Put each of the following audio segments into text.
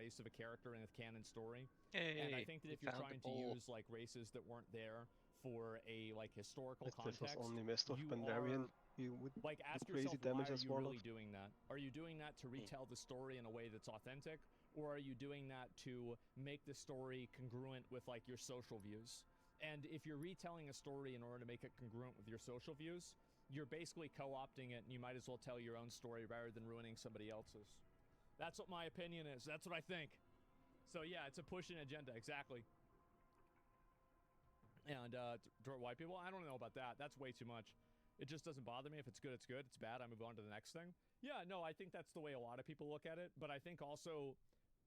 race of a character in a canon story. Hey, and I think that if you're trying to use like races that weren't there for a like historical context, this was only missed of you Pandarian, are you would like ask do crazy yourself, why damage are as you Warlock. really doing that? Are you doing that to retell the story in a way that's authentic, or are you doing that to make the story congruent with like your social views? And if you're retelling a story in order to make it congruent with your social views, you're basically co-opting it, and you might as well tell your own story rather than ruining somebody else's. That's what my opinion is. That's what I think. So yeah, it's a pushing agenda, exactly. And white people, I don't know about that. That's way too much. It just doesn't bother me. If it's good, it's good. It's bad, I move on to the next thing. Yeah, no, I think that's the way a lot of people look at it. But I think also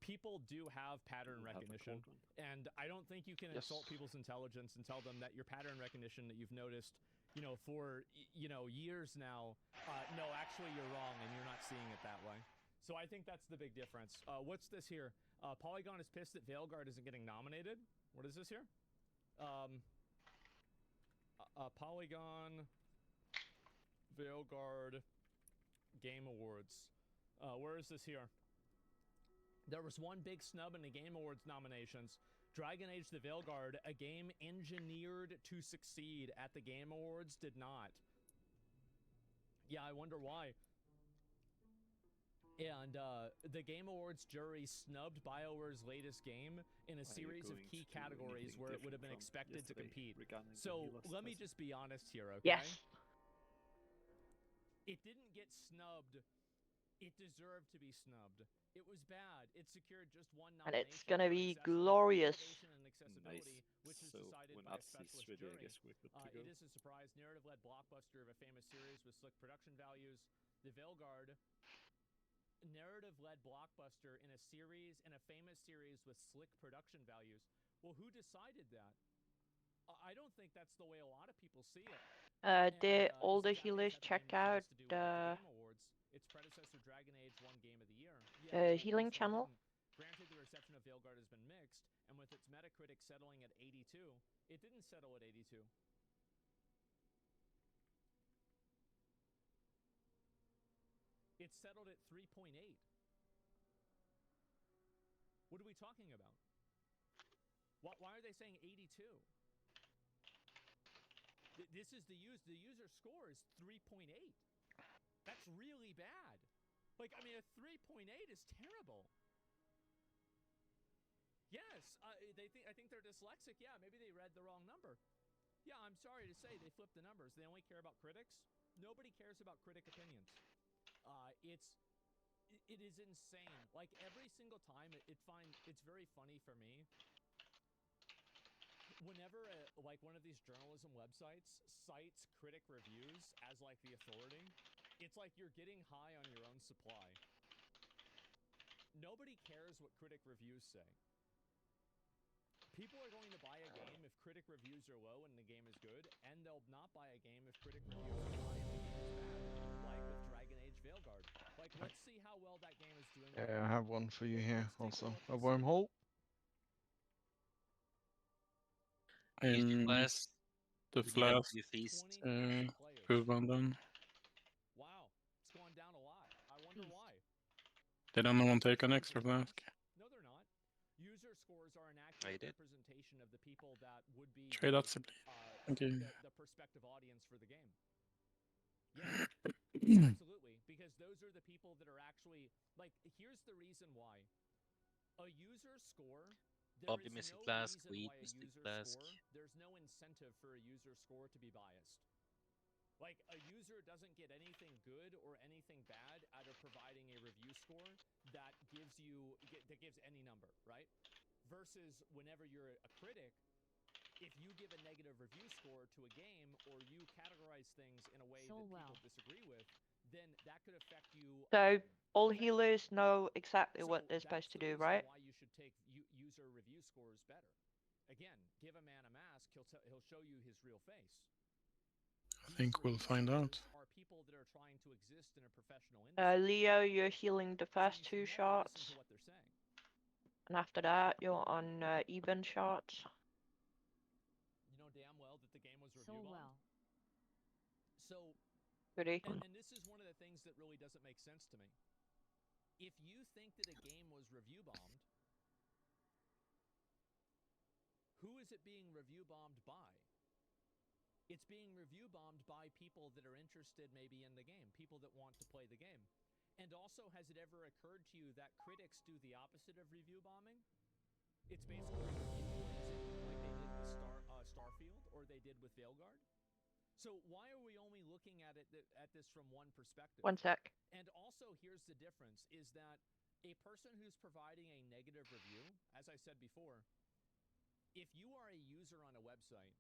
people do have pattern recognition. And I don't think you can insult people's intelligence and tell them that your pattern recognition that you've noticed, you know, for, you know, years now, no, actually you're wrong and you're not seeing it that way. So I think that's the big difference. What's this here? Polygon is pissed that Veilguard isn't getting nominated. What is this here? Polygon Veilguard Game Awards. Where is this here? There was one big snub in the Game Awards nominations. Dragon Age the Veilguard, a game engineered to succeed at the Game Awards, did not. Yeah, I wonder why. And the Game Awards jury snubbed BioWare's latest game in a series of key categories where it would have been expected to compete. So let me just be honest here, okay? Yes. It didn't get snubbed. It deserved to be snubbed. It was bad. It secured just one nomination. And it's gonna be glorious. Nice. Which is decided by a specialist jury. It is a surprise narrative-led blockbuster of a famous series with slick production values. The Veilguard narrative-led blockbuster in a series, in a famous series with slick production values. Well, who decided that? I don't think that's the way a lot of people see it. Did all the healers check out its predecessor Dragon Age won Game of the Year. Yeah, healing channel? Granted, the reception of Veilguard has been mixed, and with its Metacritic settling at 82, it didn't settle at 82. It settled at 3.8. What are we talking about? Why are they saying 82? This is the user score is 3.8. That's really bad. Like, I mean, a 3.8 is terrible. Yes, I think they're dyslexic. Yeah, maybe they read the wrong number. Yeah, I'm sorry to say they flipped the numbers. They only care about critics. Nobody cares about critic opinions. It is insane. Like every single time, it's very funny for me. Whenever like one of these journalism websites cites critic reviews as like the authority, it's like you're getting high on your own supply. Nobody cares what critic reviews say. People are going to buy a game if critic reviews are low and the game is good, and they'll not buy a game if critic reviews are high and the game is bad. Like with Dragon Age Veilguard. Like, let's see how well that game is doing. Yeah, I have one for you here also. A wormhole. In the Flask food rundown. Wow, it's gone down a lot. I wonder why. Did anyone take an extra Flask? No, they're not. User scores are an accurate representation of the people that would be Trade out simply. Thank you. The prospective audience for the game. Yeah, absolutely. Because those are the people that are actually like. Here's the reason why. A user score. Bobby missing Flask, Weed missing Flask. There's no incentive for a user score to be biased. Like, a user doesn't get anything good or anything bad out of providing a review score that gives any number, right? Versus whenever you're a critic, if you give a negative review score to a game or you categorize things in a way that people disagree with, then that could affect you. So all healers know exactly what they're supposed to do, right? Why you should take user review scores better. Again, give a man a mask, he'll show you his real face. I think we'll find out. Are people that are trying to exist in a professional industry. Leo, you're healing the first 2 shots. And after that, you're on even shots. You know damn well that the game was review bombed. So, and this is one of the things that really doesn't make sense to me. If you think that a game was review bombed, is it being review bombed by? It's being review bombed by people that are interested maybe in the game, people that want to play the game. And also, has it ever occurred to you that critics do the opposite of review bombing? It's basically review like they did with Starfield or they did with Veilguard. So why are we only looking at this from one perspective? One sec. And also, here's the difference, is that a person who's providing a negative review, as I said before, if you are a user on a website,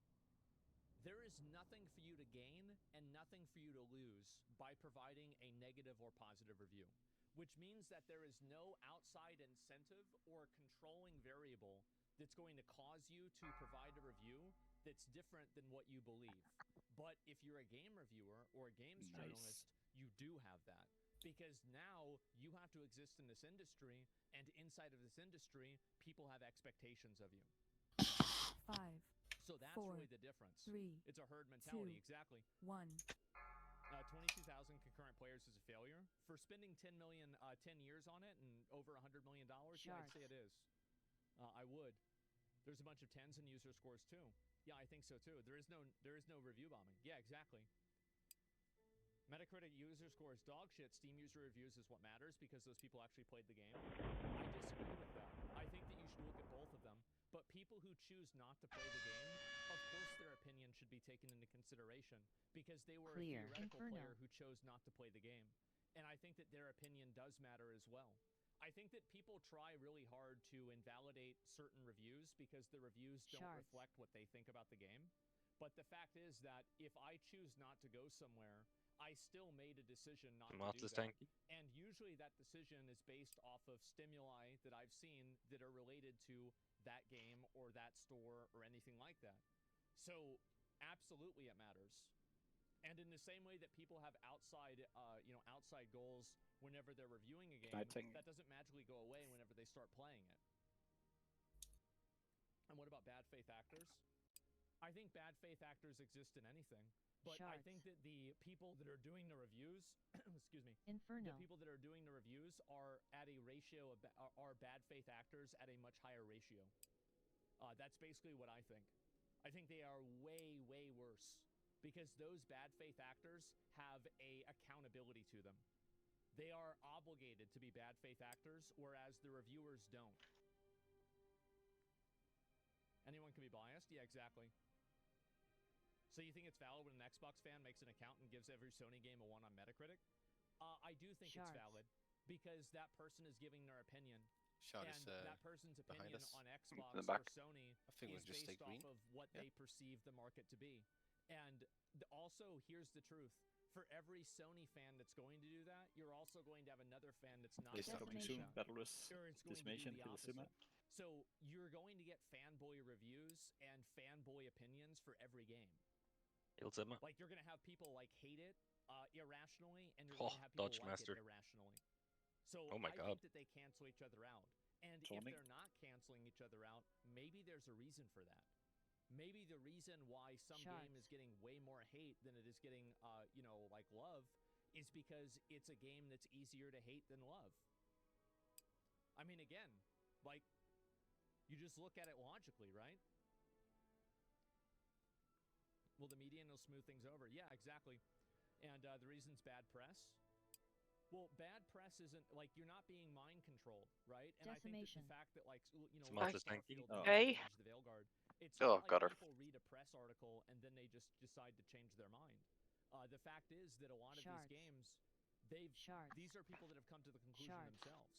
there is nothing for you to gain and nothing for you to lose by providing a negative or positive review, which means that there is no outside incentive or controlling variable that's going to cause you to provide a review that's different than what you believe. But if you're a game reviewer or a games journalist, you do have that. Because now you have to exist in this industry, and inside of this industry, people have expectations of you. 5, So that's 4, really the difference. 3, It's a herd mentality, 2, exactly. 1. 22,000 concurrent players is a failure. For spending 10 years on it and over $100 million, yeah, I'd say it is. I would. There's a bunch of 10s and user scores too. Yeah, I think so too. There is no review bombing. Yeah, exactly. Metacritic user scores dog shit. Steam user reviews is what matters because those people actually played the game. I disagree with that. I think that you should look at both of them. But people who choose not to play the game, of course their opinion should be taken into consideration because they were a theoretical player who chose not to play the game. And I think that their opinion does matter as well. I think that people try really hard to invalidate certain reviews because the reviews don't reflect what they think about the game. But the fact is that if I choose not to go somewhere, I still made a decision not to do that. And usually that decision is based off of stimuli that I've seen that are related to that game or that store or anything like that. So absolutely it matters. And in the same way that people have outside goals whenever they're reviewing a game, that doesn't magically go away whenever they start playing it. And what about bad faith actors? I think bad faith actors exist in anything. But I think that the people that are doing the reviews, excuse me, the people that are doing the reviews are at a ratio of are bad faith actors at a much higher ratio. That's basically what I think. I think they are way, way worse because those bad faith actors have a accountability to them. They are obligated to be bad faith actors, whereas the reviewers don't. Anyone can be biased? Yeah, exactly. So you think it's valid when an Xbox fan makes an account and gives every Sony game a 1 on Metacritic? I do think it's valid because that person is giving their opinion. And that person's opinion on Xbox or Sony is based off of what they perceive the market to be. And also, here's the truth. For every Sony fan that's going to do that, you're also going to have another fan that's not going to do that. Or it's going to be the opposite. So you're going to get fanboy reviews and fanboy opinions for every game. Like you're going to have people like hate it irrationally, and you're going to have people like it irrationally. So I think that they cancel each other out. And if they're not canceling each other out, maybe there's a reason for that. Maybe the reason why some game is getting way more hate than it is getting, like love, is because it's a game that's easier to hate than love. I mean, again, like, you just look at it logically, right? Well, the median will smooth things over. Yeah, exactly. And the reason's bad press. Well, bad press isn't, like, you're not being mind controlled, right? And I think that the fact that, like, Starfield the Veilguard, it's not like people read a press article and then they just decide to change their mind. The fact is that a lot of these games, these are people that have come to the conclusion themselves.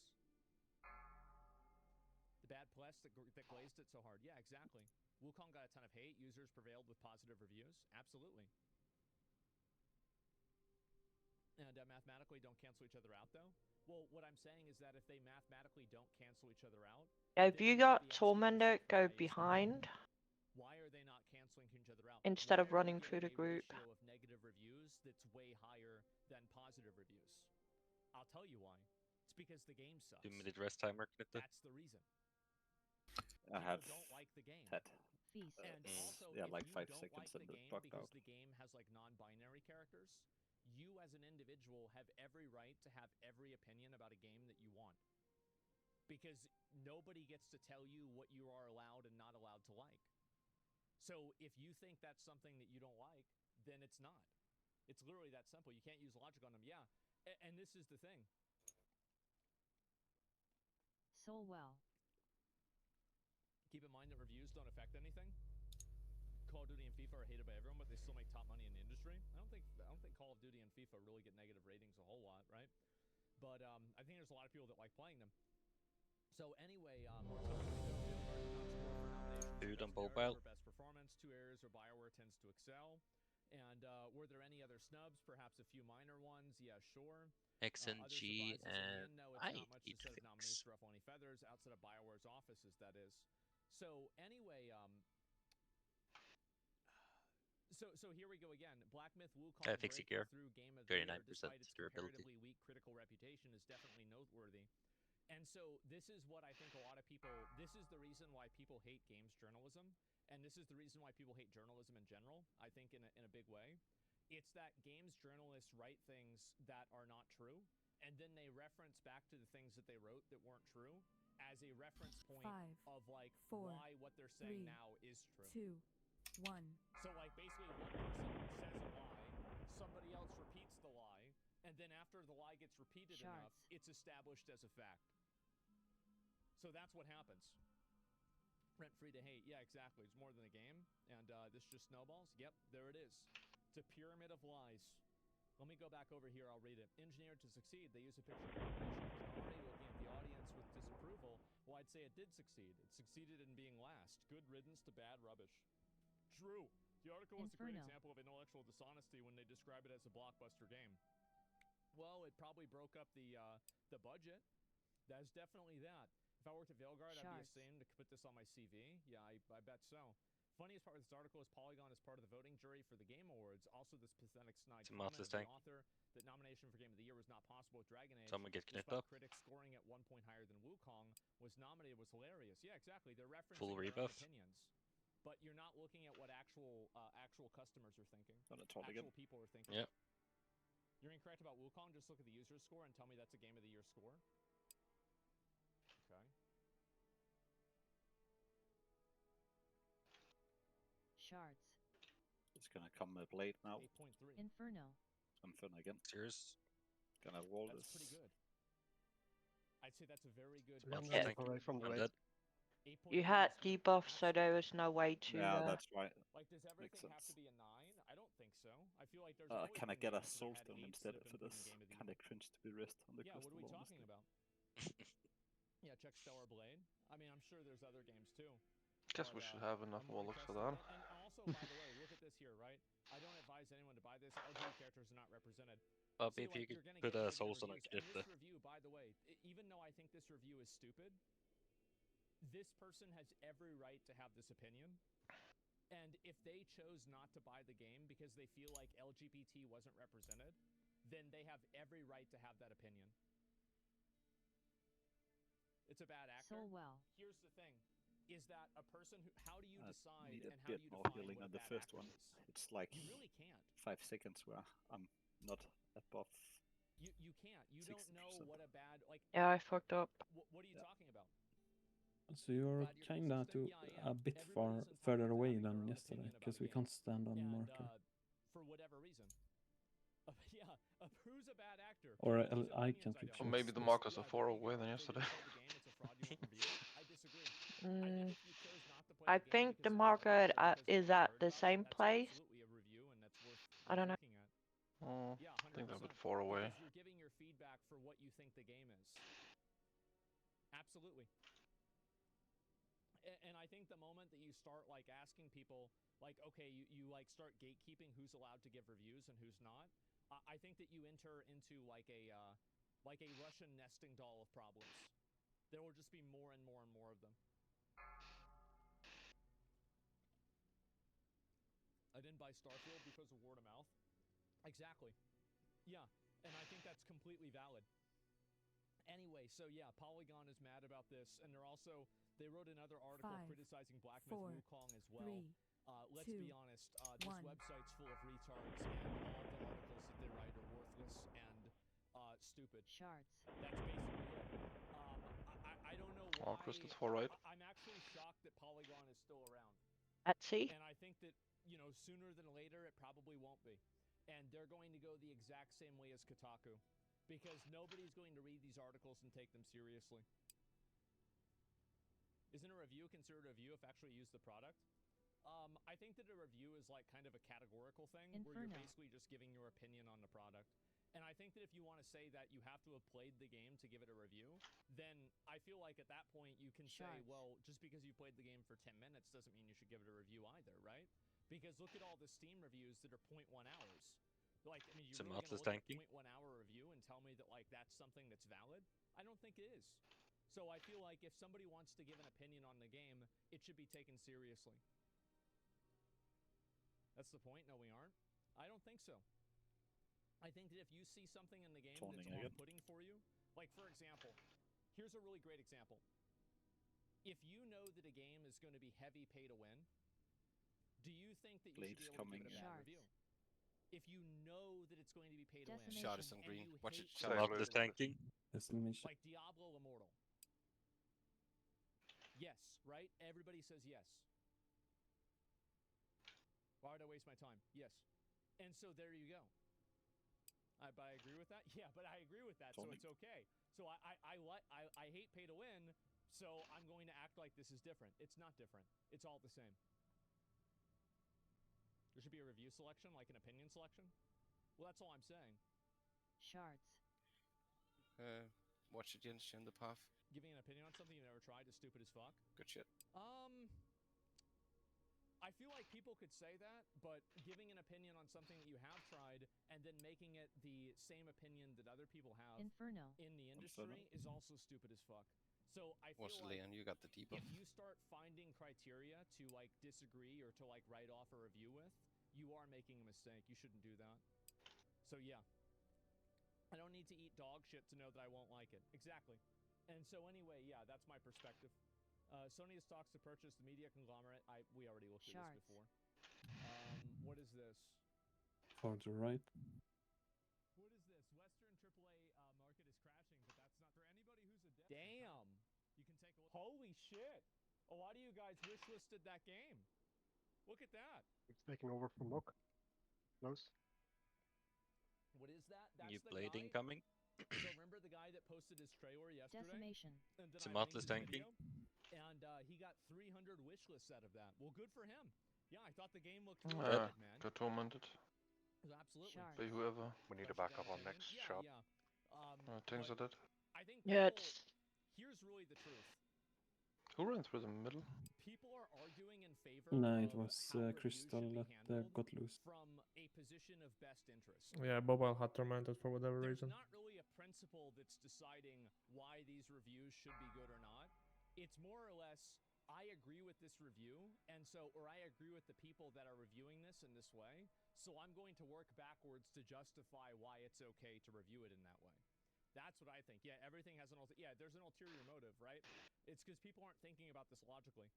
The bad press that glazed it so hard. Yeah, exactly. Wukong got a ton of hate. Users prevailed with positive reviews. Absolutely. And mathematically don't cancel each other out, though? Well, what I'm saying is that if they mathematically don't cancel each other out... If you got Tormentor, go behind. Why are they not canceling each other out? Instead of running through the group. Ratio of negative reviews that's way higher than positive reviews. I'll tell you why. It's because the game sucks. 2-minute rest timer. That's the reason. I have don't like the game. had And also, like if 5 you don't seconds like and the it game bugged because out. the game has like non-binary characters, you as an individual have every right to have every opinion about a game that you want. Because nobody gets to tell you what you are allowed and not allowed to like. So if you think that's something that you don't like, then it's not. It's literally that simple. You can't use logic on them. Yeah, and this is the thing. Soul well. Keep in mind that reviews don't affect anything. Call of Duty and FIFA are hated by everyone, but they still make top money in the industry. I don't think Call of Duty and FIFA really get negative ratings a whole lot, right? But I think there's a lot of people that like playing them. So anyway, Food on mobile. for best performance, 2 areas where BioWare tends to excel. And were there any other snubs? Perhaps a few minor ones. Yeah, sure. X and G, and I eat Nomination things. for Ruffle Any Feathers outside of BioWare's offices, that is. So anyway, so here we go again. Black Myth Wukong Fixie breaking gear. through Game of the Year 39% despite its durability. comparatively weak critical reputation is definitely noteworthy. And so this is what I think a lot of people, this is the reason why people hate games journalism, and this is the reason why people hate journalism in general, I think in a big way. It's that games journalists write things that are not true, and then they reference back to the things that they wrote that weren't true as a reference point 5, of like 4, why what they're saying 3, now is true. 2, 1. So like basically one person says a lie, somebody else repeats the lie, and then after the lie gets repeated enough, it's established as a fact. So that's what happens. Rent free to hate. Yeah, exactly. It's more than a game, and this just snowballs. Yep, there it is. It's a pyramid of lies. Let me go back over here. I'll read it. Engineered to succeed. They use a picture of nomination already looking at the audience with disapproval. Well, I'd say it did succeed. It succeeded in being last. Good riddance to bad rubbish. True. The article was a great example of intellectual dishonesty when they describe it as a blockbuster game. Well, it probably broke up the budget. That's definitely that. If I worked at Veilguard, I'd be ashamed to put this on my CV. Yeah, I bet so. Funniest part of this article is Polygon is part of the voting jury for the Game Awards. Also, this pathetic snide comment of the author that nomination for Game of the Year was not possible with Dragon Age. Someone get despite knipped up. Critics scoring at 1 point higher than Wukong was nominated was hilarious. Yeah, exactly. They're referencing Full their own rebuff. opinions, but you're not looking at what actual customers are thinking. Actual People are thinking. Yep. You're incorrect about Wukong. Just look at the user score and tell me that's a Game of the Year score. Okay. Shards. It's gonna come up late now. 8.3. Inferno. Inferno again. Cheers. Gonna wall That's this. pretty good. I'd say that's a very good. One Yeah. step away from the I'm raid. dead. You had debuff, so there was no way to. Yeah, that's right. Like, does everything have sense. to be a 9? I don't think so. I feel like there's. Can I always get been a games that soul had stone 8s instead that have for been this? Game of the Kinda Year. cringe to be wrist on the Yeah, what are we crystal, talking honestly. about? Yeah, check Stellar Blade. I mean, I'm sure there's other games too. Guess But, we should have enough I'm more wallets for interested- that. And also, by the way, look at this here, right? I don't advise anyone to buy this. LGBT characters are not represented. Bob, See, if you like, could you're gonna put get a negative soul stone on reviews, and Knifte. this review, by the way, even though I think this review is stupid, this person has every right to have this opinion. And if they chose not to buy the game because they feel like LGBT wasn't represented, then they have every right to have that opinion. It's a bad actor. So well. Here's the thing, is that a person who, how do you decide Need a and how do bit you more define healing what a on the bad first actor one. is? It's like You really can't. 5 seconds where I'm not above. You can't. You don't know 60%. what a bad, like, Yeah, I fucked up. what are you talking about? So you're Glad you're kinda consistent. to Yeah, I am. a bit Everybody isn't further fucking away having their than own yesterday, opinion about because a we game. can't stand on And marker. for whatever reason. Yeah, who's a bad actor? Or People's I opinions, can't I pick don't. Or maybe the choose. markers Yeah, are there far you away go. than So you're yesterday. gonna tell the game it's a fraudulent review? I disagree. I Mm, think if you chose not to play I the game think because the you marker liked it or because you is hadn't at heard the about it, same that's place. absolutely a review, and that's worth I don't know. looking at. Oh, Yeah, I think they're a 100%. bit far away. Because you're giving your feedback for what you think the game is. Absolutely. And I think the moment that you start like asking people, like, okay, you like start gatekeeping who's allowed to give reviews and who's not, I think that you enter into like a Russian nesting doll of problems. There will just be more and more and more of them. I didn't buy Starfield because of word of mouth. Exactly. Yeah, and I think that's completely valid. Anyway, so yeah, Polygon is mad about this, and they wrote another article 5, criticizing Black 4, Myth Wukong as well. 3, Let's 2, be honest, this 1. website's full of retards, and all of the articles that they write are worthless and stupid. Shards. That's basically it. I don't know why. Oh, Chris, that's far right. I'm actually shocked that Polygon is still around. At sea? And I think that, you know, sooner than later, it probably won't be. And they're going to go the exact same way as Kotaku. Because nobody's going to read these articles and take them seriously. Isn't a review considered a review if actually you use the product? I think that a review is like kind of a categorical thing where you're basically just giving your opinion on the product. And I think that if you want to say that you have to have played the game to give it a review, then I feel like at that point you can say, well, just because you played the game for 10 minutes doesn't mean you should give it a review either, right? Because look at all the Steam reviews that are 0.1 hours. Like, I mean, you're really going to look at a 0.1 hour review and tell me that, like, that's something that's valid? I don't think it is. So I feel like if somebody wants to give an opinion on the game, it should be taken seriously. That's the point? No, we aren't? I don't think so. I think that if you see something in the game that's off-putting for you, like, for example, here's a really great example. If you know that a game is going to be heavy pay-to-win, do you think that you should be able to give it a bad review? If you know that it's going to be pay-to-win, Shard is on green. Watch it. Motless tanking. like Diablo Immortal. Yes, right? Everybody says yes. Why would I waste my time? Yes. And so there you go. But I agree with that? Yeah, but I agree with that, so it's okay. So I hate pay to win, so I'm going to act like this is different. It's not different. It's all the same. There should be a review selection, like an opinion selection. Well, that's all I'm saying. Shards. Watch it, Jens, in the path. Giving an opinion on something you've never tried is stupid as fuck. Good shit. I feel like people could say that, but giving an opinion on something that you have tried and then making it the same opinion that other people have Inferno. in the industry is also stupid as fuck. So I feel like Leon, you got the debuff. if you start finding criteria to like disagree or to like write off a review with, you are making a mistake. You shouldn't do that. So yeah, I don't need to eat dog shit to know that I won't like it. Exactly. And so anyway, yeah, that's my perspective. Sony has talks to purchase the media conglomerate. We already looked at this before. What is this? For the right. What is this? Western AAA market is crashing, but that's not for anybody who's a damn. You can take a look. Holy shit! A lot of you guys wishlisted that game. Look at that. It's taking over from Lock. Close. What is that? That's You the blade guy. incoming. So remember the guy that posted his trailer yesterday? Decimation. And then It's a I linked Motless his tanking. video, and he got 300 wish lists out of that. Well, good for him. Yeah, I thought the game looked really good, man. Got tormented Absolutely. by whoever. We need to back up on next shop. Yeah. Things are dead. I think Yeah, people, it's here's really the truth. Who ran through the middle? People are arguing in favor No, of it was how reviews Crystal should be that handled got loose. from a position of best interest. Yeah, Bobble had tormented for whatever There's reason. not really a principle that's deciding why these reviews should be good or not. It's more or less, I agree with this review, and so, or I agree with the people that are reviewing this in this way, so I'm going to work backwards to justify why it's okay to review it in that way. That's what I think. Yeah, everything has an there's an ulterior motive, right? It's because people aren't thinking about this logically.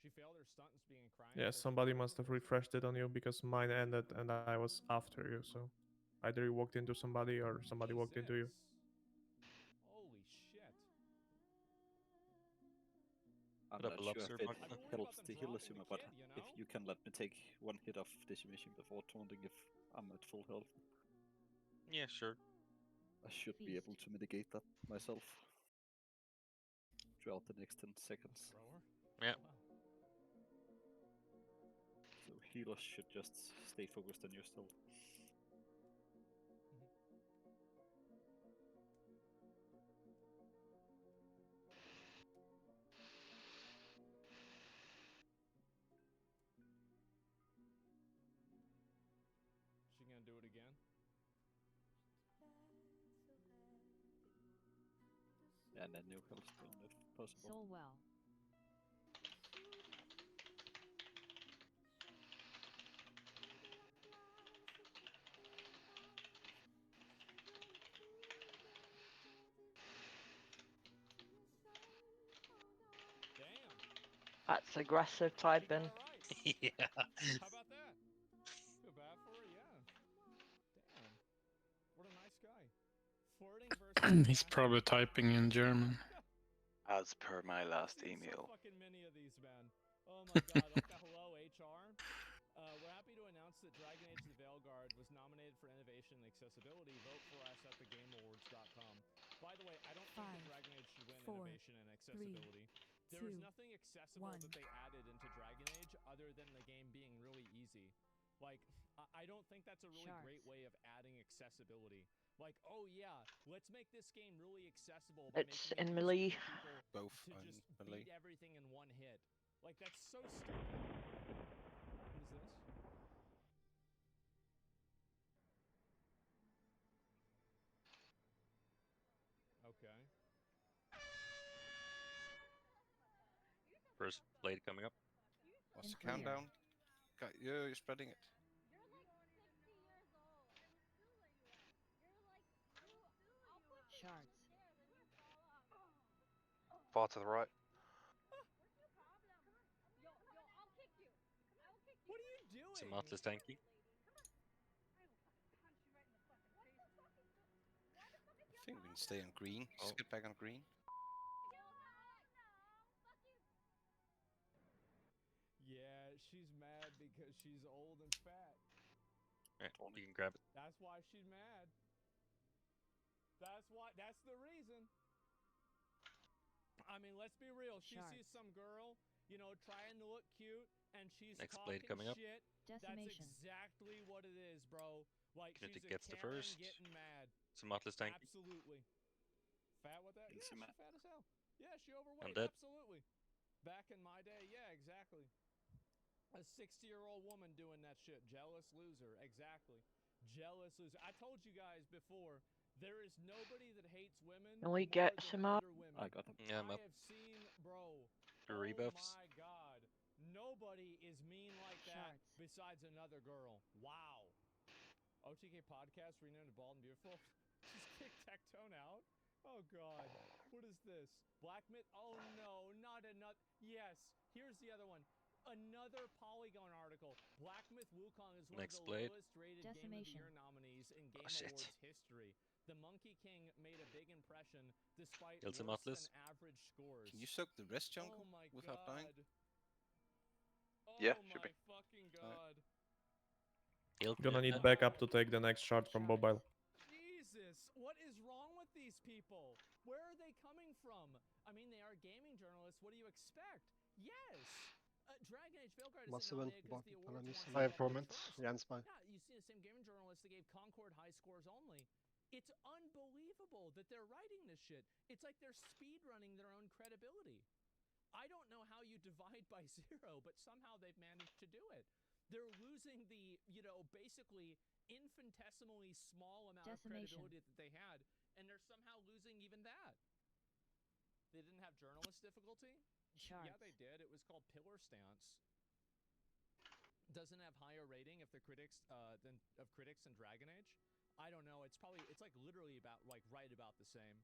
She failed her stunt and being crying. Yeah, somebody must have refreshed it on you because mine ended and I was after you, so either you walked into somebody or somebody walked into you. Holy shit. I'm Put not up a sure lobster if it button. I've been worried helps about the them healer dropping the sumo, but kid, you if know? you can let me take one hit of decimation before taunting if I'm at full health, Yeah, sure. I should be able to mitigate that myself throughout the next 10 seconds. Yeah. So healers should just stay focused on your still. She gonna do it again? And then new health stone if possible. Soul well. Damn. That's aggressive typing. Yeah. How about that? Feel bad for her? Yeah. Damn. What a nice guy. Flirting versus He's probably typing in German. As per my last I've seen email. so fucking many of these, man. Oh my god. Hello, HR. We're happy to announce that Dragon Age the Veilguard was nominated for Innovation and Accessibility. Vote for us at thegameawards.com. By the way, I don't think that Dragon Age should win Innovation and Accessibility. There was nothing accessible that they added into Dragon Age other than the game being really easy. Like, I don't think that's a really great way of adding accessibility. Like, oh yeah, let's make this game really accessible by It's making in it easy melee. for people Both to on just melee. beat everything in one hit. Like, that's so stupid. What is this? Okay. First blade coming up. What's the And clear. countdown? You're spreading it. Shards. Far to the right. What are you doing? Some Atlas tanky. I think we can stay on green. Just get back on green. Yeah, she's mad because she's old and fat. Yeah, you can grab it. That's why she's mad. That's the reason. I mean, let's be real. She sees some girl, you know, trying to look cute, and she's Next talking blade coming up. shit. Decimation. That's exactly what it is, bro. Like, Kinetic she's a gets the Karen first. getting mad. Some Atlas tanky. Absolutely. Fat with that? Yeah, Easy she's map. fat as hell. Yeah, she overweight. Undead. Absolutely. Back in my day, yeah, exactly. A 60-year-old woman doing that shit. Jealous loser. Exactly. Jealous loser. I told you guys before, there is nobody that hates women Can we more get than some up? older women. I got him. Yeah, I'm I up. have seen, bro. The Oh rebuffs. my god. Nobody is mean like that besides another girl. Wow. OTK podcast renamed to Bald and Beautiful. Just kick Tectone out? Oh god. What is this? Black Myth? Oh no, not another. Yes. Here's the other one. Another Polygon article. Black Myth Wukong is one Next of the blade. lowest rated Game of the Year nominees in Game shit. Awards history. The Monkey King made a big impression despite Killed some worse Atlas. than average scores. Can you soak the rest jungle Oh my without god. dying? Oh Yeah, my should be. fucking god. Gonna need backup to take the next shard from mobile. Jesus, what is wrong with these people? Where are they coming from? I mean, they are gaming journalists. What do you expect? Yes. Dragon Age Veilguard isn't Måste vänta nominated på because the awards analysen. want I have public comments. trust. Jens by. Yeah, you see the same gaming journalists that gave Concord high scores only. It's unbelievable that they're writing this shit. It's like they're speed running their own credibility. I don't know how you divide by 0, but somehow they've managed to do it. They're losing the, you know, basically infinitesimally small amount of credibility that they had, and they're somehow losing even that. They didn't have journalist difficulty? Yeah, they did. It was called Pillar Stance. Doesn't have higher rating if the critics critics in Dragon Age. I don't know. It's like literally about right about the same.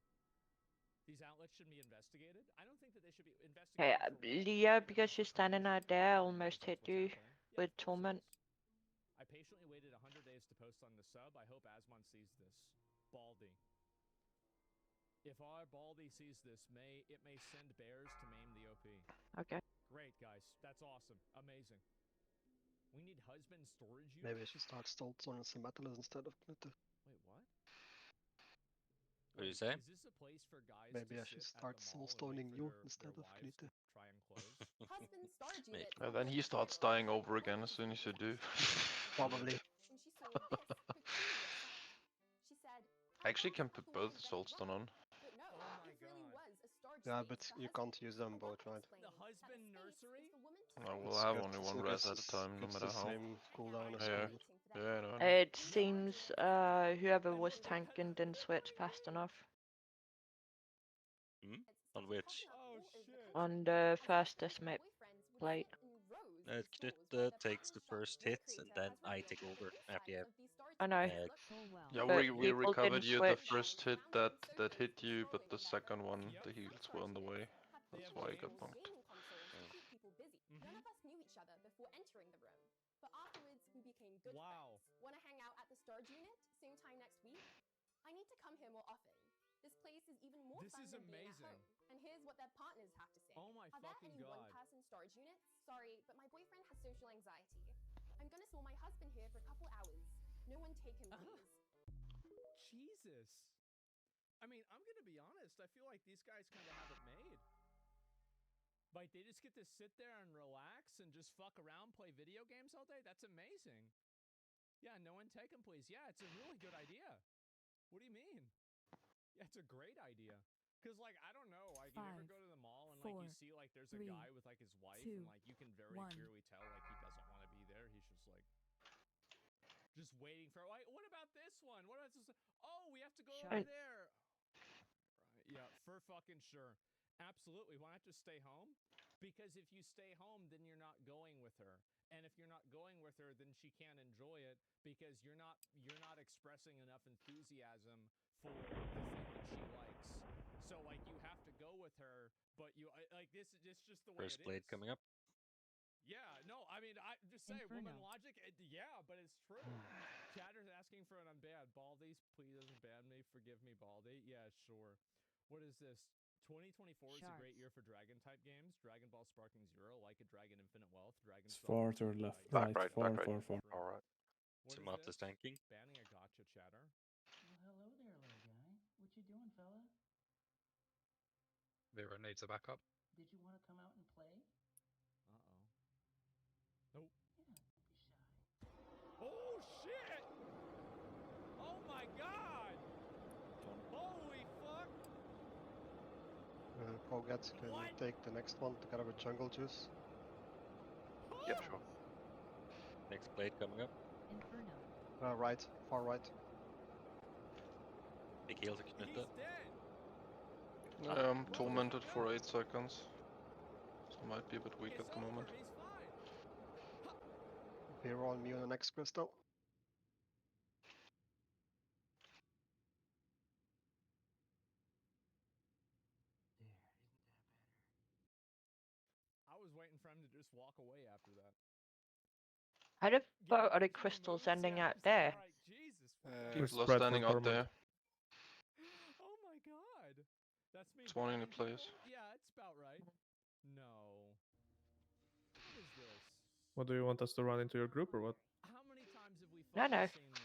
These outlets should be investigated. I don't think that they should be investigated. Hey, Leah, because you're standing out there, I almost hit you with torment. I patiently waited 100 days to post on the sub. I hope Asmon sees this. Baldy. If our Baldy sees this, it may send bears to maim the OP. Okay. Great, guys. That's awesome. Amazing. We need husband storage units. Maybe I should start Stoltzoning some metal instead of Knute. Wait, what? What do you say? Is this a place for guys Maybe to I should sit start at the mall and soulstoning wait you for instead their of wives to Knute. try and close? Husband storage unit. And then he starts dying over again as soon as you do. Probably. When she saw this peculiar sight, she said, I actually can put both Soulstone on. but no, it really was a storage Yeah, space but for you husbands. can't use them And what both, that right? explained The that the husband space nursery? is for women to I sleep will It's have got- only so one I res guess at a time, no it's matter the how. same cooldown as Yeah. Helmet. Yeah, no. It seems whoever was tanking didn't switch fast enough On which? Oh, shit. on the first decimate plate. Knut takes the first hit, and then I take over after you have. I know. Yeah, But we people recovered didn't you the switch. first hit that hit you, but the second one, the heals were on the way. That's why I got bunked. None of us knew each other before entering the room, but afterwards we became good Wow. friends. Want to hang out at the storage unit same time next week? I need to come here more often. This place is even more This fun is than being at amazing. home. And here's what their partners have to say. Oh my Are there fucking any god. one-person storage units. Sorry, but my boyfriend has social anxiety. I'm gonna store my husband here for a couple hours. No one take him, please. Jesus. I mean, I'm gonna be honest. I feel like these guys kind of have it made. Like, they just get to sit there and relax and just fuck around, play video games all day? That's amazing. Yeah, no one take them, please. Yeah, it's a really good idea. What do you mean? Yeah, it's a great idea. Because, like, I don't know. Like, you ever go to the mall and, like, you see, like, there's a guy with, like, his wife, and, like, you can very clearly tell, like, he doesn't want to be there. He's just, like, just waiting for, like, what about this one? What about this? Oh, we have to go over there. Right. Yeah, for fucking sure. Absolutely. Why not just stay home? Because if you stay home, then you're not going with her. And if you're not going with her, then she can't enjoy it because you're not expressing enough enthusiasm for the thing that she likes. So, like, you have to go with her, but you like this is just the way First it blade is. coming up. Yeah, no, I mean, I just say woman logic. Yeah, but it's true. Chatter's asking for an unban. Baldy, please doesn't ban me. Forgive me, Baldy. Yeah, sure. What is this? 2024 is a great year for dragon type games. Dragon Ball Sparking Zero, Like a Dragon Infinite Wealth, Dragon It's far to the left, Back right, right, far, back right. far, far. Alright. What is Tomato this? tanking. Banning a gotcha, Chatter. Well, hello there, little guy. What you doing, fella? Vera needs a backup. Did you want to come out and play? Nope. Yeah, don't be shy. Oh shit! Oh my god! Holy fuck! Pogats can take the next one together with Jungle Juice. Yep, sure. Next blade coming up. Inferno. Right, far right. Big heals are He's Knutta. dead! I'm tormented for 8 seconds. So might be a bit weak It's at the moment. over, he's fine! Hero on me on the next crystal. There, isn't that better? I was waiting for him to just walk away after that. How the fuck are the crystals ending out there? Right, Jesus. People are spread for standing out there. tournament. Oh my god. That's me. Spawning the banning place. people? Yeah, it's about right. No. What is this? What do you want us to run into your group or what? How many times have we No, fucking no. seen this?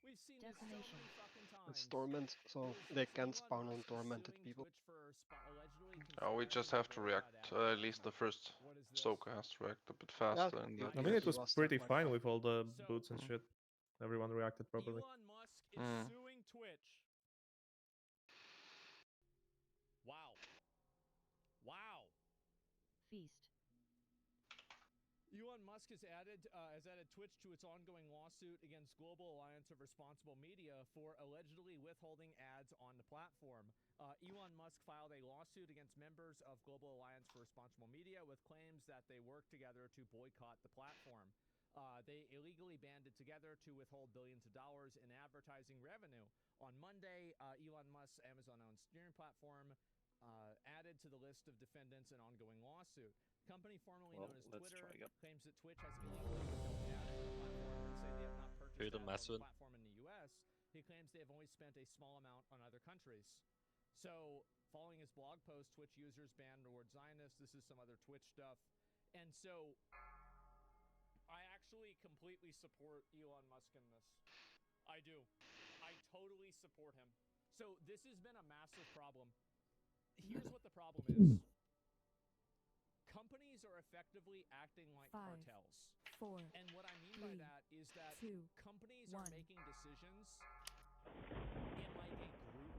We've seen this so Defamation. many fucking times. It's torment, so What is they this? can Elon spawn on Musk is tormented suing people. Twitch for allegedly We just have to react. At least the first What is this? Soka has to react a bit faster. And Yeah. I mean, it was Last pretty time, fine like, with all the So- boots and shit. Everyone reacted properly. Elon Musk is suing Twitch. Wow. Wow. Feast. Elon Musk has added Twitch to its ongoing lawsuit against Global Alliance of Responsible Media for allegedly withholding ads on the platform. Elon Musk filed a lawsuit against members of Global Alliance for Responsible Media with claims that they worked together to boycott the platform. They illegally banded together to withhold billions of dollars in advertising revenue. On Monday, Elon Musk's Amazon-owned steering platform added to the list of defendants in ongoing lawsuit. Company formerly known as let's Twitter try again. claims that Twitch has illegally withheld ads on the platform and say they have not purchased Who the ads on mess the with? platform in the U.S. He claims they have only spent a small amount on other countries. So, following his blog post, Twitch users banned the word Zionist. This is some other Twitch stuff. And so, I actually completely support Elon Musk in this. I do. I totally support him. So, this has been a massive problem. Here's what the problem is. Companies are effectively acting like 5, cartels. 4, And what I mean by 3, that is that 2, companies 1. are making decisions in like a group.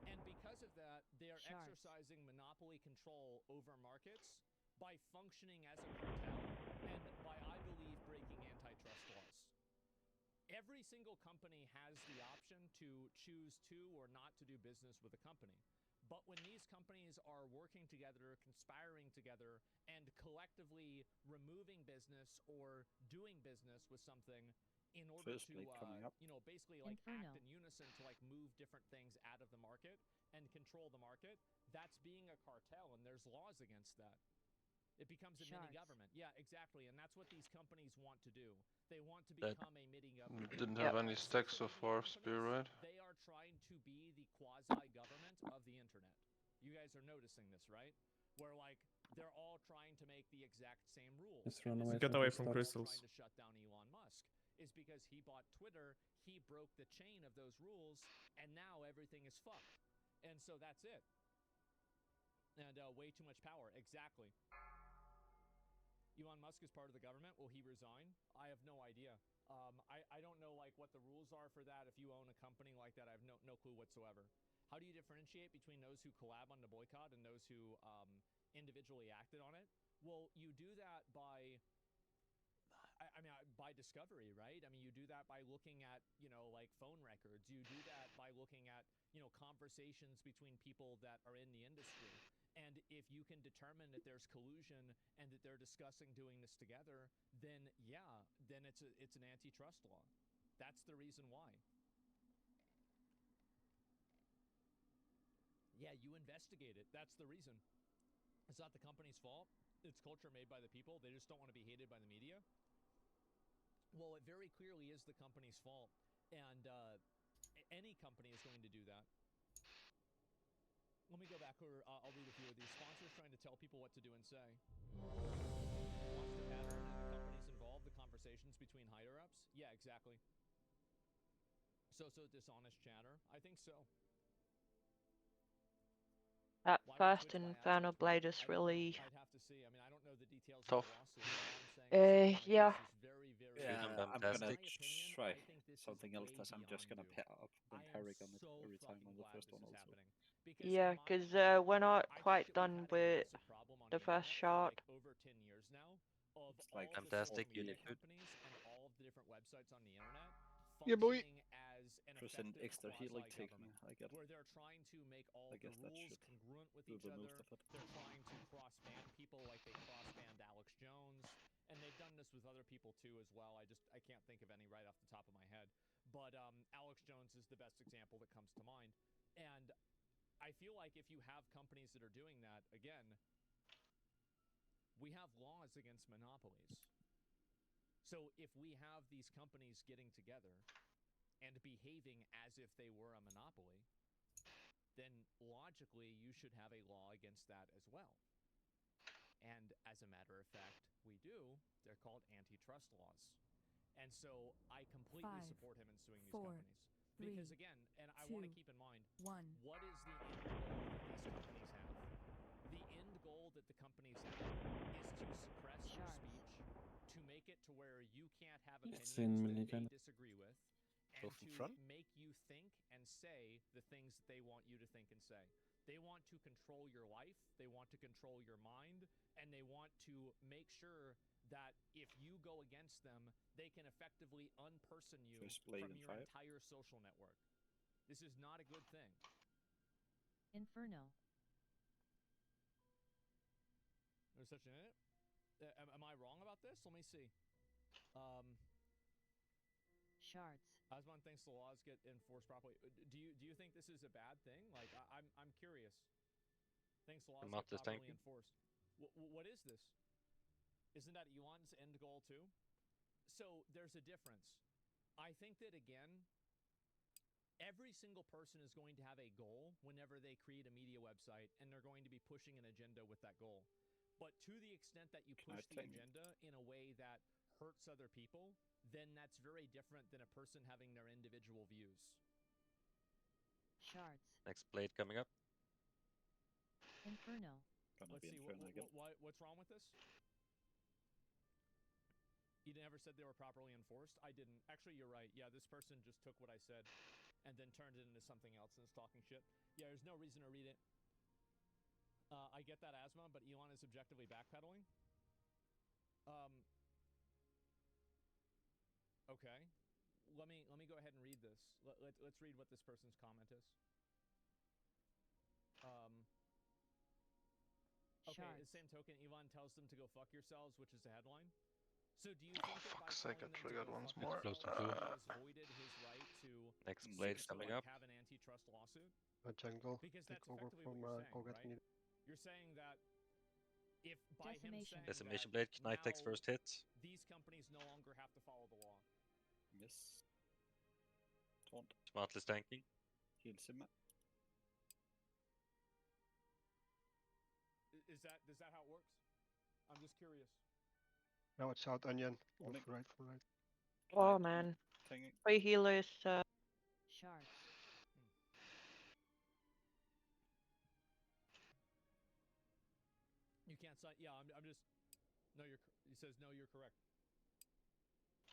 And because of that, they are Sharks. exercising monopoly control over markets by functioning as a cartel and by, I believe, breaking antitrust laws. Every single company has the option to choose to or not to do business with a company. But when these companies are working together, conspiring together, and collectively removing business or doing business with something in order First to, blade coming up. basically like Inferno. act in unison to like move different things out of the market and control the market, that's being a cartel, and there's laws against that. It becomes a mini Sharks. government. Yeah, exactly. And that's what these companies want to do. They want to That- become a mini We government. didn't Yep. have any stacks so far, Spear, right? They are trying to be the quasi-government of the internet. You guys are noticing this, right? Where like they're all trying to make the exact same rules. Just run And away this Get is away why from they're crystals. trying to shut down Elon Musk is because he bought Twitter, he broke the chain of those rules, and now everything is fucked. And so that's it. And way too much power. Exactly. Elon Musk is part of the government. Will he resign? I have no idea. I don't know like what the rules are for that. If you own a company like that, I have no clue whatsoever. How do you differentiate between those who collab on the boycott and those who individually acted on it? Well, you do that by, by discovery, right? I mean, you do that by looking at, like phone records. You do that by looking at, conversations between people that are in the industry. And if you can determine that there's collusion and that they're discussing doing this together, then yeah, then it's an antitrust law. That's the reason why. Yeah, you investigate it. That's the reason. It's not the company's fault. It's culture made by the people. They just don't want to be hated by the media. Well, it very clearly is the company's fault. And any company is going to do that. Let me go back over, I'll read a few of these. Sponsors trying to tell people what to do and say. Watch the pattern and the companies involved, the conversations between higher-ups. Yeah, exactly. So dishonest chatter? I think so. That first Inferno Blade is really... I'd have to see. I mean, I don't know the details Tough. of the lawsuit. All I'm saying is yeah. this is very, very Yeah, I'm gonna Fantastic. try something else as I'm just gonna pair up the Paragon every time on the first one also. Yeah, because we're not quite done with the first shot. Over 10 years now of It's like all the Fantastic, social media really good. companies and all of the different websites on the internet Yeah, boy. functioning as an Present effective extra healing taking, quasi-government, I get. where they're trying to make all I the guess that rules should congruent with do each the other. most of it. They're trying to cross-ban people like they cross-banned Alex Jones, and they've done this with other people too as well. I can't think of any right off the top of my head, but Alex Jones is the best example that comes to mind. And I feel like if you have companies that are doing that, again, we have laws against monopolies. So if we have these companies getting together and behaving as if they were a monopoly, then logically you should have a law against that as well. And as a matter of fact, we do. They're called antitrust laws. And so I completely support him in suing these companies. Because again, and I want to keep in mind, what is the end goal that these companies have? The end goal that the companies have is to suppress your speech, to make it to where you can't have opinions that they disagree with, and to make you think and say the things that they want you to think and say. They want to control your life, they want to control your mind, and they want to make sure that if you go against them, they can effectively unperson you from your entire social network. This is not a good thing. Inferno. There's such an in it? Am I wrong about this? Let me see. Shards. Asmon thinks the laws get enforced properly. Do you think this is a bad thing? Like, I'm curious. Thinks the laws get properly enforced. What is this? Isn't that Elon's end goal too? So there's a difference. I think that, again, every single person is going to have a goal whenever they create a media website, and they're going to be pushing an agenda with that goal. But to the extent that you push the agenda in a way that hurts other people, then that's very different than a person having their individual views. Shards. Next blade coming up. Inferno. Let's see, what's wrong with this? You never said they were properly enforced? I didn't. Actually, you're right. Yeah, this person just took what I said and then turned it into something else and is talking shit. Yeah, there's no reason to read it. I get that, Asma, but Elon is objectively backpedaling. Okay. Let me go ahead and read this. Let's read what this person's comment is. Okay, the same token, Elon tells them to go fuck yourselves, which is the headline. So do you think that by telling them to go fuck themselves, he has voided his right to next blade coming up. Have an antitrust lawsuit? Jungle. Because that's Take over effectively from what you're saying, Golgat. right? You're saying that if by him saying Decimation that blade, knife takes now first hit. these companies no longer have to follow the law. Yes. Taunt. Smartly stanking. Heals him. Is that how it works? I'm just curious. Now it's out onion. Left, right, right. Oh man. Thingy. Free healers. Shards. You can't sign. Yeah, I'm just. No, you're. He says no. You're correct.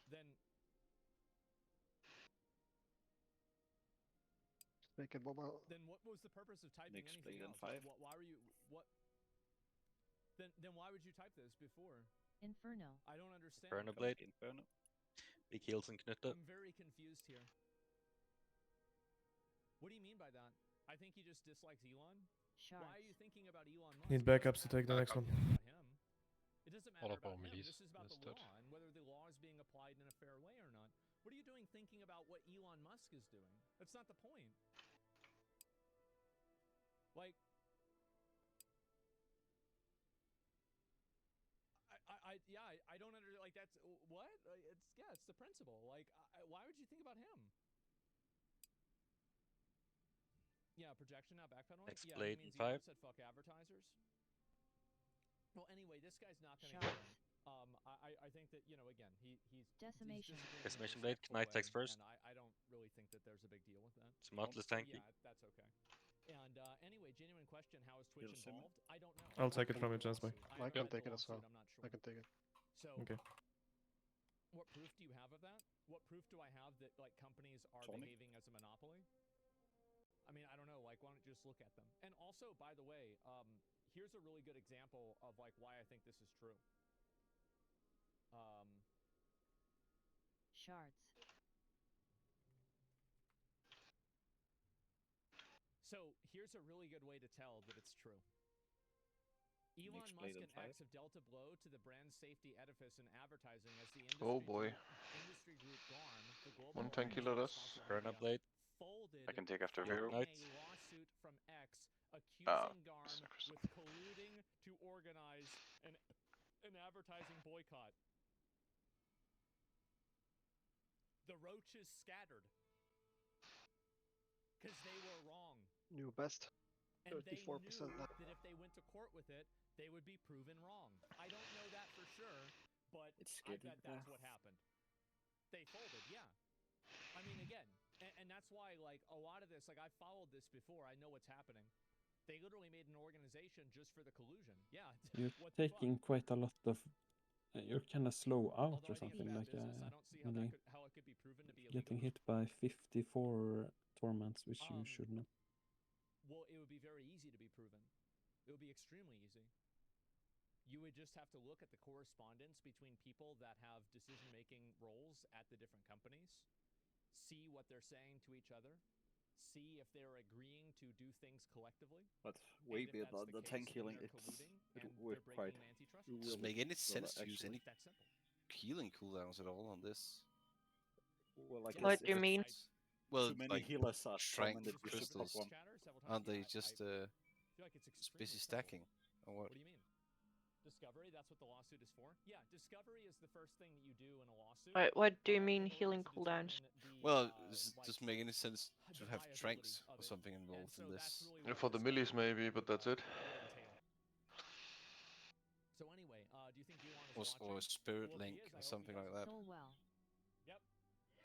Then. Make it mobile. Then what was the purpose of typing Next anything play else? then 5. Why were you what? Then why would you type this before? Inferno. I don't understand. Inferno Blade. Inferno. Big heals and Knutte. I'm very confused here. What do you mean by that? I think he just dislikes Elon. Shards. Why are you thinking about Elon Musk? Need backups to take the next one. It doesn't All matter about about him. Melis This is about the instead. law and whether the law is being applied in a fair way or not. What are you doing thinking about what Elon Musk is doing? That's not the point. Like, I don't understand. Like, that's what? It's the principle. Like, why would you think about him? Yeah, projection now backpedaling. Next Yeah, blade he means in 5. Elon said fuck advertisers. Well, anyway, this guy's not going to Shards. get in. I think that, you know, again, he's Decimation. disagreeing in a Decimation blade, respectful Knight way, takes first. and I don't really think that there's a big deal with that. It's Motless So, tanky. yeah, that's okay. And anyway, genuine question: how is Twitch Heal Simon. involved? I don't know. I'll take it haven't from read you, the Jasmine. lawsuit. I haven't can read the take it as lawsuit, well. I'm not sure. I can take it. So, Okay. what proof do you have of that? What proof do I have that like companies are Sonic? behaving as a monopoly? I mean, I don't know. Like, why don't you just look at them? And also, by the way, here's a really good example of like why I think this is true. Shards. So here's a really good way to tell that it's true. Elon Next Musk blade and in 5. X have dealt a blow to the brand safety edifice in advertising as the Oh boy. industry group GARM, the global One tanky let us. Inferno Blade. folded I can take after following Vero. Knights. a lawsuit from X Ah, accusing GARM Mr. Crystal. with colluding to organize an advertising boycott. The roaches scattered because they were wrong. New best. And they 34% knew now. that if they went to court with it, they would be proven wrong. I don't know that for sure, but It's I getting bet that's there. what happened. They folded, yeah. I mean, again, and that's why, like, a lot of this, like, I've followed this before. I know what's happening. They literally made an organization just for the collusion. Yeah. You're what the fuck? taking quite a lot of. You're kind of slow out Although or I think it's something bad like business. I don't see how, really how it could be proven to be illegal. getting hit by 54 torments, which you should not. Well, it would be very easy to be proven. It would be extremely easy. You would just have to look at the correspondence between people that have decision-making roles at the different companies, see what they're saying to each other, see if they're agreeing to do things collectively. But And way if that's beyond the tank case, healing, then they're colluding it and would they're quite. breaking antitrust Does laws. Doesn't make any sense to use actually. any That simple. healing cooldowns at all on this. Well, I Yeah, guess What if do you it's mean? Well, too many like healers are strength summoned, that you should pop crystals. one. Chatter several times. Aren't they Yeah, just I feel like it's just extremely busy simple. stacking? Or what? What do you mean? Discovery, that's what the lawsuit is for? Yeah, discovery is the first thing that you do in a lawsuit. Wait, what do you mean in order healing to cooldowns? determine the, Well, like, does it make any sense to the have viability strengths of or it. something And involved so in that's this? really Yeah, what for the millies discovery, maybe, but that's it. would entail. So anyway, do you think Elon is Or, watching? or Spirit Well, if he Link is, I or hope he something like that? Soul well. Yep.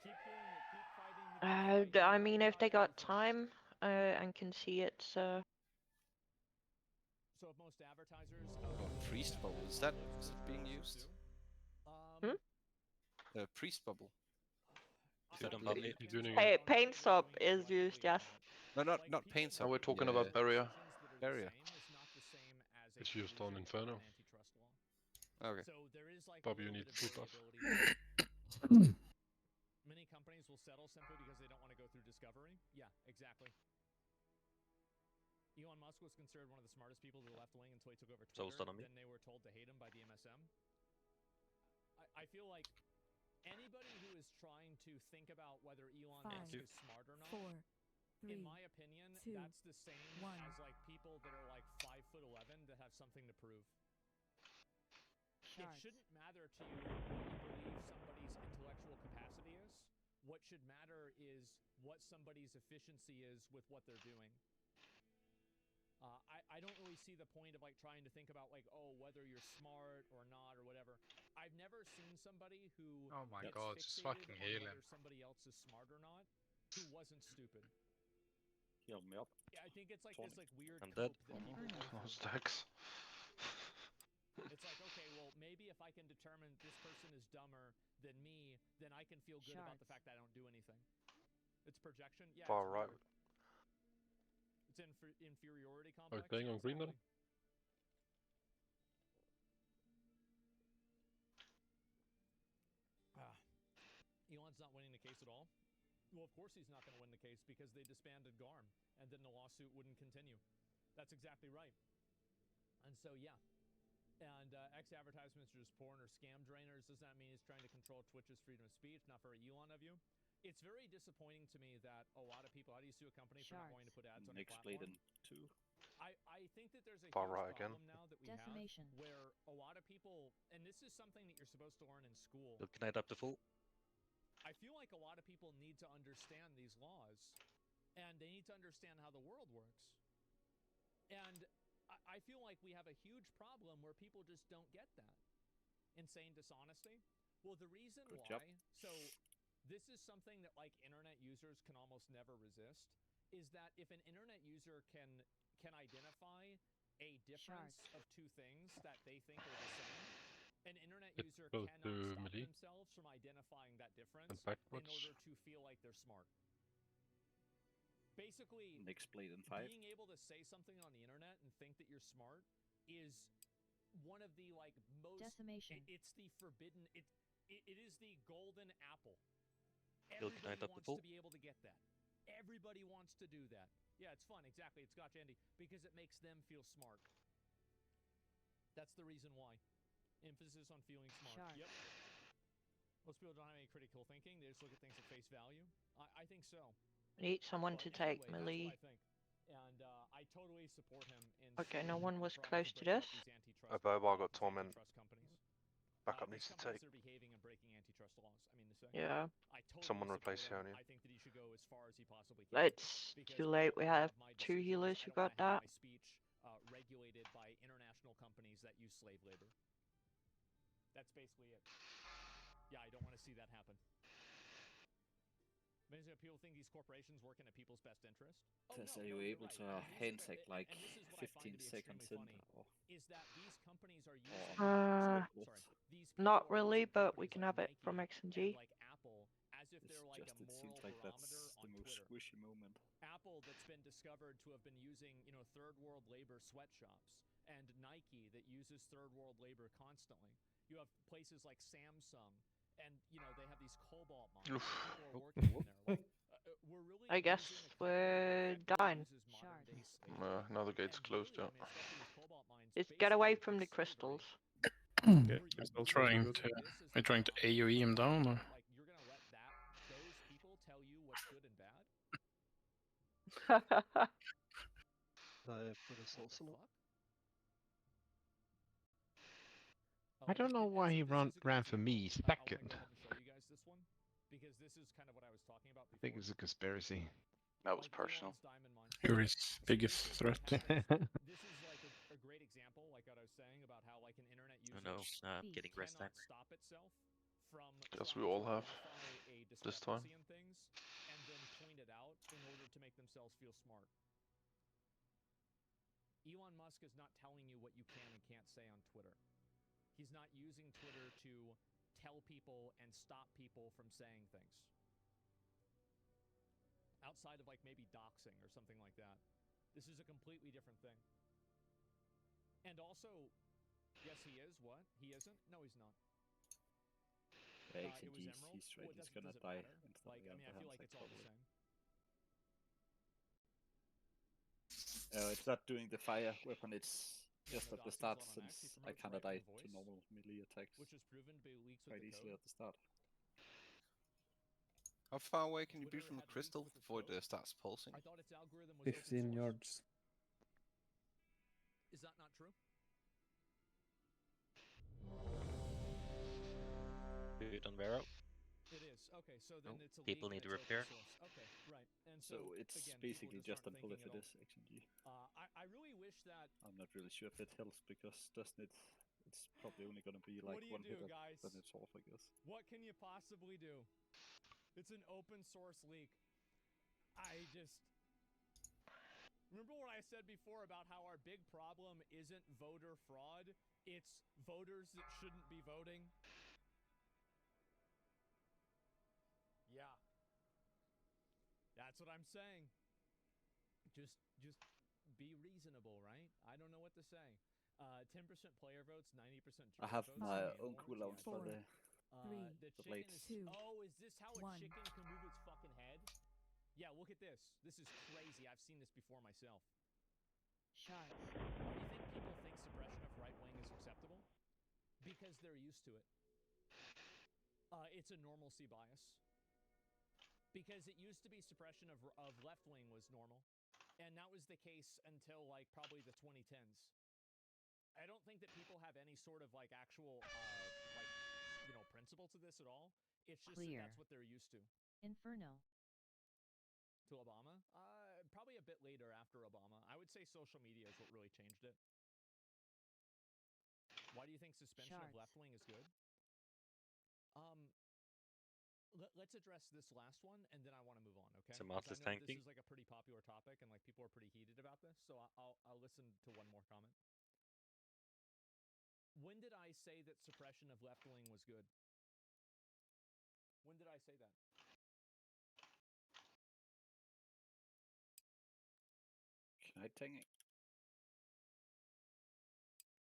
Keep doing it. Keep fighting the good fight. I You're mean, right if they about got everything. time, and can see it, so. So if most advertisers Priest bubble, is that being used? The priest bubble. Is that on Bubble? Paint stop is used, yes. No, not paint Now up. we're talking about barrier. Barrier. It's used on Inferno. Okay. So there is like Bob, a you little need bit of food buff. variability. Many companies will settle simply because they don't want to go through discovery. Yeah, exactly. Elon Musk was considered one of the smartest people to the left wing until he took over So Twitter. it's done on me. Then they were told to hate him by the MSM. I feel like anybody who is trying to think about whether Elon Musk is smart or not, in my opinion, that's the same as like people that are like 5'11" that have something to prove. It shouldn't matter to you what you believe somebody's intellectual capacity is. What should matter is what somebody's efficiency is with what they're doing. I don't really see the point of like trying to think about like, oh, whether you're smart or not or whatever. I've never seen somebody who Oh my gets god, just fixated fucking on heal whether him. somebody else is smart or not who wasn't stupid. Heal me up. Yeah, I think it's like 20. this like weird I'm cope dead. that people go No through. stacks. It's like, okay, well, maybe if I can determine this person is dumber than me, then I can feel good about the fact that I don't do anything. It's projection. Yeah, Far it's right. weird. It's inferiority complex. Are playing on green then? Elon's not winning the case at all. Well, of course he's not going to win the case because they disbanded GARM, and then the lawsuit wouldn't continue. That's exactly right. And so, yeah. And X advertisements are just porn or scam drainers. Does that mean he's trying to control Twitch's freedom of speech? Not very Elon of you. It's very disappointing to me that a lot of people, how do you sue a company for not wanting to put ads on your platform? I think that there's a Far huge right again. problem now that we have where a lot of people, and this is something that you're supposed to learn in school. Look, can I up the full? I feel like a lot of people need to understand these laws, and they need to understand how the world works. And I feel like we have a huge problem where people just don't get that. Insane dishonesty. Well, the reason why, so this is something that like internet users can almost never resist, is that if an internet user can identify a difference of two things that they think are the same, an internet user cannot stop themselves from identifying that difference in order to feel like they're smart. Basically, being able to say something on the internet and think that you're smart is one of the like most it's the forbidden it is the golden apple. Everybody wants to be able to get that. Everybody wants to do that. Yeah, it's fun. Exactly. It's gotcha, Andy, because it makes them feel smart. That's the reason why. Emphasis on feeling smart. Yep. Most people don't have any critical thinking. They just look at things at face value. I think so. Need someone to take melee. That's what I think. And I totally support him in Okay, no one was close to this. A Baleroc got torment. Backup needs to take. Are behaving and breaking antitrust laws. I mean, Yeah. Someone replace Yoni. I think that he should go as far as he possibly can. It's too late. We have 2 healers who got that. My speech regulated by international companies that use slave labor. That's basically it. Yeah, I don't want to see that happen. People think these corporations work in the people's best interest. Are you able to handshake like 15 seconds in? Is that these companies are using not really, but we can have it from X and G. Like Apple, as if they're like a it moral seems like that's barometer the on most Twitter. squishy moment. Apple that's been discovered to have been using, third world labor sweatshops, and Nike that uses third world labor constantly. You have places like Samsung, and they have these cobalt mines. People are working in there. Like, we're really I guess we're done. Now the gate's closed, yeah. Just get away from the crystals. I'm trying to AoE him down, or? Like, you're gonna let those people tell you what's good and bad? I don't know why he ran for me second. Because this is kind of what I was talking about before. I think it was a conspiracy. That was personal. You're his biggest threat. This is like a great example, like what I was saying about how like an internet user I'm getting rest timer. stop itself from Yes, we all have this time. and things, and then point it out in order to make themselves feel smart. Elon Musk is not telling you what you can and can't say on Twitter. He's not using Twitter to tell people and stop people from saying things. Outside of like maybe doxing or something like that. This is a completely different thing. And also, yes, he is. What? He isn't? No, he's not. Yeah, it was Emerald. he's right. Well, He's gonna die. Like, I mean, I feel like it's all the same. It's not doing the fire weapon. It's just at the start, since I kinda die to normal melee attacks. Which is proven to be leaks quite easily at the start. How far away can you be from the crystal before it starts pulsing? I thought its algorithm was 15 yards. Is that not true? Do it on Vero. It is. Okay, so then it's a People leak need and to it's open repair. source. Okay, right. And So it's again, basically people just aren't until if thinking it at is XMG. I really wish that. I'm not really sure if it helps because doesn't it? It's probably only gonna be like What do you one do, hit guys? then it's off, I guess. What can you possibly do? It's an open source leak. I just remember what I said before about how our big problem isn't voter fraud. It's voters that shouldn't be voting. Yeah. That's what I'm saying. Just be reasonable, right? I don't know what to say. 10% player votes, 90% I jury have votes. my Scandal. own cooldown for the The the chicken blades. is. Oh, is this how a chicken can move its fucking head? Yeah, look at this. This is crazy. I've seen this before myself. Shards. Why do you think people think suppression of right wing is acceptable? Because they're used to it. It's a normalcy bias. Because it used to be suppression of left wing was normal, and that was the case until like probably the 2010s. I don't think that people have any sort of like actual principle to this at all. It's just Clear. that that's what they're used to. Inferno. To Obama? Probably a bit later after Obama. I would say social media is what really changed it. Why do you think suspension of Shards. left wing is good? Let's address this last one, and then I want to move on, okay? 'Cause Tomatis I know tanking. this is like a pretty popular topic, and like people are pretty heated about this, so I'll listen to one more comment. When did I say that suppression of left wing was good? When did I say that? Can I take it?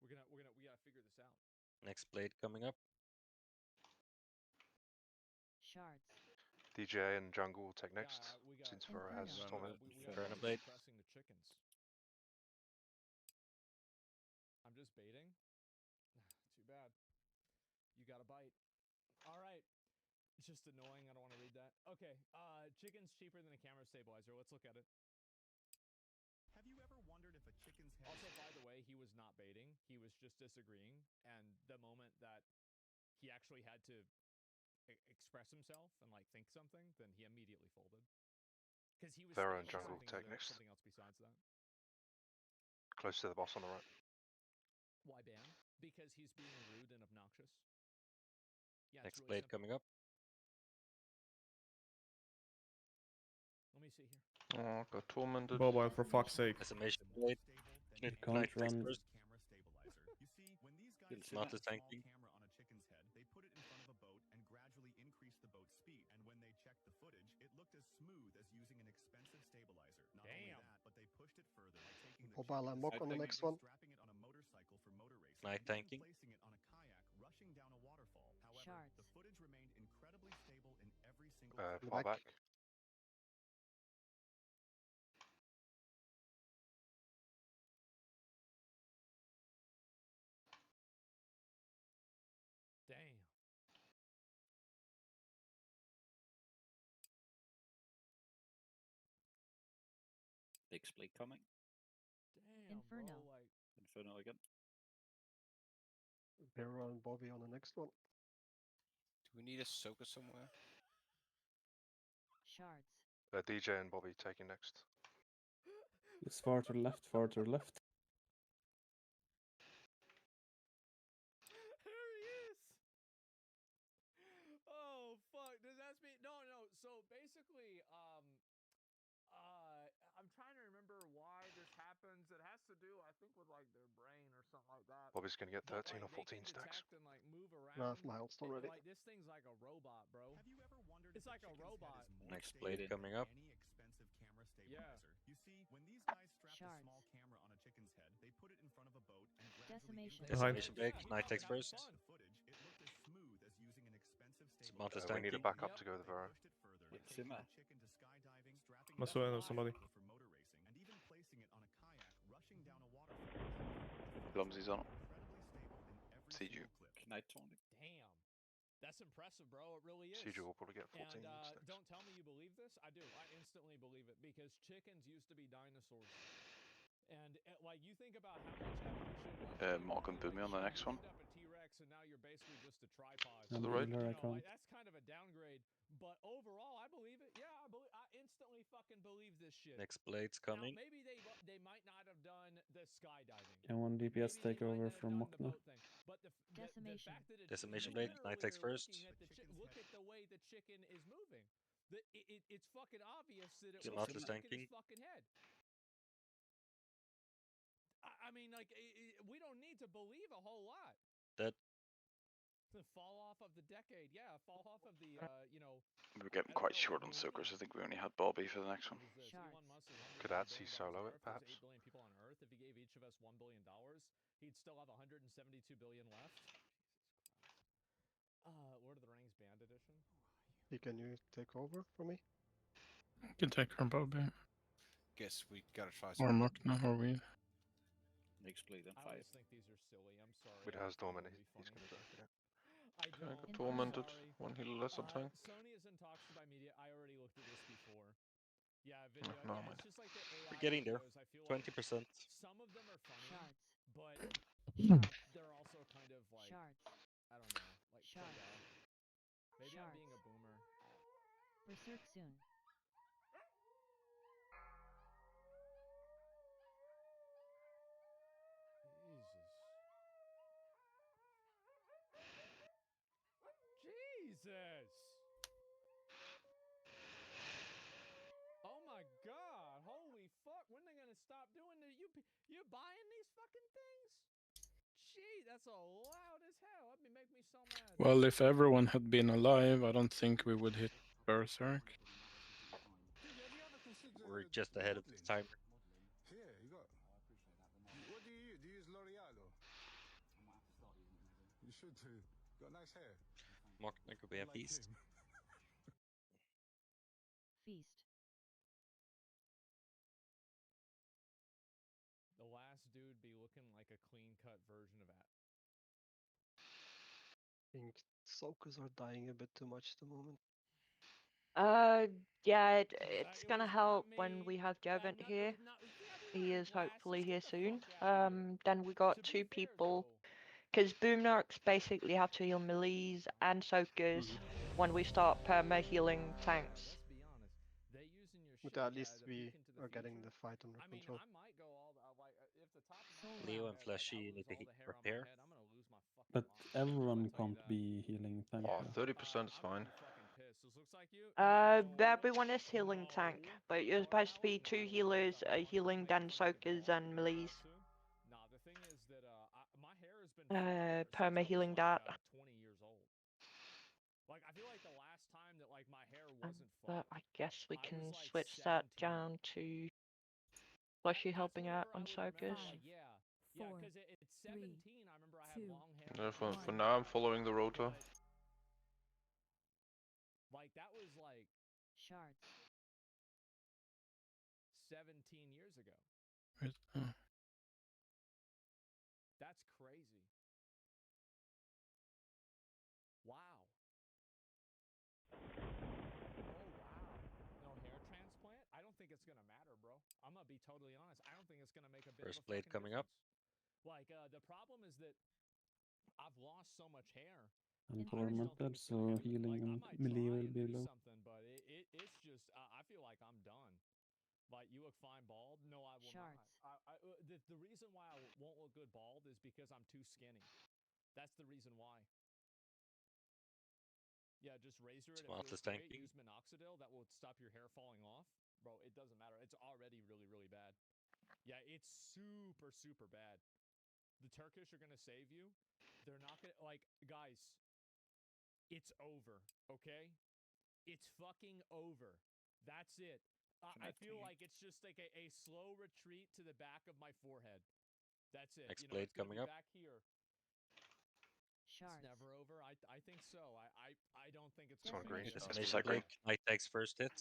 We gotta figure this out. Next blade coming up. Shards. DJ and jungle will take next, we got, since Furrow has Inferno. torment. we Inferno got blade. suppressing the chickens. I'm just baiting. Too bad. You got a bite. All right. It's just annoying. I don't want to read that. Okay. Chicken's cheaper than a camera stabilizer. Let's look at it. Have you ever wondered if a chicken's head... Also, by the way, he was not baiting. He was just disagreeing. And the moment that he actually had to express himself and like think something, then he immediately folded. Because he was Pharaoh and thinking jungle take next. something else besides that. Close to the boss on the right. Why ban? Because he's being rude and obnoxious. Yeah, it's Next really blade simple. coming up. Let me see here. Oh, got tormented. Bobo, for fuck's sake. Decimation blade. Can't Knight takes run. first. camera stabilizer. You see, when these guys He'll strap Tomatis a small tanking. camera on a chicken's head, they put it in front of a boat and gradually increase the boat's speed. And when they checked the footage, it looked as smooth as using an expensive stabilizer. Not only Damn. that, but they pushed it further by taking the Mobile and mock on the next one. strapping it on a motorcycle for motor racing, Knight and even tanking. placing it on a kayak rushing down a waterfall. However, Shards. the footage remained incredibly stable in every single Far back. Damn. Big split coming. Damn, Inferno. bro. Like, Inferno again. Barrow and Bobby on the next one. Do we need a Soka somewhere? Shards. DJ and Bobby taking next. It's far to the left, far to the left. There he is. Oh fuck! Does that mean no? So basically, I'm trying to remember why this happens. It has to do, I think, with like their brain or something like that. Bobby's gonna get But, 13 like, or 14 they can stacks. detect and like move around. Well, miles already. Like this thing's like a robot, bro. Have you ever wondered It's like a robot. Next blade coming up. any expensive camera stabilizer? You see, when these guys strapped a Shards. small camera on a chicken's head, they put it in front of a boat and Decimation. Behind. Decimation blade. Yeah, Knight he takes thought first. that was fun. footage, it looked as smooth as using an expensive Tomatis We need a tanking. backup to go with the Varro. pushed it further by It's taking Sima. the chicken to skydiving, strapping Must it have to been somebody. a motorcycle for motor racing, and even placing it on a kayak rushing down a waterfall. Clumsy's on. Incredibly stable in every Siege you. single clip. Knight torment. Damn. That's impressive, bro. It really is. Siege will probably get 14 And stacks. don't tell me you believe this. I do. I instantly believe it because chickens used to be dinosaurs. And like you think about how much evolution. Mark and Boomy on the next one. You ended up a T-Rex, and now you're basically just a tripod. And the right. healer, I Like, can't. that's kind of a downgrade. But overall, I believe it. Yeah, I instantly fucking believe this shit. Next blade's Now, coming. maybe they might not have done the skydiving. And one DPS Maybe they might takeover not have from done the Mokna. boat thing. But the fact that it's Decimation you blade. Knight takes literally are first. looking at look at the way the chicken is moving. It's fucking obvious that it Team was Atlas stuck in tanking. his fucking head. I mean, like, we don't need to believe a whole lot. Dead. The fall off of the decade, yeah, fall off of the, you know. We're getting quite short on soakers. I think we only had Bobby for the next one. Could Adsy solo it, perhaps? 8 billion people on Earth. If he gave each of us $1 billion, he'd still have 172 billion left. Lord of the Rings Band Edition. Can you take over for me? You can take her Bobby. Guess we gotta try Or something. Mokna or we. Next play then I 5. always think these are silly. I'm sorry. It has Dorman. He's gonna go. Yeah. I don't. I'm Tormented, sorry. 1 heal less a tank. Sony is in talks to buy media. I already looked at this before. Yeah, No, video. no, Yeah, man. it's just like the AI We're getting there. videos. I feel 20%. like some of them are funny, Shards. but Shards. they're also kind of like Shards. I don't know, like Shards. maybe I'm Shards. being a boomer. Berserk soon. Jesus. Oh my God! Holy fuck! When are they gonna stop doing this? You buying these fucking things? Gee, that's so loud as hell. That'd make me so mad. Well, if everyone had been alive, I don't think we would hit Berserk. We're just ahead of the timer. Here, you got. What do you use? Do you use L'Oreal or? You should do. Got nice hair. Mokna could be a feast. Feast. The last dude be looking like a clean-cut version of that. I think Soakers are dying a bit too much at the moment. Yeah, it's gonna help when we have Jevent here. He is hopefully here soon. Then we got 2 people, because Boomnarks basically have to heal melees and soakers when we start perma healing tanks. Let's be honest. They using your But shit. at least the we peek into the are getting future. the fight under I mean, control. I might go all like if the top of my Leo and head, Fleshy like, need to I lose all the hair on my repair. head, I'm gonna lose my fucking But mind. everyone I'll tell you can't that. be healing tank. Oh, though. 30% is fine. Fucking pissed. This looks like you. Everyone is healing tank, but you're supposed to be 2 healers, healing then soakers and melees. Nah, the thing is that my hair has been fucked since Perma I was, healing like, that. 20 years old. Like I feel like the last time that like my hair But wasn't fucked. I guess we I can was, like, switch that 17. down to Fleshy helping out on I would remember, soakers. like, yeah, because at 17, I remember I had long hair. Yeah, and I for was now I'm following the rota. like that was like Shards. 17 years ago. That's crazy. Wow. Oh wow. No hair transplant? I don't think it's gonna matter, bro. I'm gonna be totally honest. I don't think it's gonna make a bit First of a blade fucking coming up. difference. Like the problem is that I've lost so much hair. And I just don't think tormented, it's gonna so happen. healing Like, I and might melee try will and be do low. something, but it's just I feel like I'm done. Like you look fine bald. No, I will Shards. not. The reason why I won't look good bald is because I'm too skinny. That's the reason why. Yeah, just razor it. It Smart feels as great. tanking. Use minoxidil. That will stop your hair falling off. Bro, it doesn't matter. It's already really, really bad. Yeah, it's super, super bad. The Turkish are going to save you. They're not going to, like, guys, it's over, okay? It's fucking over. That's it. I feel like it's just like a slow retreat to the back of my forehead. That's it. Next You know, blade it's gonna coming be up. back here. Shards. It's never over. I think so. I don't think it's Someone gonna agrees. finish. Decimation blade. Knight takes first hit.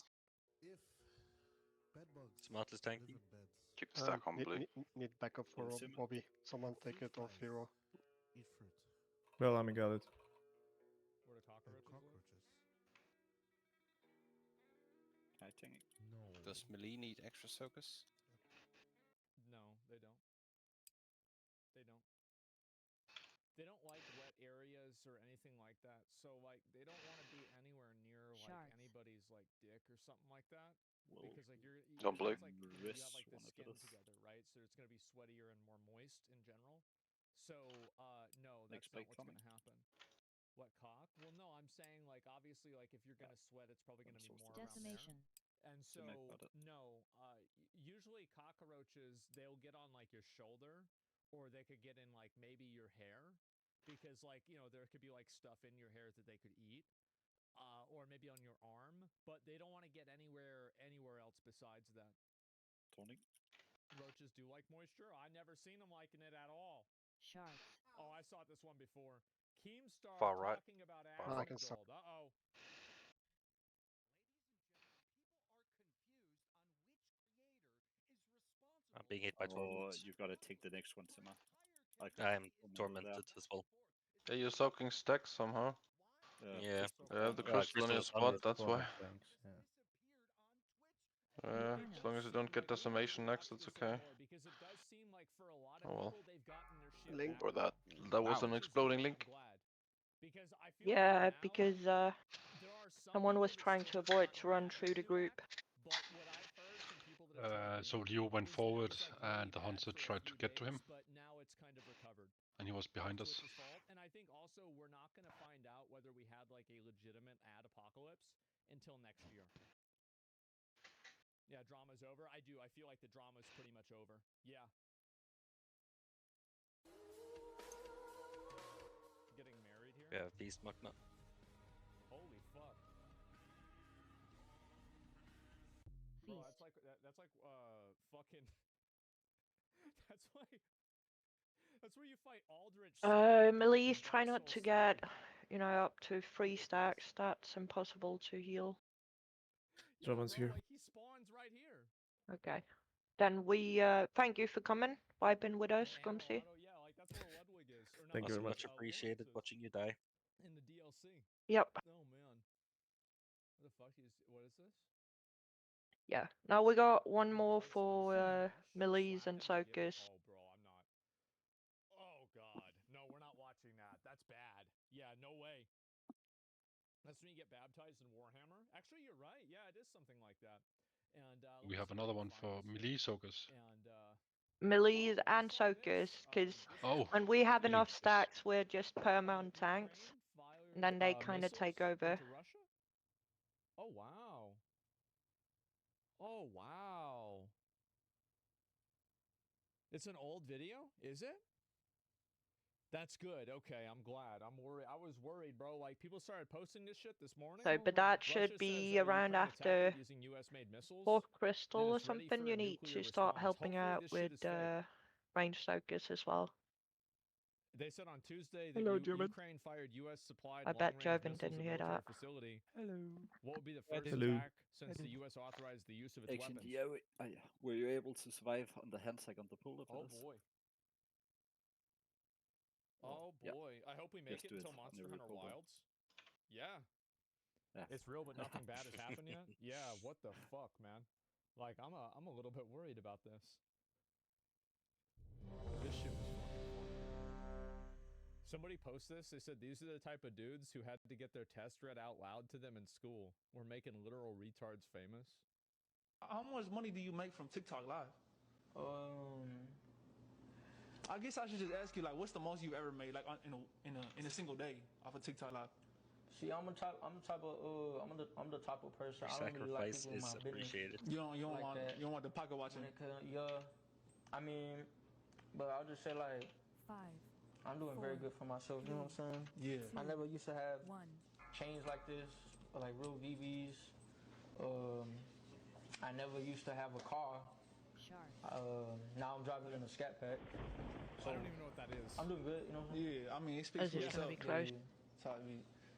If bedbugs Smartless tanking. live in beds, Keep the stack on blue. Need backup for Consume. Bobby. Someone take it off hero. eat fruit Bellamy got it. Where the and cockroaches live? cockroaches. I think. No. Does melee need extra soakers? No, they don't. They don't. They don't like wet areas or anything like that. So like they don't want to be anywhere near like Shards. anybody's like dick or something like that. Well, Because like you're Don't it's blue. like you have like the one of skin those. together, right? So it's gonna be sweatier and more moist in general. So no, that's Next not bike what's coming. gonna happen. What cock? Well, no, I'm saying like obviously like if you're gonna sweat, it's probably gonna be more around there. Decimation. And so no, usually cockroaches they'll get on like your shoulder, or they could get in like maybe your hair, because like you know there could be like stuff in your hair that they could eat, or maybe on your arm, but they don't want to get anywhere else besides that. Tony? Roaches do like moisture. I never seen them liking it at all. Shards. Oh, I saw this one before. Keemstar Far right. talking about Far right. Asmongold. Uh-oh. I'm being hit by Oh, torments. you gotta take the next one, Simma. I'm tormented as well. Yeah, you're soaking stacks somehow. Yeah. You have the crystal on your spot, that's why. As long as you don't get decimation next, it's okay. Because it does seem like for a lot of Oh well. people they've gotten their shit Link back or now. That was an exploding link. I'm glad. Because I feel Yeah, like now, because there are some someone was people that trying still to have avoid gotten to run their through the attitude group. back, but what I've heard from people that have told me So Leo went is forward, it was, like, and really the bad hunter for a tried to few get to him, days, but now it's kind of recovered. and he was behind us. Twitch's fault. And I think also we're not going to find out whether we had like a legitimate ad apocalypse until next year. Yeah, drama's over. I do. I feel like the drama's pretty much over. Yeah. Getting married here? Yeah, Feast Magna. Holy fuck. Bro, that's like fucking that's where you fight Aldrich. Melee's try not to get, you know, up to 3 stacks. That's impossible to heal. Jovan's here. Like he spawns right here. Okay. Then we thank you for coming, vibing with us, Gumsy. Yeah, like that's where Ludwig is. Or Thank you very Much much. appreciated watching you die. In the DLC. Yep. Oh man. What the fuck is what is this? Yeah. Now we got one more for Melee's and Sokus. Oh bro, I'm not. Oh god. No, we're not watching that. That's bad. Yeah, no way. That's when you get baptized in Warhammer. Actually, you're right. Yeah, it is something like that. And We have another one for melee soakers. And Melee's and Sokus, because when we have enough stacks, we're just perma on tanks, and then they kind of take over. Oh wow. Oh wow. It's an old video, is it? That's good. Okay, I'm glad. I'm worried. I was worried, bro. Like people started posting this shit this morning. So, but that should be around after fourth crystal or something. You need to start helping out with range Sokus as well. They said on Tuesday that Ukraine fired U.S. supplied I bet long-range Joven missiles didn't at hear military that. facility. Hello. What would be the first Hello. attack since the U.S. authorized the use of its weapons? Were you able to survive on the handsack on the pull-up? Oh boy. Oh boy. I hope we make it until Monster Hunter Wilds. Yeah. It's real, but nothing bad has happened yet. Yeah. What the fuck, man? Like I'm a little bit worried about this. This shit was fucking funny. Somebody post this. They said these are the type of dudes who had to get their test read out loud to them in school. We're making literal retards famous. How much money do you make from TikTok Live? I guess I should just ask you, like, what's the most you've ever made, like, in a single day off of TikTok Live? See, I'm the type of person. I don't really like people in my business. You don't like want the pocket watching. Yeah, I mean, but I'll just say like, I'm doing very good for myself. You know what I'm saying? Yeah. I never used to have chains like this, or like real VVs. I never used to have a car. Now I'm driving in a scat pack. So I don't even know what that is. I'm doing good, you know. Yeah, I mean, it speaks for itself.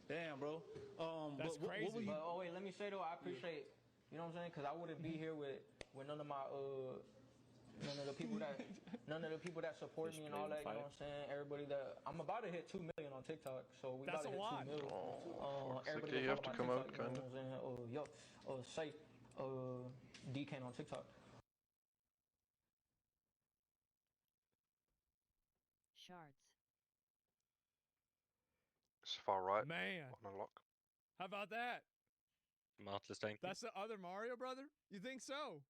Damn, bro. That's crazy. What were you... Oh wait, let me say though, I appreciate, you know what I'm saying, because I wouldn't be here with none of my none of the people that support me and all that. You know what I'm saying? Everybody that I'm about to hit 2 million on TikTok, so we about to hit 2 million. Everybody you have to come out, kind of. Say, DK on TikTok. Shards. It's far right. Man, On a lock. how about that? Martless tank. That's the other Mario brother? You think so?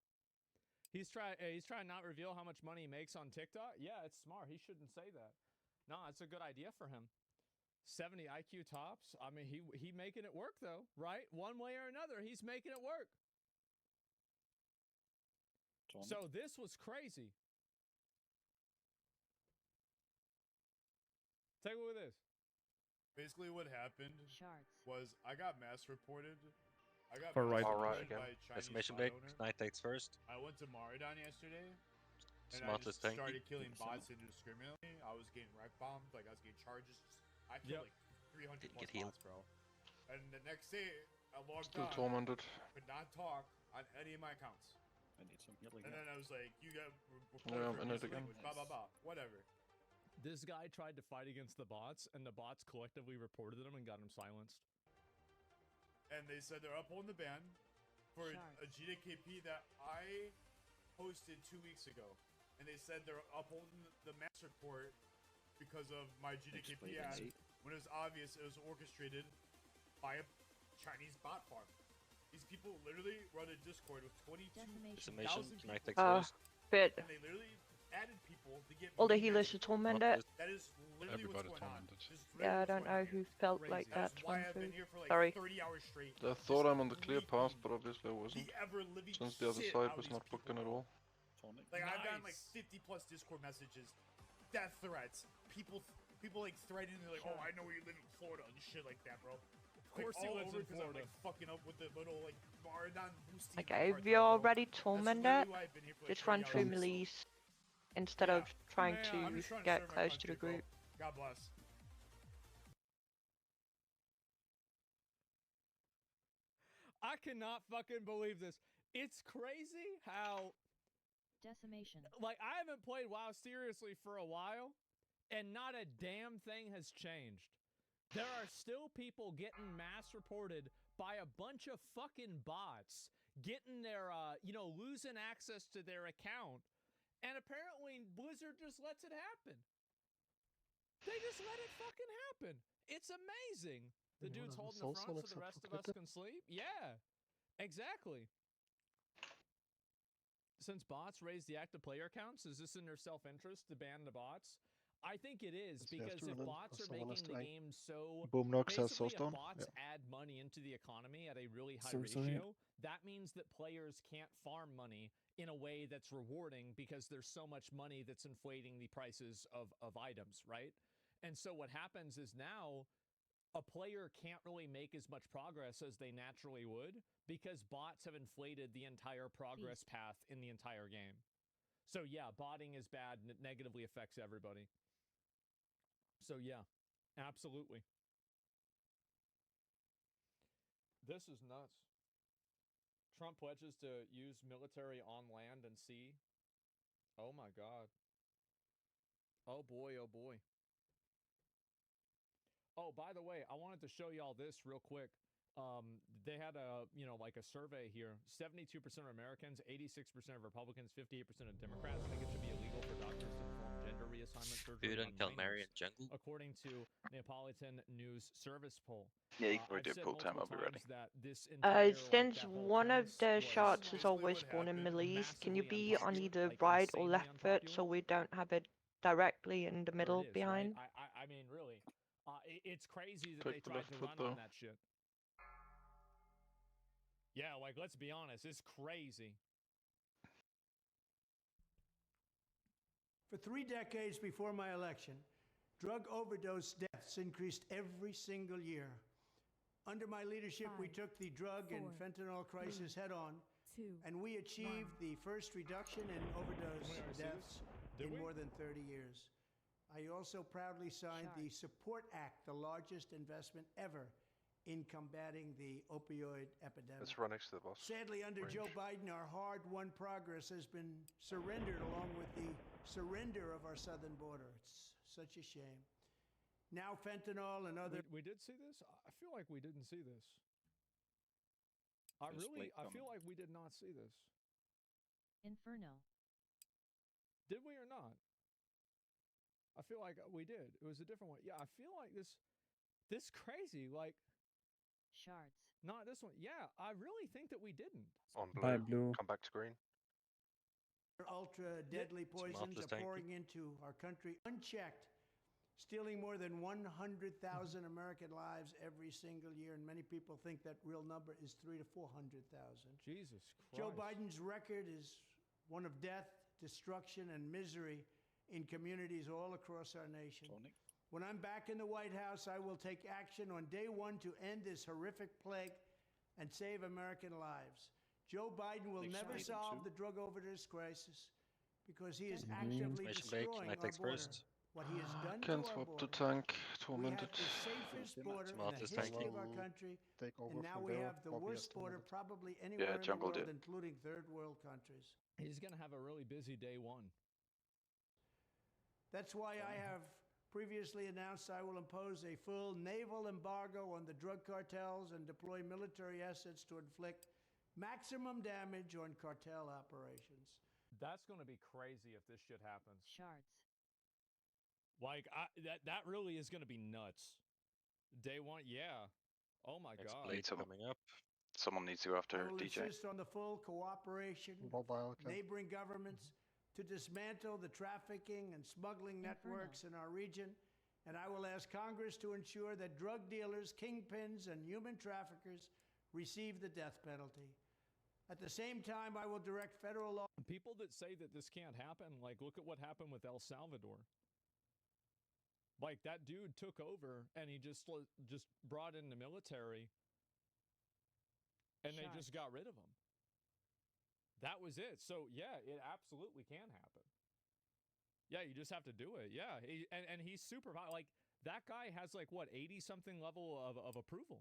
He's trying not reveal how much money he makes on TikTok. Yeah, it's smart. He shouldn't say that. No, it's a good idea for him. 70 IQ tops. I mean, he making it work though, right? One way or another, he's making it work. So this was crazy. Take a look at this. Basically, what happened was I got mass reported. I got For mass right. reported again. by a Chinese Estimation bot big. owner. Knight takes first. I went to Maridon yesterday, and I Smartless just tank. started killing bots indiscriminately. I was getting wreck bombed, like I was getting charges. I killed like 300 Didn't plus get healed. bots, bro. And the next day, I logged Still on, tormented. could not talk on any of my accounts. I need some healing. And then I was like, you got Yeah, I'm in it again. blah blah blah, whatever. This guy tried to fight against the bots, and the bots collectively reported him and got him silenced. And they said they're upholding the ban for a GDKP that I posted 2 weeks ago. And they said they're upholding the mass report because of my GDKP ad, when it was obvious it was orchestrated by a Chinese bot farm. These people literally run a Discord with 22,000 people. But and they literally added people to get all the healers are tormented. That is literally Everybody what's going on. Yeah, I don't know who felt like that. That's why I've been here for like Sorry. 30 hours straight. I thought I'm on the clear path, but obviously I wasn't. The ever-living Since the other shit side out was of not these booked in at all. Like I've gotten like 50 plus Discord messages, death threats, people like threatening, they're like, oh, I know you live in Florida and shit like that, bro. Of course he lives in I'm Florida. like fucking up with the little like Maridon boosting. Okay, if you're already tormented, just run through melees instead of trying to get close to the group. God bless. I cannot fucking believe this. It's crazy how Decimation. like I haven't played WoW seriously for a while, and not a damn thing has changed. There are still people getting mass reported by a bunch of fucking bots, getting their losing access to their account, and apparently Blizzard just lets it happen. They just let it fucking happen. It's amazing. The dude's holding the front so the rest of us can sleep. Yeah, exactly. Since bots raise the active player counts, is this in their self-interest to ban the bots? I think it is, because if bots are making the game so... Basically, if bots add money into the economy at a really high ratio, that means that players can't farm money in a way that's rewarding because there's so much money that's inflating the prices of items, right? And so what happens is now a player can't really make as much progress as they naturally would because bots have inflated the entire progress path in the entire game. So yeah, botting is bad and it negatively affects everybody. So yeah, absolutely. This is nuts. Trump pledges to use military on land and sea. Oh my God. Oh boy, oh boy. Oh, by the way, I wanted to show y'all this real quick. They had a survey here. 72% of Americans, 86% of Republicans, 58% of Democrats think it should be illegal for doctors to perform gender reassignment surgery on minors, according to Neapolitan News Service poll. Yeah, you can probably do full time. I'll be ready. Since one of the shots is always spawned in melees, can you be on either right or left foot so we don't have it directly in the middle behind? Right? I mean, really. It's crazy that they tried to run on that shit. Yeah, like, let's be honest, it's crazy. For 3 decades before my election, drug overdose deaths increased every single year. Under my leadership, we took the drug and fentanyl crisis head on, and we achieved the first reduction in overdose deaths in more than 30 years. I also proudly signed the Support Act, the largest investment ever in combating the opioid epidemic. Let's run next to the boss. Sadly, under Joe Biden, our hard-won progress has been surrendered along with the surrender of our southern border. It's such a shame. Now fentanyl and other... We did see this? I feel like we didn't see this. I feel like we did not see this. Inferno. Did we or not? I feel like we did. It was a different one. Yeah, I feel like this... This crazy, like Shards. not this one. Yeah, I really think that we didn't. On Buy blue. blue. Come back to green. Ultra deadly poisons Smartless are pouring into our country unchecked, stealing more than 100,000 American lives every single year, and many people think that real number is 300,000 to 400,000. Jesus Christ. Joe Biden's record is one of death, destruction, and misery in communities all across our nation. When I'm back in the White House, I will take action on day one to end this horrific plague and save American lives. Joe Biden will never solve the drug overdose crisis because he is actively destroying our border. What he has done to Can't our swap the border. tank. We have Tormented. the safest border in the Smartest history of tanking. our country, Take over and now from we there. have the Bobby worst has border tormented. probably anywhere in the jungle world, did. including third world countries. He's gonna have a really busy day one. That's why I have previously announced I will impose a full naval embargo on the drug cartels and deploy military assets to inflict maximum damage on cartel operations. That's gonna be crazy if this shit happens. Shards. Like that really is gonna be nuts. Day one, yeah. Oh my Next god. blade coming up. Someone needs to go after I will DJ. insist on the full cooperation of neighboring governments to dismantle the trafficking and smuggling networks in our region, and I will ask Congress to ensure that drug dealers, kingpins, and human traffickers receive the death penalty. At the same time, I will direct federal law. People that say that this can't happen, like look at what happened with El Salvador. Like that dude took over and he just brought in the military and they just got rid of him. That was it. So yeah, it absolutely can happen. Yeah, you just have to do it. Yeah, and he's super like that guy has like what 80 something level of approval.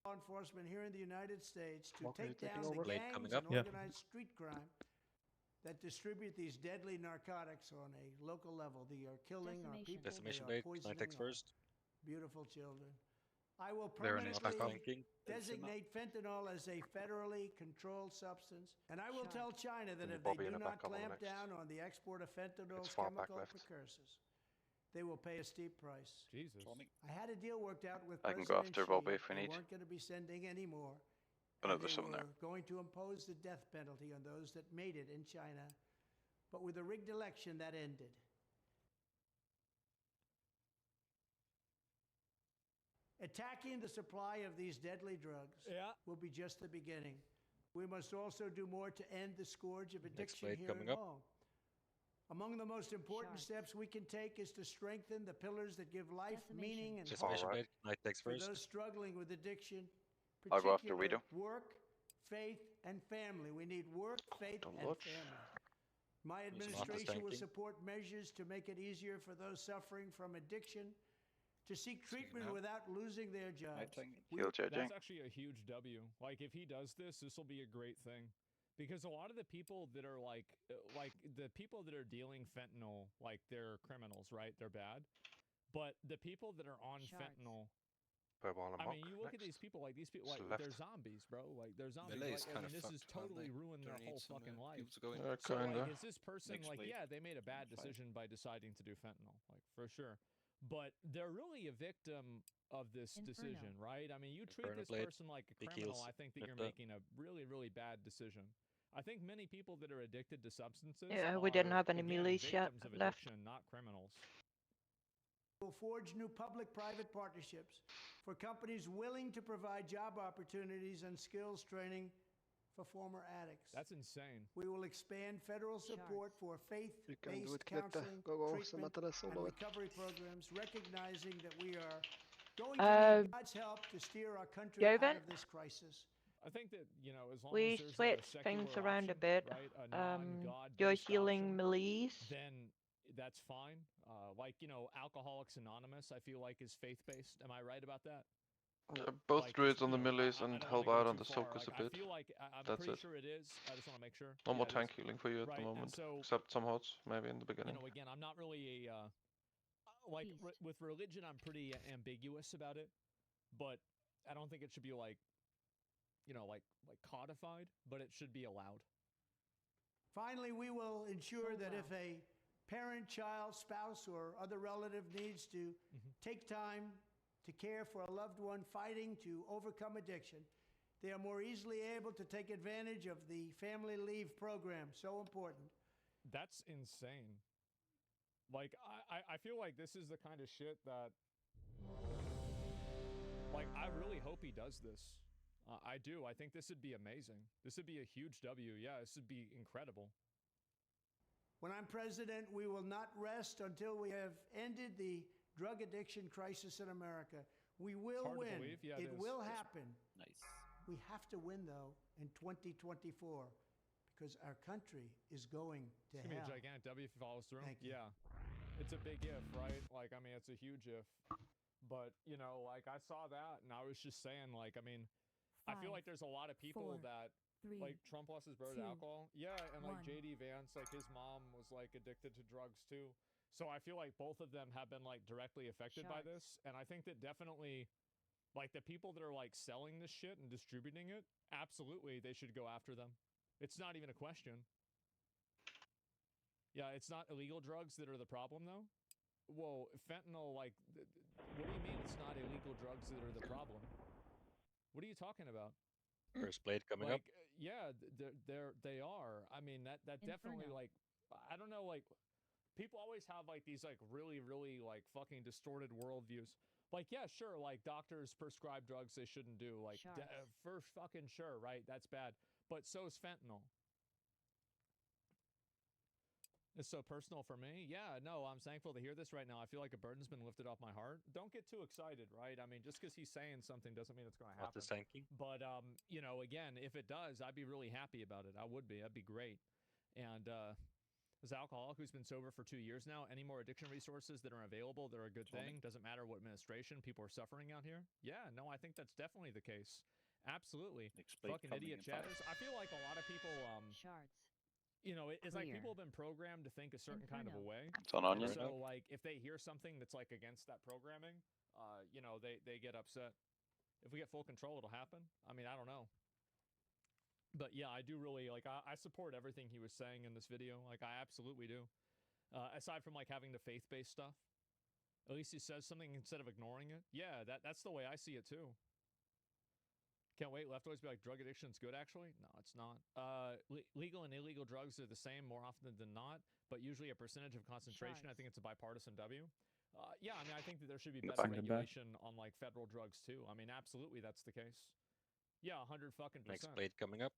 Law enforcement here in the United States to Walker, take you taking down the over? gangs Coming and up. organized street crime that distribute these deadly narcotics on a local level. They are killing our people. Decimation They are blade. poisoning Nitex our first. beautiful children. I will They're in permanently tanking. designate fentanyl as a federally controlled substance, and I will tell China that Can you if they Bobby do in it not back on the clamp next? down on the export of fentanyl's far back chemical left. precursors, they will pay a steep price. Jesus. I had a deal worked out with I can go President after Xi. Bobby if we They need. weren't going to be sending any more. Oh, no, And they there's someone were there. going to impose the death penalty on those that made it in China. But with a rigged election, that ended. Attacking the supply of these deadly drugs will be just the beginning. We must also do more to end the scourge of addiction blade here coming at up. home. Among the most important steps we can take is to strengthen the pillars that give life, meaning, and hope Decimation blade. Nitex for first. those struggling with addiction, I'll go after particular Guido. work, faith, and family. We need work, faith, Don't and watch. family. My Smartest administration will tanking. support measures to make it easier for those suffering from addiction to seek treatment without losing their jobs. Heal judging. That's actually a huge W. Like if he does this will be a great thing. Because a lot of the people that are like the people that are dealing fentanyl, like they're criminals, right? They're bad. But the people that are on fentanyl, Purple on a I mock. mean, you look at next. these people, like these people, It's like they're left. zombies, bro. Like they're zombies. Melee Like, is kind I of mean, this has fucked, aren't totally they? ruined their Don't need whole some, fucking life. people to go in. So Kinda. like, is this person Next like, blade. yeah, they made a bad Fight. decision by deciding to do fentanyl, like for sure. But they're really a victim of this Inferno. decision, right? I mean, you treat Inferno this blade. person like a Big criminal, heals. I think that Lift you're up. making a really, really bad decision. I think many people that are addicted to substances Yeah, we didn't are, have any again, melees yet victims of left. addiction, not criminals. We'll forge new public-private partnerships for companies willing to provide job opportunities and skills training for former addicts. That's insane. We will expand federal support for You can do faith-based it, Cata. counseling, Go, treatment, Samantha, and solo it. recovery programs, recognizing that we are going to need God's help to steer our country out Joven? of this crisis. I think that, you know, as long We as there's a switched secular things around a option, bit. right, a You're non-God-based healing option, melees. then that's fine. Like, you know, Alcoholics Anonymous, I feel like, is faith-based. Am I right about that? Yeah, both Like, druids on the you know, melees I and don't wanna help go out on too the far. soakers Like, a bit. I feel like I'm That's pretty it. sure it is. I just want to make sure. No Yeah, more it tank is. healing for you at Right, the and moment, so, except some hots, maybe in the you beginning. know, again, I'm not really a like with religion. I'm pretty ambiguous about it, but I don't think it should be like, you know, like codified, but it should be allowed. Finally, we will ensure that if a parent, child, spouse, or other relative needs to take time to care for a loved one fighting to overcome addiction, they are more easily able to take advantage of the family leave program. So important. That's insane. Like, I feel like this is the kind of shit that, like, I really hope he does this. I do. I think this would be amazing. This would be a huge W. Yeah, this would be incredible. When I'm president, we will not rest until we have ended the drug addiction crisis in America. We will hard to win. believe. Yeah, it it is. will happen. Nice. We have to win, though, in 2024 because our country is going to It's going to be a hell. gigantic W if he follows through. Thank you. Yeah. It's a big if, right? Like, I mean, it's a huge if. But, you know, like, I saw that and I was just saying, like, I mean, I feel like there's a lot of people that, like, Trump lost his brother to alcohol. Yeah, and, like, J.D. Vance, like, his mom was, like, addicted to drugs, too. So I feel like both of them have been, like, directly affected by this. And I think that definitely, like, the people that are, like, selling this shit and distributing it, absolutely, they should go after them. It's not even a question. Yeah, it's not illegal drugs that are the problem, though. Whoa, fentanyl, like, what do you mean it's not illegal drugs that are the problem? What are you talking about? First blade coming like, up. Yeah, they are. I mean, that definitely, like, I don't know, like, people always have, like, these, like, really, really, like, fucking distorted worldviews. Like, yeah, sure, like, doctors prescribe drugs they shouldn't do. Like, for fucking sure, right? That's bad. But so is fentanyl. It's so personal for me. Yeah, no, I'm thankful to hear this right now. I feel like a burden's been lifted off my heart. Don't get too excited, right? I mean, just because he's saying something doesn't mean it's going to happen. What is thanking? But, you know, again, if it does, I'd be really happy about it. I would be. That'd be great. And as an alcoholic who's been sober for 2 years now, any more addiction resources that are available, they're a good thing. Doesn't matter what administration. People are suffering out here. Yeah, no, I think that's definitely the case. Absolutely. Fucking idiot chatters. I feel like a lot of people... Shards. You know, it's like Clear. people have been programmed to think a certain kind of a way. It's on onion. So, like, if they hear something that's, like, against that programming, you know, they get upset. If we get full control, it'll happen. I mean, I don't know. But, yeah, I do really, like, I support everything he was saying in this video. Like, I absolutely do. Aside from, like, having the faith-based stuff. At least he says something instead of ignoring it. Yeah, that's the way I see it, too. Can't wait. Leftoids be like, drug addiction's good, actually? No, it's not. Legal and illegal drugs are the same more often than not, but usually a percentage of concentration. I think it's a bipartisan W. Yeah, I mean, I think that there should be better regulation on, like, federal drugs, too. I mean, absolutely, that's the case. Yeah, 100 fucking %. Next blade coming up.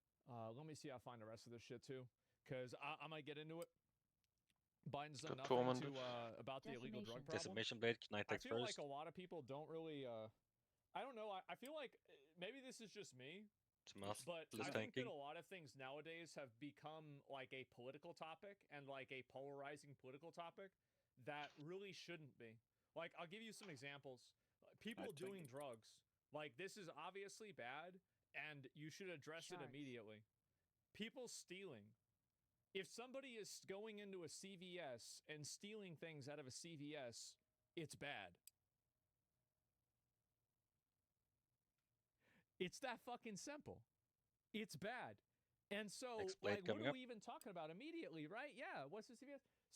Let me see how I find the rest of this shit, too, because I might get into it. Biden's done Got nothing tormented. About the illegal drug problem. Decimation blade, Knight I takes feel first. like a lot of people don't really... I don't know. I feel like maybe this is just me, but I think that a lot of things nowadays have become like a political topic and like a polarizing political topic that really shouldn't be. Like, I'll give you some examples. People doing drugs. Like, this is obviously bad, and you should address it immediately. People stealing. If somebody is going into a CVS and stealing things out of a CVS, it's bad. It's that fucking simple. It's bad. And so, like, what are we even talking about immediately, right? Yeah, what's this?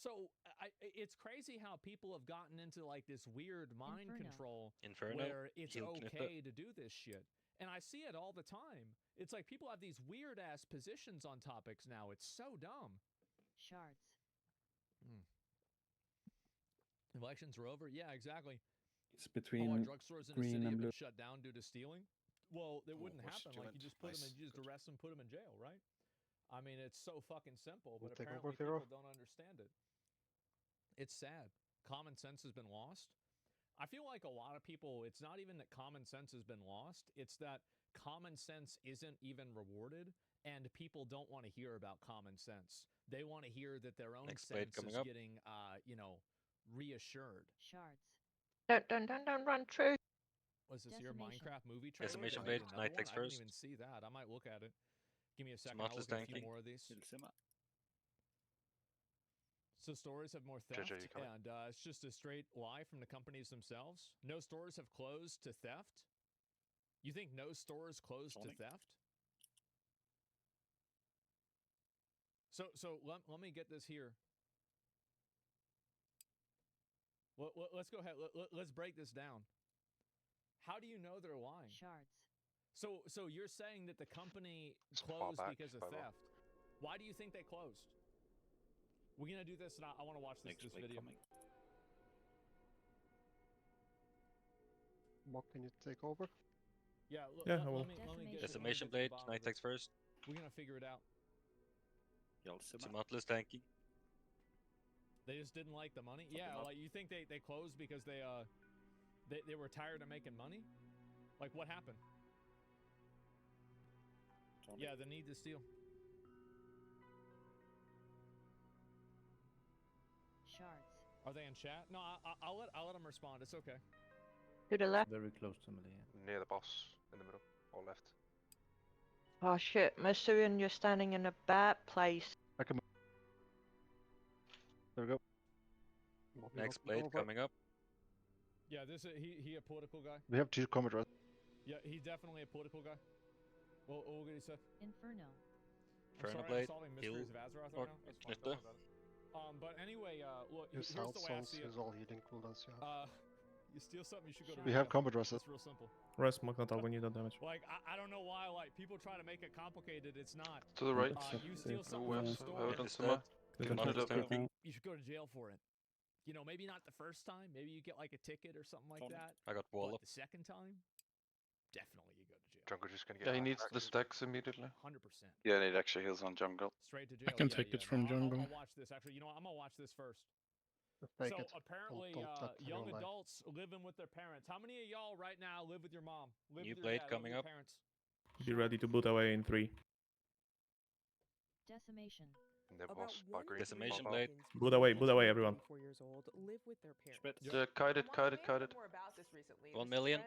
So, it's crazy how people have gotten into, like, this weird mind control where it's okay to do this shit. And I see it all the time. It's like people have these weird-ass positions on topics now. It's so dumb. Shards. Elections are over? Yeah, exactly. It's between drugstores in the city have been shut down due to stealing? Well, it wouldn't happen. Like, you just put them in, you just arrest them, put them in jail, right? I mean, it's so fucking simple, but apparently people don't understand it. It's sad. Common sense has been lost. I feel like a lot of people, it's not even that common sense has been lost. It's that common sense isn't even rewarded, and people don't want to hear about common sense. They want to hear that their own sense is getting, you know, reassured. Shards. Don't run true. Was this your Minecraft movie trailer? Decimation blade, Knight takes I didn't first. even see that. I might look at it. Give me a second. Smart I'll is look at a few tanking. more of these. So stores have more theft, and it's just a straight lie from the companies themselves. No stores have closed to theft. You think no stores closed to theft? So let me get this here. Let's go ahead. Let's break this down. How do you know they're lying? Shards. So you're saying that the company It's far closed back, because of by the way. theft. Why do you think they closed? We're gonna do this, and I want to watch this video. Mock, can you take over? Yeah, Yeah, I will. let me get Decimation to the blade. bottom of Knight this. takes first. We're gonna figure it out. Timotless tanking. They just didn't like the money. Yeah, like you think they closed because they were tired of making money? Like what happened? Yeah, the need to steal. Shards. Are they in chat? No, I'll let them respond. It's okay. To the left. Very close to melee. Near the boss, in the middle, or left. Oh shit, Masuyan, you're standing in a bad place. I can. There we go. Next blade coming up. Yeah, this he a political guy. We have 2 combat res. Yeah, he's definitely a political guy. What did he say? Inferno. Inferno blade. I'm solving Heal. mysteries of Azeroth Or right now. That's fine, don't worry about it. But anyway, look, Use here's health the way I songs, see it. use all healing cooldowns you have. You steal something, you should go to We have combat res. It's real simple. Rest Mock, not all, we need that damage. Like, I don't know why, like, people try to make it complicated. It's not. To the right. You steal something Who from the else? store. Hold on, Sima. Timotless tanking. You should go to jail for it. You know, maybe not the first time. Maybe you get like a ticket or something like that. I got wall But up. the second time, definitely you go to jail. Jungle just gonna get. Yeah, he needs the stacks immediately. 100%. Yeah, I need extra heals on jungle. Straight to jail. I can yeah, take yeah, it from no, jungle. I'll watch this. Actually, you know what? I'm gonna watch this first. Just take So it. apparently, Don't let young anyone die. adults living with their parents. How many of y'all right now live with your mom? Live New with your blade dad, coming live up. with your parents? Be ready to boot away in 3. Decimation. The boss by green. Decimation blade. Boot away, everyone. 4 years old, live with their parents. Yeah, kite it. More about this recently. 1 million.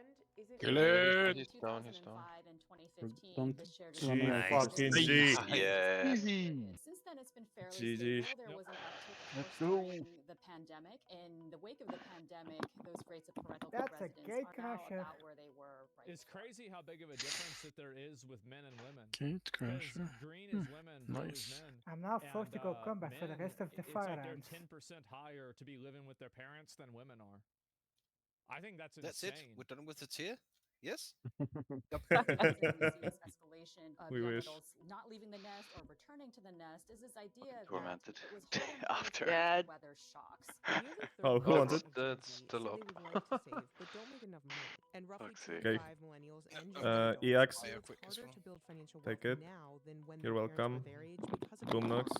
Kill it! He's down, he's down. Don't G fucking Nice. G. Yeah. Since then, it's been fairly GG. stable. There was an uptick, of Let's course, go. during the pandemic. In the wake of the pandemic, those rates of parental That's a residence gate are now crusher. about where they were right It's crazy how big of a difference that there is with men and women. Gate 'Cause crasher. green is women, blue is Nice. men. I'm now forced to And, go combat for the men, rest of the it's like they're Firelands. 10% higher to be living with their parents than women are. I think that's That's insane. it. We're done with the tier. Yes. escalation of We young wish. adults not leaving the nest or returning to the nest is this idea that Tormented. it was harder for After. Yeah. weather shocks. Oh, who wants it? That's still up. But don't make enough money. And roughly Let's see. 25 millennials and young adults EX. say Fire it's quick as harder well. to build financial Take wealth it. now than when You're their parents welcome. were their age because of Boom Nox.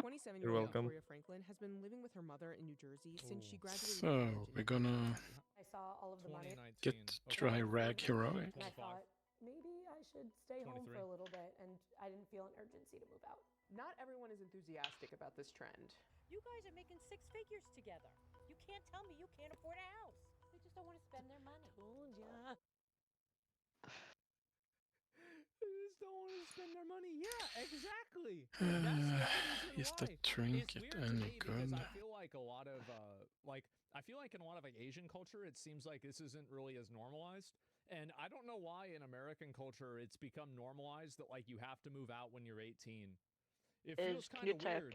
27-year-old You're welcome. Victoria Franklin has been living with her mother in New Jersey since she graduated So, college in we're gonna I saw all of the money. 2019. get dry rag heroic. And I thought maybe I should stay home for 23. a little bit, and I didn't feel an urgency to move out. Not everyone is enthusiastic about this trend. You guys are making 6 figures together. You can't tell me you can't afford a house. They just don't want to spend their money. They just don't want to spend their money. Yeah, exactly. That's the reason Is the why. It's trinket weird to any me because good? I feel like a lot of I feel like in a lot of like Asian culture, it seems like this isn't really as normalized. And I don't know why in American culture it's become normalized that like you have to move out when you're 18. It feels kind of weird.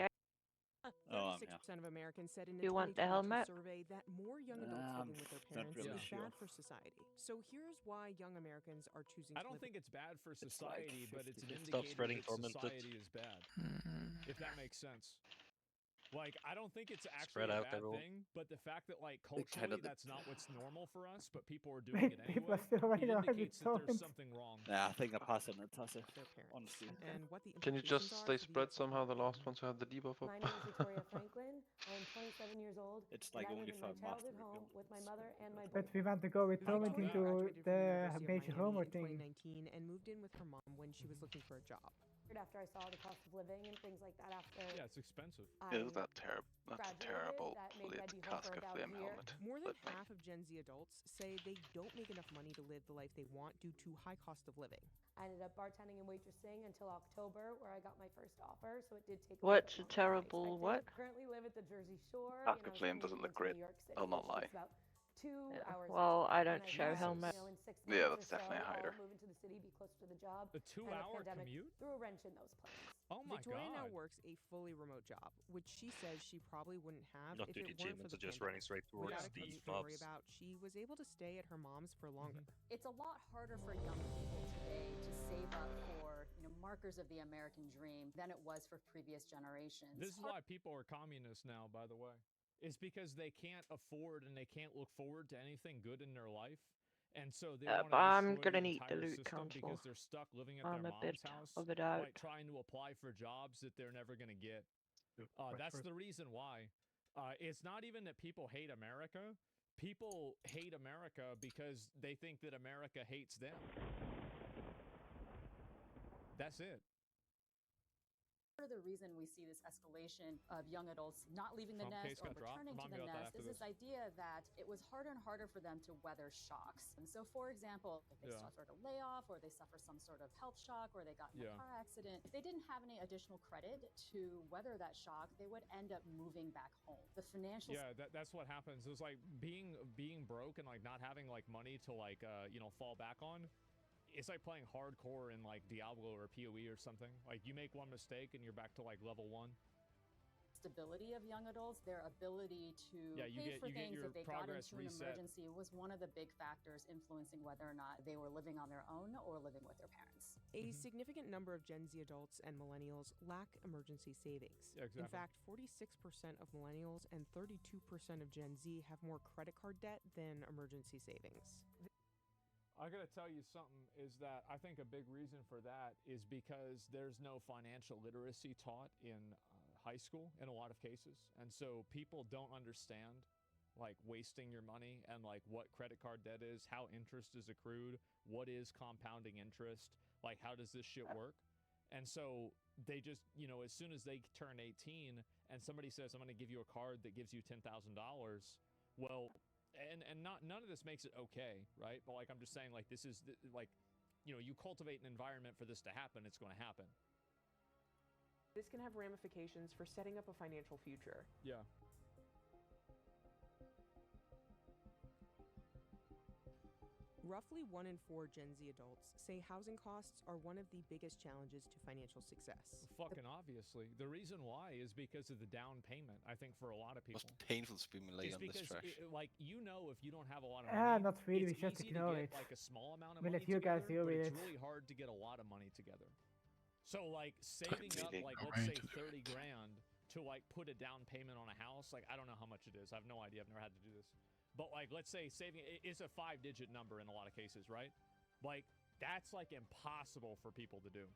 36% of Americans said in a You want the 2022 helmet? survey that more young adults living with their not parents really is sure. bad for society. So here's why young Americans are choosing I to don't live think it's bad for society, but it's an Stop indicator spreading that tormented. society is bad. If that makes sense. Like, I don't think it's actually Spread a out bad everyone. thing, but the fact that, like, They kinda culturally did- that's not what's normal for us, but people are doing it People anyway, are still running it around with indicates that there's torrents. something wrong. Yeah, I think I pass on it, Tassi. their parents. Honestly. And what the Can you implications just are stay for the spread US somehow? The economy. last ones who had the debuff up. My name is Victoria Franklin. I am 27 years old. It's like and I only live in my for mastery childhood home build. with my mother and my But boy. we want to go with Victoria tormenting to graduated from the University of major Miami homework in thing. 2019 and moved in with her mom when she was looking for a job. After I saw the cost of living and things like that after Yeah, it's expensive. I Is that terrible? That's a graduated, terrible that maybe I'd lit be home for Casca about a flame year. helmet. More than But half of Gen Z adults say they don't make enough money to live the life they want due to high cost of living. I ended up bartending and waitressing until October, where I got my first offer. So it did take. What's a longer than I terrible expected. what? Currently live at the Jersey Shore. Casca you know, flame still doesn't moving look to great. New York City, I'll not which lie. takes about 2 hours. Well, I don't And show guess, helmet. You know, in 6 Yeah, months that's or definitely a so, hider. I'll move into the city, be closer to the job. A and the 2-hour pandemic commute? threw a wrench in those plans. Oh my Victoria now god. works a fully remote job, which she says she probably wouldn't have Not if to it the weren't gym, for so the just pandemic. running straight towards Without a the commute to worry pubs. about, she was able to stay at her mom's for longer. It's a lot harder for young people today to save up for, markers of the American dream than it was for previous generations. This is why people are communists now, by the way. It's because they can't afford and they can't look forward to anything good in their life. And so they want to I'm destroy gonna the need the entire loot system council. because they're stuck living at I'm their a bit mom's house, of a doubt. like trying to apply for jobs that they're never going to get. That's the reason why. It's not even that people hate America. People hate America because they think that America hates them. That's it. Part of the reason we see this escalation of young adults not leaving the Trump nest case or got dropped. returning to Remind me the about that nest after is this idea that it was harder and harder for them to weather shocks. And so, for example, if they suffered a layoff or they suffer some sort of health shock or they got in a car accident, if they didn't have any additional credit to weather that shock, they would end up moving back home. The financial that's what happens. It's like being broke and like not having like money to like fall back on. It's like playing hardcore in like Diablo or PoE or something. Like you make one mistake and you're back to like level 1. Stability of young adults, their ability to pay for things your if they got progress into an reset. emergency was one of the big factors influencing whether or not they were living on their own or living with their parents. A significant number of Gen Z adults and millennials lack emergency savings. Yeah, exactly. In fact, 46% of millennials and 32% of Gen Z have more credit card debt than emergency savings. I gotta tell you something is that I think a big reason for that is because there's no financial literacy taught in high school in a lot of cases. And so people don't understand like wasting your money and like what credit card debt is, how interest is accrued, what is compounding interest, like how does this shit work? And so they just, as soon as they turn 18 and somebody says, I'm gonna give you a card that gives you $10,000, well, and none of this makes it okay, right? But like I'm just saying, like this is you cultivate an environment for this to happen, it's going to happen. This can have ramifications for setting up a financial future. Yeah. Roughly 1 in 4 Gen Z adults say housing costs are one of the biggest challenges to financial success. Fucking obviously. The reason why is because of the down payment, I think, for a lot of people. It's painful to be millennial on this trash. If you don't have a lot of money, not really, it's we just easy ignore to it. get like a small amount of We'll money let you guys together, deal but with it's it. really hard to get a lot of money together. So like saving up like let's say 30 grand to like put a down payment on a house, like I don't know how much it is. I have no idea. I've never had to do this. But like let's say saving it's a 5-digit number in a lot of cases, right? Like that's like impossible for people to do.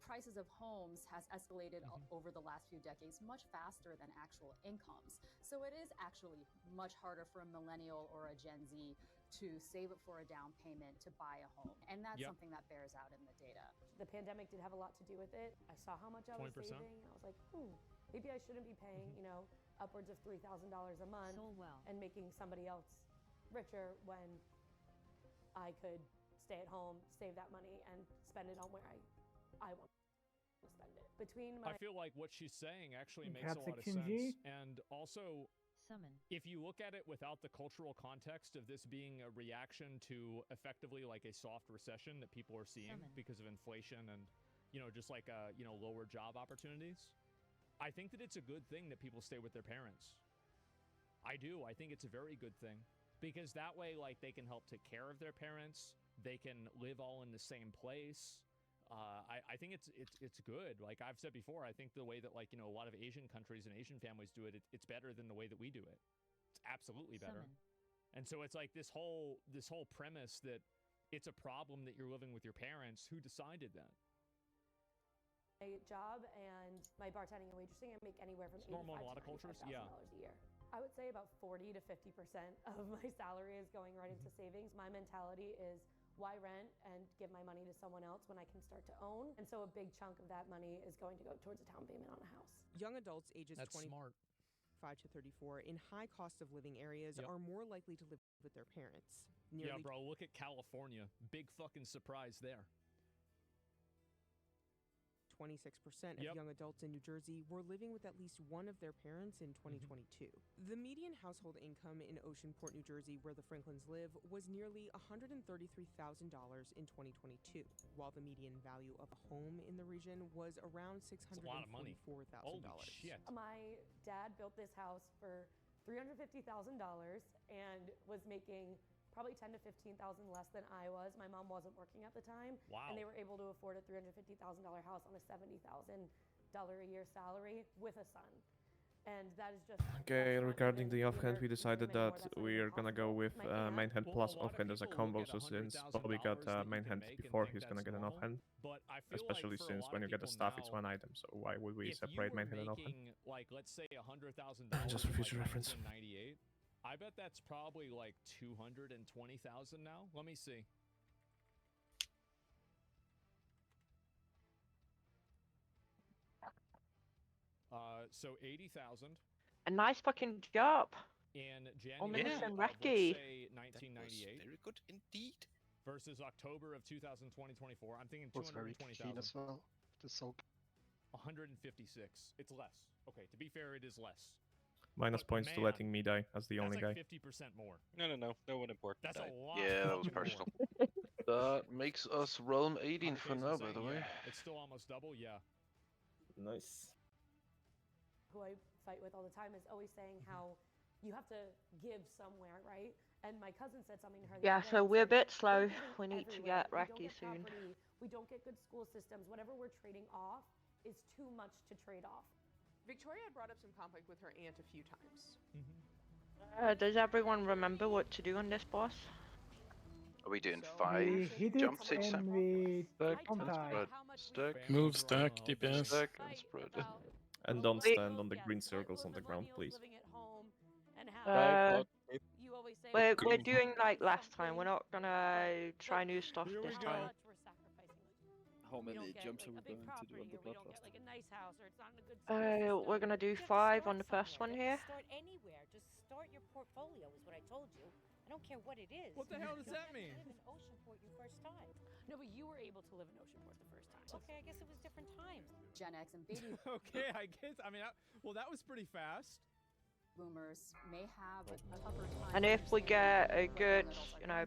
Prices of homes has escalated over the last few decades much faster than actual incomes. So it is actually much harder for a millennial or a Gen Z to save up for a down payment to buy a home. And that's something that bears out in the data. The pandemic did have a lot to do with it. I saw how much I was 20%. saving, and I was like, maybe I shouldn't be paying, upwards of $3,000 a month and making somebody else richer when I could stay at home, save that money, and spend it on where I want to spend it. I feel like what she's saying actually makes Perhaps a lot of section sense. G? And also, if you look at it without the cultural context of this being a reaction to effectively like a soft recession that people are seeing because of inflation and, just like, lower job opportunities, I think that it's a good thing that people stay with their parents. I do. I think it's a very good thing because that way, like, they can help take care of their parents. They can live all in the same place. I think it's good. Like I've said before, I think the way that like, a lot of Asian countries and Asian families do it, it's better than the way that we do it. It's absolutely better. And so it's like this whole premise that it's a problem that you're living with your parents. Who decided that? My job and my bartending and waitressing, I make anywhere from It's normal in a lot of $85,000 cultures. Yeah. a year. I would say about 40 to 50% of my salary is going right into savings. My mentality is why rent and give my money to someone else when I can start to own? And so a big chunk of that money is going to go towards a down payment on a house. Young adults ages That's 25 to 34 in high cost of living areas are more likely to live with their parents. Yeah, bro, look at California. Big fucking surprise there. 26% of young adults in New Jersey were living with at least one of their parents in 2022. The median household income in Oceanport, New Jersey, where the Franklins live, was nearly $133,000 in 2022, while the median value of a home in the region was around $644,000. My dad built this house for $350,000 and was making probably $10,000 to $15,000 less than I was. My mom wasn't working at the time. Wow. And they were able to afford a $350,000 house on a $70,000 a year salary with a son. And that is just... Okay, regarding the offhand, we decided that we're gonna go with main hand plus offhand as a combo, so since Bobby got main hand before, he's gonna get an offhand. Especially since when you get a staff, it's one item, so why would we separate main hand and offhand? Like, let's say $100,000 Just for future reference. 1998. I bet that's probably like 220,000 now. Let me see. So 80,000. A nice fucking job. In On the January mission of, Recce. let's say 1998. Very good indeed. Versus October of 2024. I'm thinking Was very clean 220,000. as well. The soak. 156. It's less. Okay, to be fair, it is less. Minus points to man, letting me die as the only that's guy. like 50% more. No. No one important. That's died. a lot. Yeah, that was personal. That makes us realm 18 for now, by the way. Yeah, it's still almost double, yeah. Nice. Who I fight with all the time is always saying how you have to give somewhere, right? And my cousin said something to her. Yeah, so we're a bit slow. We need to get Recce soon. We don't get good school systems. Whatever we're trading off is too much to trade off. Victoria had brought up some conflict with her aunt a few times. Does everyone remember what to do on this boss? Are we doing 5 jumps each time? Stack and spread. Stack. Move, stack, DPS. Stack and spread. And don't stand on the green circles on the ground, please. We're doing like last time. We're not gonna try new stuff this time. How many jumps are we going to do on the bloodlust? We're gonna do 5 on the first one here. Start anywhere. Just start your portfolio is what I told you. I don't care what it is. What the hell does that mean? You live in Oceanport your first time. No, but you were able to live in Oceanport the first time. Okay, I guess it was different times. Gen X and baby Okay, I guess. I mean, well, that was pretty fast. boomers may have a tougher time. And if we get a good,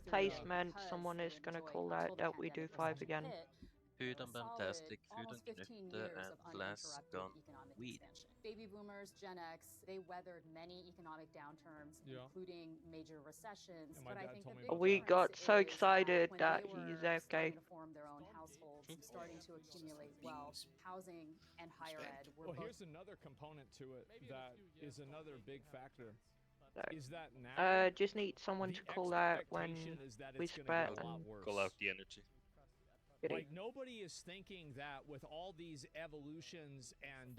placement, someone is gonna call out that we do 5 again. Food and fantastic, food and knytte, and last gun weed. Baby boomers, Gen X, they weathered many economic downturns, including major recessions. And my dad told me We got so excited that he's AFK. to form their own households, starting to accumulate wealth, housing and higher ed were Well, both here's another component to it that is another big factor. Is that now Just need someone to call out when we spread and Call out the energy. Like, nobody is thinking that with all these evolutions and,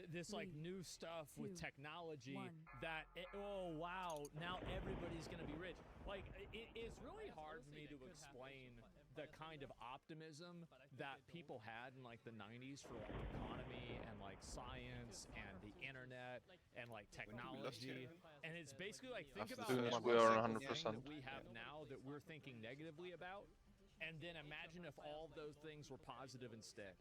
this, like, new stuff with technology, that, oh, wow, now everybody's going to be rich. Like, it's really hard for me to explain the kind of optimism that people had in, like, the 90s for, like, economy and, like, science and the internet and, like, technology. And it's basically, like, think about we are that 100%. we have now that we're thinking negatively about. And then imagine if all of those things were positive instead.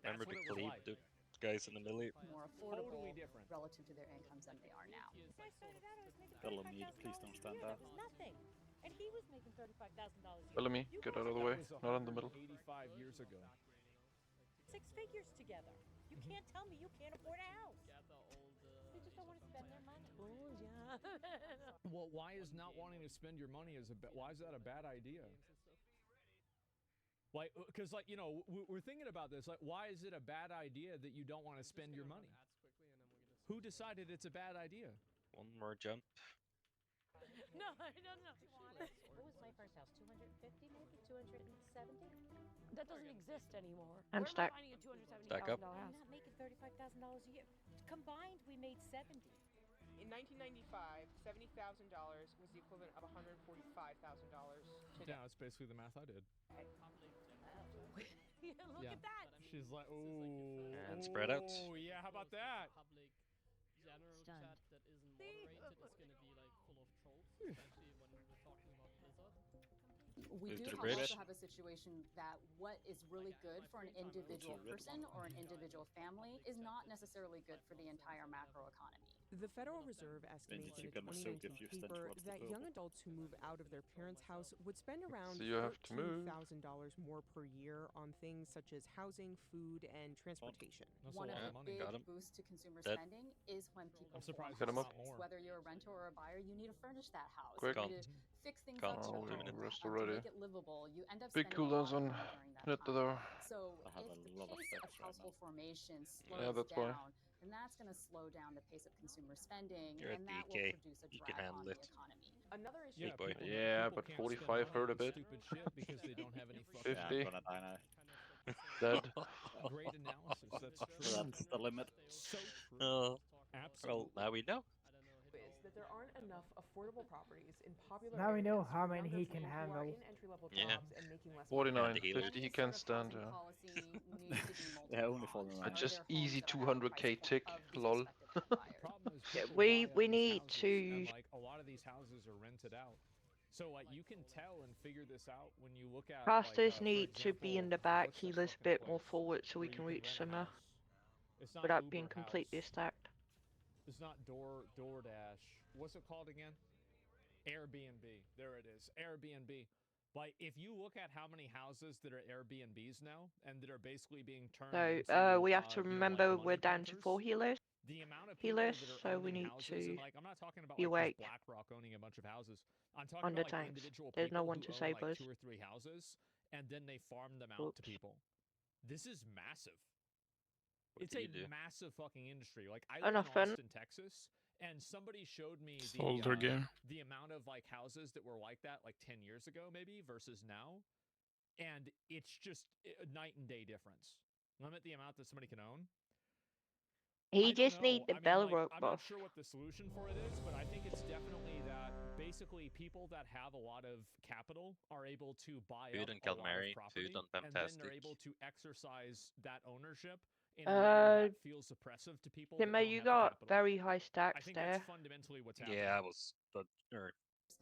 That's Remember what the it was Khalid, like. the guys in the millie? more affordable Totally different. relative to their incomes than they are now. When I started out, I was making Bellamy, $35,000 please don't a stand year. up. That was nothing. And he was making $35,000 a year. Bellamy, You get guys out of the are way. That was Not in the middle. 85 years ago. 6 figures together. You can't tell me you can't afford a house. They just don't want to spend their money. Oh, yeah. Well, why is not wanting to spend your money why is that a bad idea? Like, because, like, we're thinking about this. Like, why is it a bad idea that you don't want to spend your money? Who decided it's a bad idea? One more jump. No. What was my first house? 250 maybe? 270? That doesn't exist anymore. And Where stack. am I finding a $270,000 Stack up. house? I'm not making $35,000 a year. Combined, we made 70. In 1995, $70,000 was the equivalent of $145,000 today. Yeah, that's basically the math I did. Look at that. She's like, ooh. And spread out. Oh, yeah, how about that? We Move do to the also bridge. have a situation that what is really good for an individual person or an individual family is not necessarily good for the entire macroeconomy. The Federal Reserve estimates in a you're gonna soak 2019 if you stand paper towards the that purple. young adults who move out of their parents' house would spend around So you have to move. $13,000 more per year on things such as housing, food, and transportation. One of the big Got him. boosts to consumer Dead. spending is when people surprised Get him form up. houses. Whether you're a renter or a buyer, you need to furnish that house. Quick. You need to fix things Can't. up in Oh, the we home rest to already. make it livable. You end up Big spending a lot cooldowns of on money during that hit time. though. So I have if a the lot of pace of steps right household now. formation Yeah, slows that's why. down, then that's going to slow down the pace of consumer spending, You're a and that will DK. produce a You can drag on handle the it. economy. Another issue. Yeah, people, Yeah, people but can't spend 45 money hurt a on bit. stupid shit because they don't have any fucking. Yeah, 50. I'm gonna die now. Dead. Great analysis. That's true. That's the limit. So true. Oh, Absolutely. well, now we know. Is that there aren't enough affordable properties in popular Now we areas know how for many younger he can people who are handle. in entry-level Yeah. jobs and making less 49, the healers. 50 he can stand, Housing yeah. policy needs to be Yeah, only multi-pronged. falling I around. just Are there homes easy that are at the 200k price point tick, of these lol. expected home buyers? Problem is Yeah, people we buy up these need houses, to. and like a lot of these houses are rented out. So like you can tell and figure this out when you look at Casters for need to be in example, the back, what's this healers a fucking bit more place forward so we where you can can reach rent a Summer house? It's not without Uber being completely House. stacked. It's not DoorDash. What's it called again? Airbnb. There it is. Airbnb. Like if you look at how many houses that are Airbnbs now and that are basically being turned into So we have to you know, remember like we're money down to counters, 4 healers. the amount of people Healers, that are so we owning need houses, to and like I'm not talking about be like just awake BlackRock owning a bunch of houses. I'm talking on the about like tanks. individual There's people no one who to own save like us. 2 or 3 houses and then they farm them out to Oops. people. This is massive. What It's do a you do? massive fucking industry. Like I live in Nothing. Austin, Texas, and somebody showed me Soldier game. the amount of like houses that were like that like 10 years ago maybe versus now, and it's just a night and day difference. Limit the amount that somebody can own. He I don't just know. need the I mean, like, Baleroc I'm buff. not sure what the solution for it is, but I think it's definitely that basically people that have a lot of capital are able to buy Food up and a lot of calamari, property, food on and then they're Fantastic. able to exercise that ownership in a way that feels oppressive to people that Timmer, don't you have the got capital. very high I stacks think there. that's fundamentally what's happening. Yeah, I was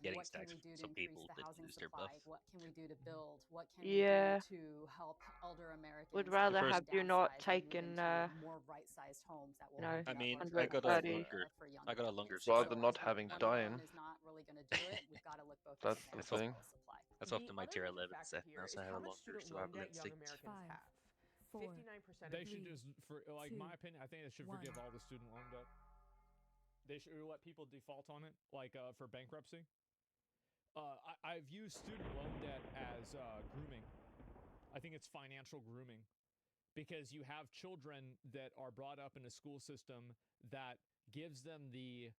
getting What can stacks. we do to Some increase people the didn't housing use their buff. supply? What can we do to build? What can Yeah. we do to help elder Americans Would rather first- have you not downsize and move taken into more right-sized homes that will you know, open I up mean, larger I got a 130. longer, for young I got a adults. longer Rather supply. not having One dying. alone is not really going to do it. We've got to look both That's at the demand thing. as well as supply. That's up to The my other tier major 11 factor set here now, is so I have how a much longer student so I loan have debt let's young see. Americans have. 59% They of should just, for like my opinion, I think they should forgive all the student loan debt. They should let people default on it, like for bankruptcy. I view student loan debt as grooming. I think it's financial grooming because you have children that are brought up in a school system that gives them the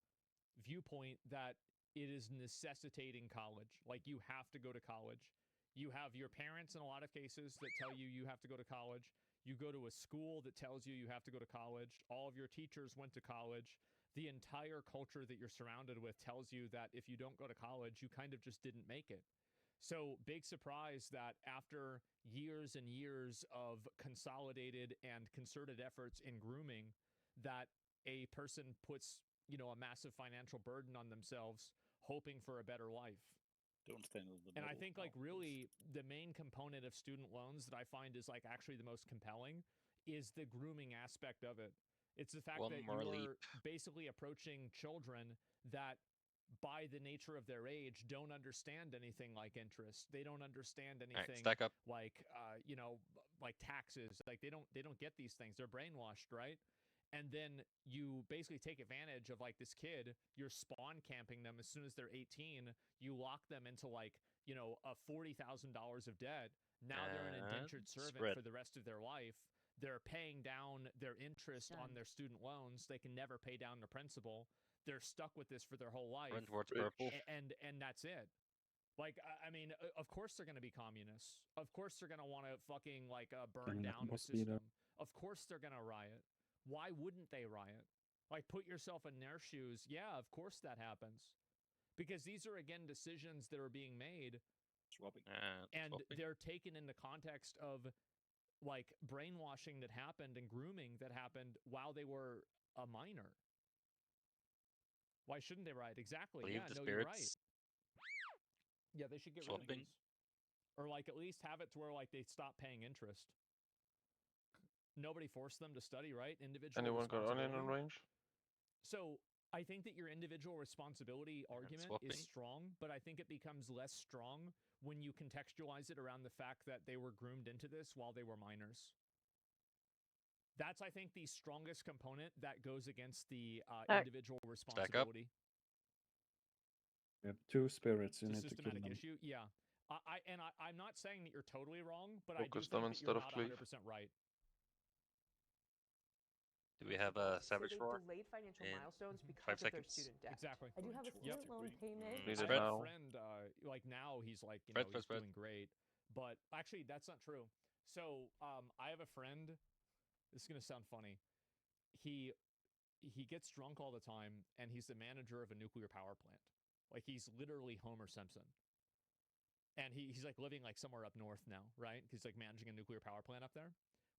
viewpoint that it is necessitating college. Like you have to go to college. You have your parents in a lot of cases that tell you you have to go to college. You go to a school that tells you you have to go to college. All of your teachers went to college. The entire culture that you're surrounded with tells you that if you don't go to college, you kind of just didn't make it. So big surprise that after years and years of consolidated and concerted efforts in grooming, that a person puts, you know, a massive financial burden on themselves, hoping for a better life. Don't stand in the And I middle. think like really the main component of student loans that I find is like actually the most compelling is the grooming aspect of it. It's the fact One that more you're basically approaching children that by the nature of their age don't understand anything like interest. They don't understand anything stack up. like you know, like taxes. Like they don't get these things. They're brainwashed, right? And then you basically take advantage of like this kid, you're spawn camping them as soon as they're 18, you lock them into like, you know, a $40,000 of debt. Now they're an indentured servant for the rest of their life. They're paying down their interest on their student loans. They can never pay down the principal. They're stuck with this for their whole life. Run towards purple. And that's it. Like, I mean, of course they're going to be communists. Of course they're going to want to fucking like burn down the system. Of course they're going to riot. Why wouldn't they riot? Like, put yourself in their shoes. Yeah, of course that happens. Because these are, again, decisions that are being made. And they're taken in the context of, like, brainwashing that happened and grooming that happened while they were a minor. Why shouldn't they riot? Exactly. Leave yeah, the no, you're right. spirits. Yeah, they should get rid of these. or like at least have it to where like they stop paying interest. Nobody forced them to study, right? Individual Anyone got onion in responsibility. range? So I think that your individual responsibility argument is swapping. strong, but I think it becomes less strong when you contextualize it around the fact that they were groomed into this while they were minors. That's, I think, the strongest component that goes against the individual responsibility. We have 2 spirits. You It's a need to kill systematic them. issue. Yeah. I'm not saying that you're totally wrong, but Focus I do them think that you're instead of not cleave. 100% right. Do we have a Savage so Roar? Delayed financial in milestones because 5 of their seconds? student debt. Exactly. I do have a student loan payment. Need I it have now. a friend, like now he's like, Spread, he's spread. doing great. But actually, that's not true. So I have a friend. This is gonna sound funny. He gets drunk all the time, and he's the manager of a nuclear power plant. Like he's literally Homer Simpson. And he's like living like somewhere up north now, right? He's like managing a nuclear power plant up there.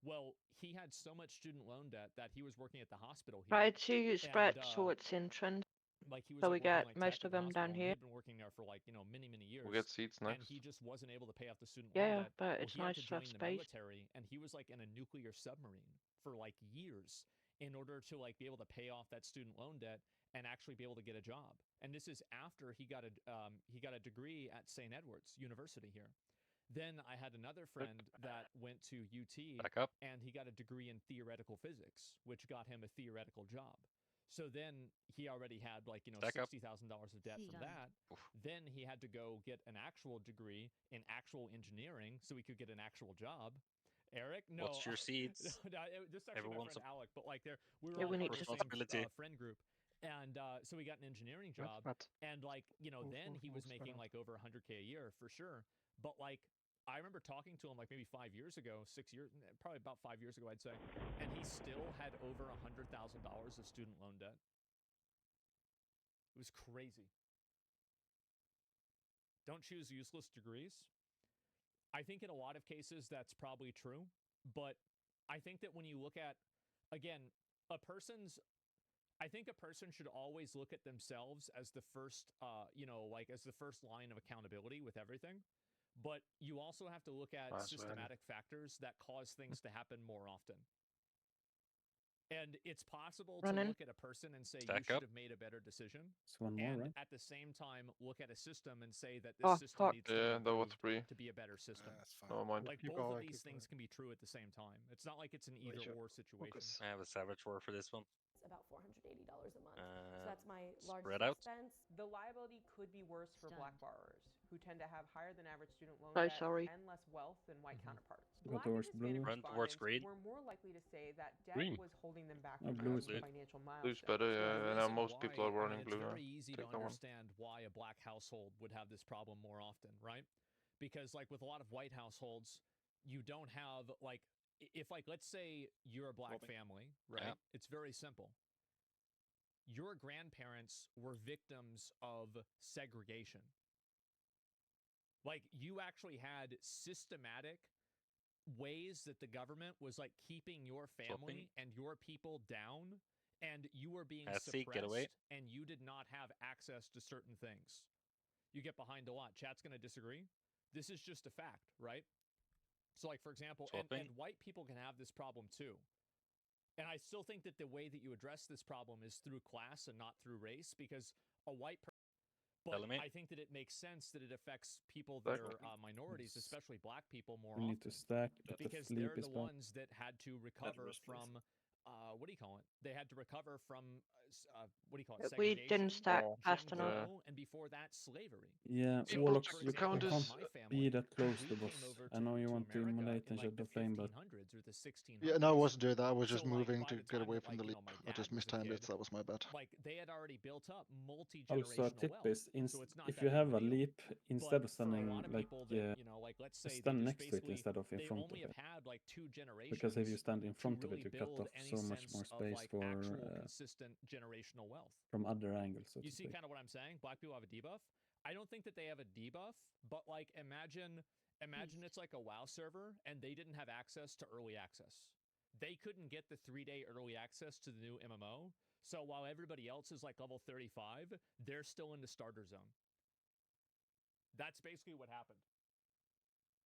Well, he had so much student loan debt that he was working at the hospital here. Try to spread And, sorts in trend. Like he was So like we working, get like, most tech of at the them down hospital, and here. He'd been working there for like many years. We'll get seats And next. he just wasn't able to pay off the student Yeah, loan debt. but Well, it's he had nice to to have join the space. military, and he was like in a nuclear submarine for like years in order to like be able to pay off that student loan debt and actually be able to get a job. And this is after he got a degree at St. Edward's University here. Then I had another friend that went to UT Back up. and he got a degree in theoretical physics, which got him a theoretical job. So then he already had like, Stack up. $60,000 of debt from that. Then he had to go get an actual degree in actual engineering so he could get an actual job. Eric, no. What's your seeds? This is actually my Everyone's friend Alec, but like we Yeah, were we all need part of to- the same Responsibility. friend group. And so he got an engineering job. And like, then he was making like over 100K a year for sure. But like, I remember talking to him like maybe 5 years ago, 6 years, probably about 5 years ago, I'd say. And he still had over $100,000 of student loan debt. It was crazy. Don't choose useless degrees. I think in a lot of cases that's probably true. But I think that when you look at, again, I think a person should always look at themselves as the first, as the first line of accountability with everything. But you also have to look at systematic factors that cause things to happen more often. And it's possible to look at a person and say, you should have made a better decision. It's one more, And right? at the same time, look at a system and say that this system needs to be improved to be a better system. Never mind. Like both of these things can be true at the same time. It's not like it's an either-or situation. I have a Savage Roar for this one. About $480 a month. So that's my largest spread out. expense. The liability could be worse for black borrowers, who tend to have higher than average student loan So debt sorry. and less wealth than white counterparts. Go Black and towards blue. Hispanic Run towards respondents green. were more likely to say that debt Green. was holding them back Oh, from blue is reaching better. financial Blue's milestones. better, Well, yeah. the And now reason most people are why, running blue. It's Yeah. very easy Take to that one. understand why a black household would have this problem more often, right? Because like with a lot of white households, you don't have like, if like, let's say you're a black family, right? Yeah. It's very simple. Your grandparents were victims of segregation. Like you actually had systematic ways that the government was like keeping your family and your people down, and you were being Get suppressed away. and you did not have access to certain things. You get behind a lot. Chat's going to disagree. This is just a fact, right? So like, for example, and white people can have this problem too. And I still think that the way that you address this problem is through class and not through race, because a white person. But I think that it makes sense that it affects people that are minorities, especially black people, more We often. need to stack, but the Because sleep they're is the bad. ones that had to recover from, what do you call it? They had to recover from, what do you call it? We Segregation, didn't stack fast Jim enough. Crow, and before that, slavery. Yeah, Yeah, Warlock, but you you can't can't just- My family, be that close we to boss. came over I know you want to America emulate in and like shed the the flame, but 1500s or the 1600s. Yeah, no, I wasn't doing that. I was just So, like, moving by to the get time away that, from like, the you leap. know, my I just dad was a mistimed it, kid, so that was my bad. like they had already built up also a multi-generational tip wealth. is So it's not if that you big have of a a deal. leap, instead But of for a standing lot of like people that, like let's say they stand just next to it basically, instead of in they front only of have it. had like 2 generations Because if you stand in to front of it, really you cut build off any so much sense more of space like for actual consistent generational wealth. from other angles, so You to see speak. kind of what I'm saying? Black people have a debuff. I don't think that they have a debuff, but like imagine it's like a WoW server and they didn't have access to early access. They couldn't get the 3-day early access to the new MMO. So while everybody else is like level 35, they're still in the starter zone. That's basically what happened.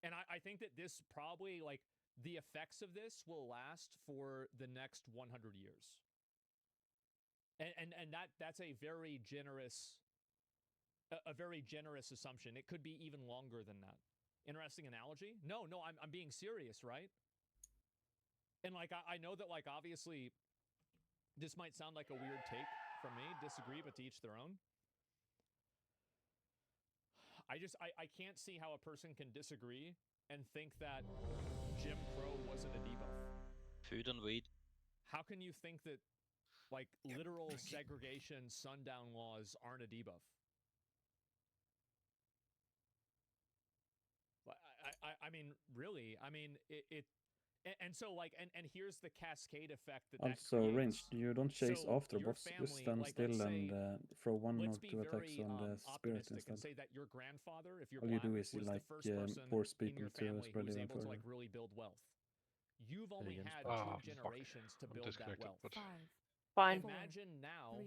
And I think that this probably, like, the effects of this will last for the next 100 years. And that's a very generous assumption. It could be even longer than that. Interesting analogy? No, I'm being serious, right? And like I know that, like, obviously this might sound like a weird take from me, disagree, but to each their own. I can't see how a person can disagree and think that Jim Crow wasn't a debuff. Food and weed. How can you think that, like, literal segregation, sundown laws aren't a debuff? I mean, really, I mean, and so, like, and here's the cascade effect that Also, creates. range, you don't chase So after your boss, family, just stand like, still let's and throw one or let's be two attacks very on the spirit optimistic instead. and say that your grandfather, if you're All you black, do is was like the first person force in people your to family who spread was even able to, further. like, really build wealth. You've only had Ah, 2 fuck. generations to I'm build that disconnected, wealth. but Fine. Imagine now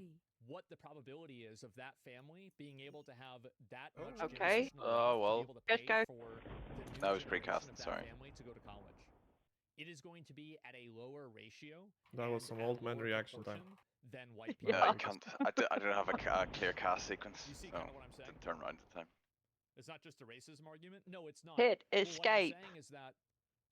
what the probability is of that family being able to have that much Okay. generational wealth well. to be able to Just pay go. for the new That was generation precast, of that sorry. family to go to college. It is going to be at a lower ratio. That was and some at old man lower reaction time. proportion than white people. I can't. I don't have a clear cast sequence. You see so kind of what I'm saying? didn't turn around at the time. It's not just a racism argument. No, it's not. Hit Well, escape. what I'm saying is that,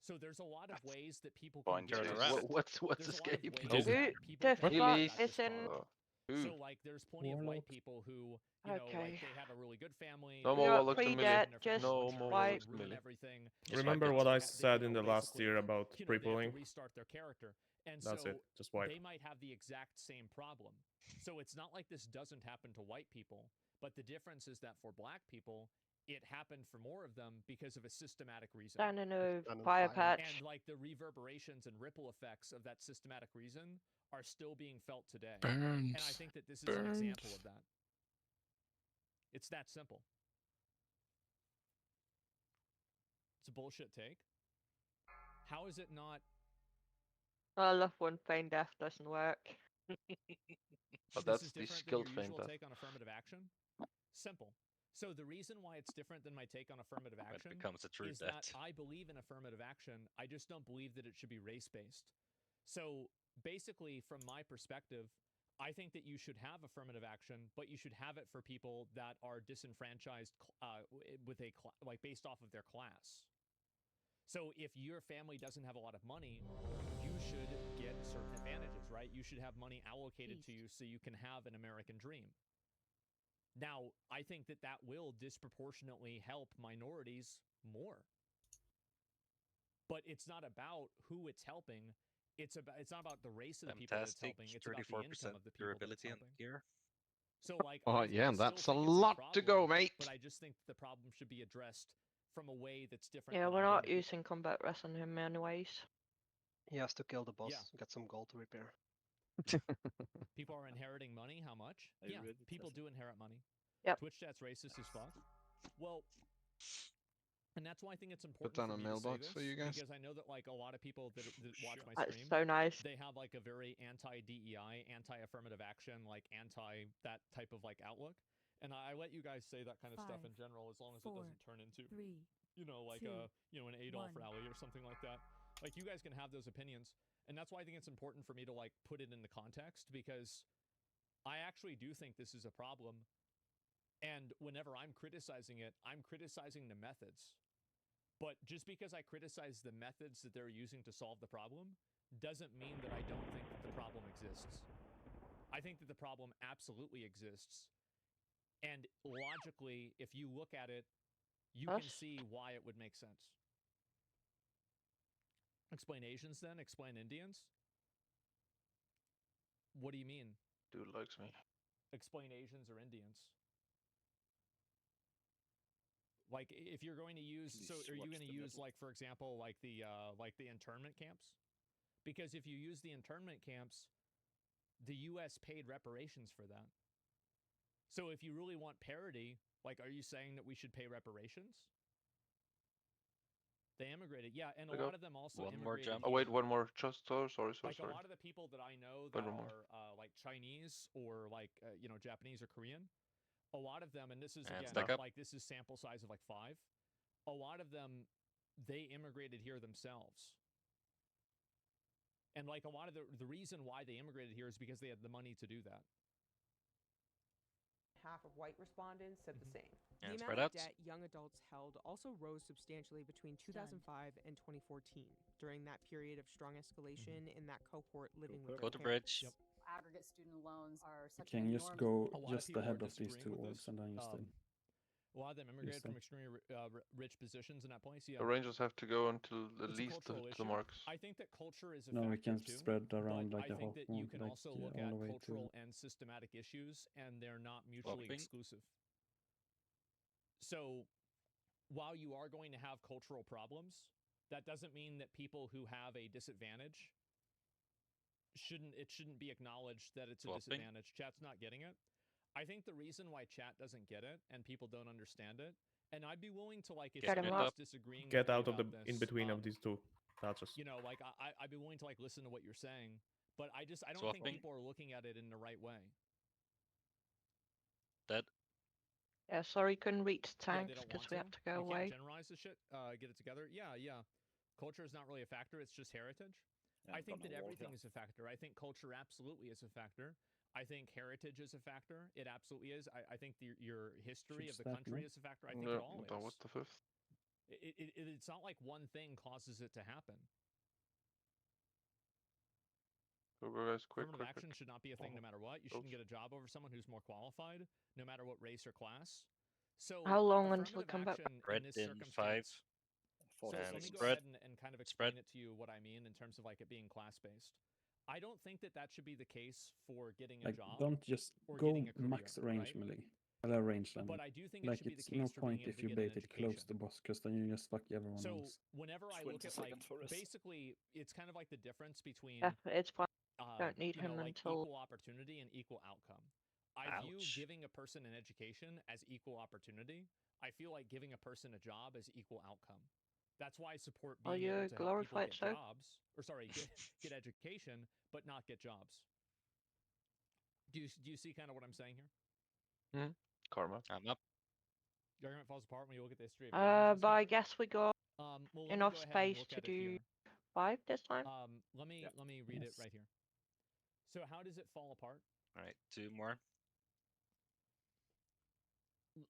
so there's a lot of ways that people Fine, can Jared. get this. What's There's a lot of escape? ways Who that people the can fuck get is this in? far. Ooh. So, like, there's plenty of white Warlord. people who, you know, Okay. like, they have a really good family. No they more have Warlock a to good melee. family, Just No insurance more and Warlock to ruin melee. everything. Just Remember wipe it. what I They, said you in know, the last basically, year about you know, they have pre-pulling? to restart their character. And That's so it. Just wipe. they might have the exact same problem. So it's not like this doesn't happen to white people, but the difference is that for black people, it happened for more of them because of a systematic reason. Down in a Down in fire fire. patch. And, like, the reverberations and ripple effects of that systematic reason are still being felt today. Burns. And I think that this is an example of that. It's that simple. It's a bullshit take. How is it not? I love when feign death doesn't work. But This that's is the different than skilled your feint usual death. take on affirmative action. Simple. So the reason why it's different than my take on affirmative When it action becomes a true is that death. I believe in affirmative action. I just don't believe that it should be race-based. So basically, from my perspective, I think that you should have affirmative action, but you should have it for people that are disenfranchised with a like based off of their class. So if your family doesn't have a lot of money, you should get certain advantages, right? You should have money allocated to you so you can have an American dream. Now, I think that that will disproportionately help minorities more. But it's not about who it's helping. It's not about the race of the people that it's Fantastic. helping. It's about the 34% income of the people that it's durability and helping. gear. So, like, Oh, yeah, I still that's a think it's lot to go, problem, mate. But I just think the problem should be addressed from a way that's different. Yeah, than we're not identity. using combat rest on him anyways. He has to kill the boss, Yeah. get some gold to repair. People are inheriting money. How much? I Yeah, read it, people doesn't do inherit money. Yep. Twitch chat's racist as fuck. Well, and that's why I think it's important down for a me to say mailbox this, for you guys. because I know that, like, a lot of people that watch my That's stream, so nice. they have, like, a very anti-DEI, anti-affirmative action, like, anti that type of, like, outlook. And I let you guys say that kind of stuff in general, as long as it doesn't turn into, you know, like an Adolf rally or something like that. Like, you guys can have those opinions, and that's why I think it's important for me to, like, put it in the context, because I actually do think this is a problem. And whenever I'm criticizing it, I'm criticizing the methods. But just because I criticize the methods that they're using to solve the problem doesn't mean that I don't think that the problem exists. I think that the problem absolutely exists. And logically, if you look at it, you can see why it would make sense. Explain Asians then? Explain Indians? What do you mean? Dude likes me. Explain Asians or Indians? Like, if you're going to use, so are you going to use, like, for example, like the internment camps? Because if you use the internment camps, the U.S. paid reparations for that. So if you really want parity, like, are you saying that we should pay reparations? They immigrated, yeah, and a lot of them also immigrated. Oh wait, one more. Just sorry. Like, a lot of the people that I know that are like Chinese or like you know, Japanese or Korean, a lot of them, and this is again like this is sample size of like 5. A lot of them they immigrated here themselves. And like a lot of the reason why they immigrated here is because they had the money to do that. Half of white respondents said the same. And The spread amount of out. debt young adults held also rose substantially between 2005 and 2014. During that period of strong escalation in that cohort living with Go their to bridge. Yep. Aggregate student loans are You such can an just enormous go A lot of just people ahead are of these disagreeing two with orbs this. and then just A lot of them immigrated them. from extremely rich positions in that place. Yeah. The Rangers have to go until at It's a least cultural the issue. marks. I think that culture is a No, we factor can too. spread around but like I a think hawk that you one, can like also look all at the way cultural to. and systematic issues, and they're not mutually Swapping. exclusive. So, while you are going to have cultural problems, that doesn't mean that people who have a disadvantage shouldn't be acknowledged that it's a Swapping. disadvantage. Chat's not getting it. I think the reason why chat doesn't get it and people don't understand it, and I'd be willing to like if Get somebody's up. disagreeing with Get me out of the about this, in between of these two touches. you know, like I'd be willing to like listen to what you're saying, but I don't think Swapping. people are looking at it in the right way. Dead. Yeah, sorry, couldn't reach Yeah, tanks they don't because want we to. have to go You away. can't generalize this shit. Get it together. Yeah. Culture is not really a factor. It's just heritage. Yeah, I think that gonna wall everything here. is a factor. I think culture absolutely is a factor. I think heritage is a factor. It absolutely is. I think your history of the Should start country now. is a factor. I think it all That is. was the fifth. It's not like one thing causes it to happen. Go guys, quick. Affirmative action should not be a thing no matter what. You shouldn't Oops. get a job over someone who's more qualified, no matter what race or class. So How long until we affirmative come back? action Red in this in 5. circumstance. So And let me go spread. ahead and kind of Spread. explain it to you what I mean in terms of like it being class-based. I don't think that should be the case for getting a Like, job don't just or go getting a career, max range right? melee. Range limit. But I do think it Like, should be the it's no case for being point able if to you get an bait it close education. to boss, because then you just fuck everyone So else. whenever I 20 look at like seconds for us. basically, it's kind of like the difference between Yeah, it's fine. Don't need you know, him like until. equal opportunity and equal outcome. I view Ouch. giving a person an education as equal opportunity. I feel like giving a person a job as equal outcome. That's why I support Are being you able to help people glorified get so? jobs, or sorry, get education, but not get jobs. Do you see kind of what I'm saying here? Karma. I'm up. Your argument falls apart when you look at the history of But I guess we got well, let me enough go ahead and space look to at it do here. 5 this time. Let me read it right here. So how does it fall apart? All right, 2 more.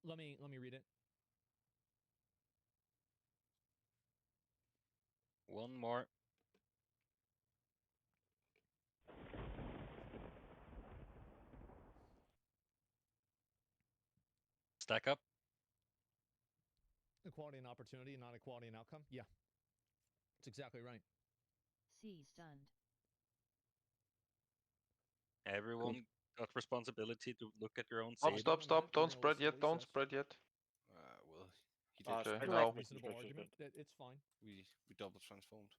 Let me read it. 1 more. Stack up. Equality and opportunity, not equality and outcome. Yeah, that's exactly right. C stunned. Everyone got responsibility to look at your own Stop, save. stop. Don't spread yet. Don't spread yet. Well, he Ah, did. Okay, spread now. like Reasonable argument. It's fine. We double transformed.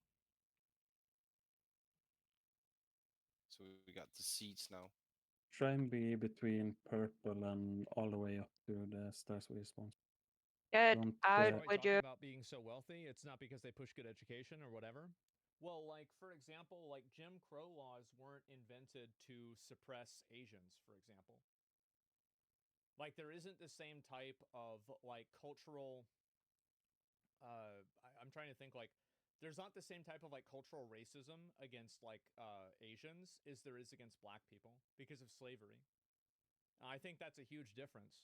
So we got the seeds now. Try and be between purple and all the way up to the stars we spawn. Get Don't, out, Right, would talking you? about being so wealthy, it's not because they push good education or whatever. Well, like for example, like Jim Crow laws weren't invented to suppress Asians, for example. Like there isn't the same type of like cultural I'm trying to think like there's not the same type of like cultural racism against like Asians as there is against black people because of slavery. I think that's a huge difference.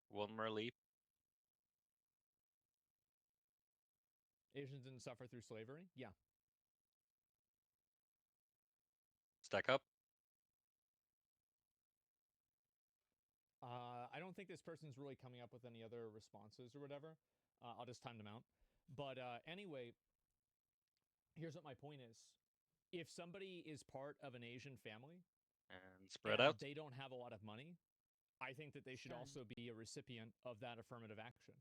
1 more leap. Asians didn't suffer through slavery? Yeah. Stack up. I don't think this person's really coming up with any other responses or whatever. I'll just time them out. But anyway, here's what my point is. If somebody is part of an Asian family And spread and out. they don't have a lot of money, I think that they should also be a recipient of that affirmative action.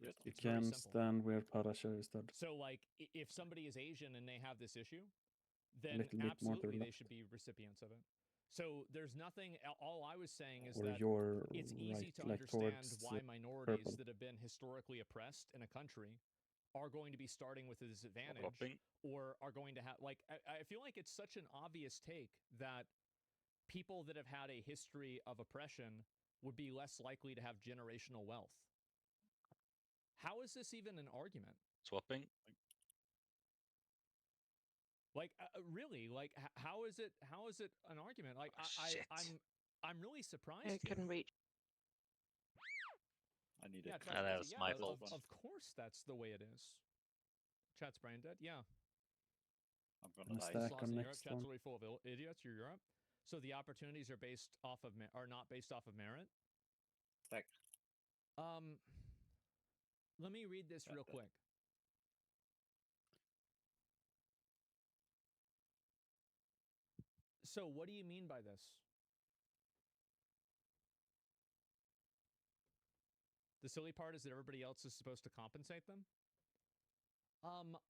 you It's very can simple. stand where Parasha is dead. So, like, if somebody is Asian and they have this issue, then little bit more to the absolutely they left. should be recipients of it. So there's nothing. All I was saying is Or that your it's easy right, to like understand towards why minorities purple. that have been historically oppressed in a country are going to be starting with a disadvantage, Dropping. or are going to have like. I feel like it's such an obvious take that people that have had a history of oppression would be less likely to have generational wealth. How is this even an argument? Swapping? Like, really? Like, how is it an argument? Like, I'm really surprised It here. can reach. I need Yeah, it. that was my fault. Of course, that's the way it is. Chat's brain dead. Yeah. I'm gonna die. Stack on Europe. next Chat's one. really full of idiots. You're Europe. So the opportunities are based off of are not based off of merit. Stack. Let me read this real quick. So what do you mean by this? The silly part is that everybody else is supposed to compensate them.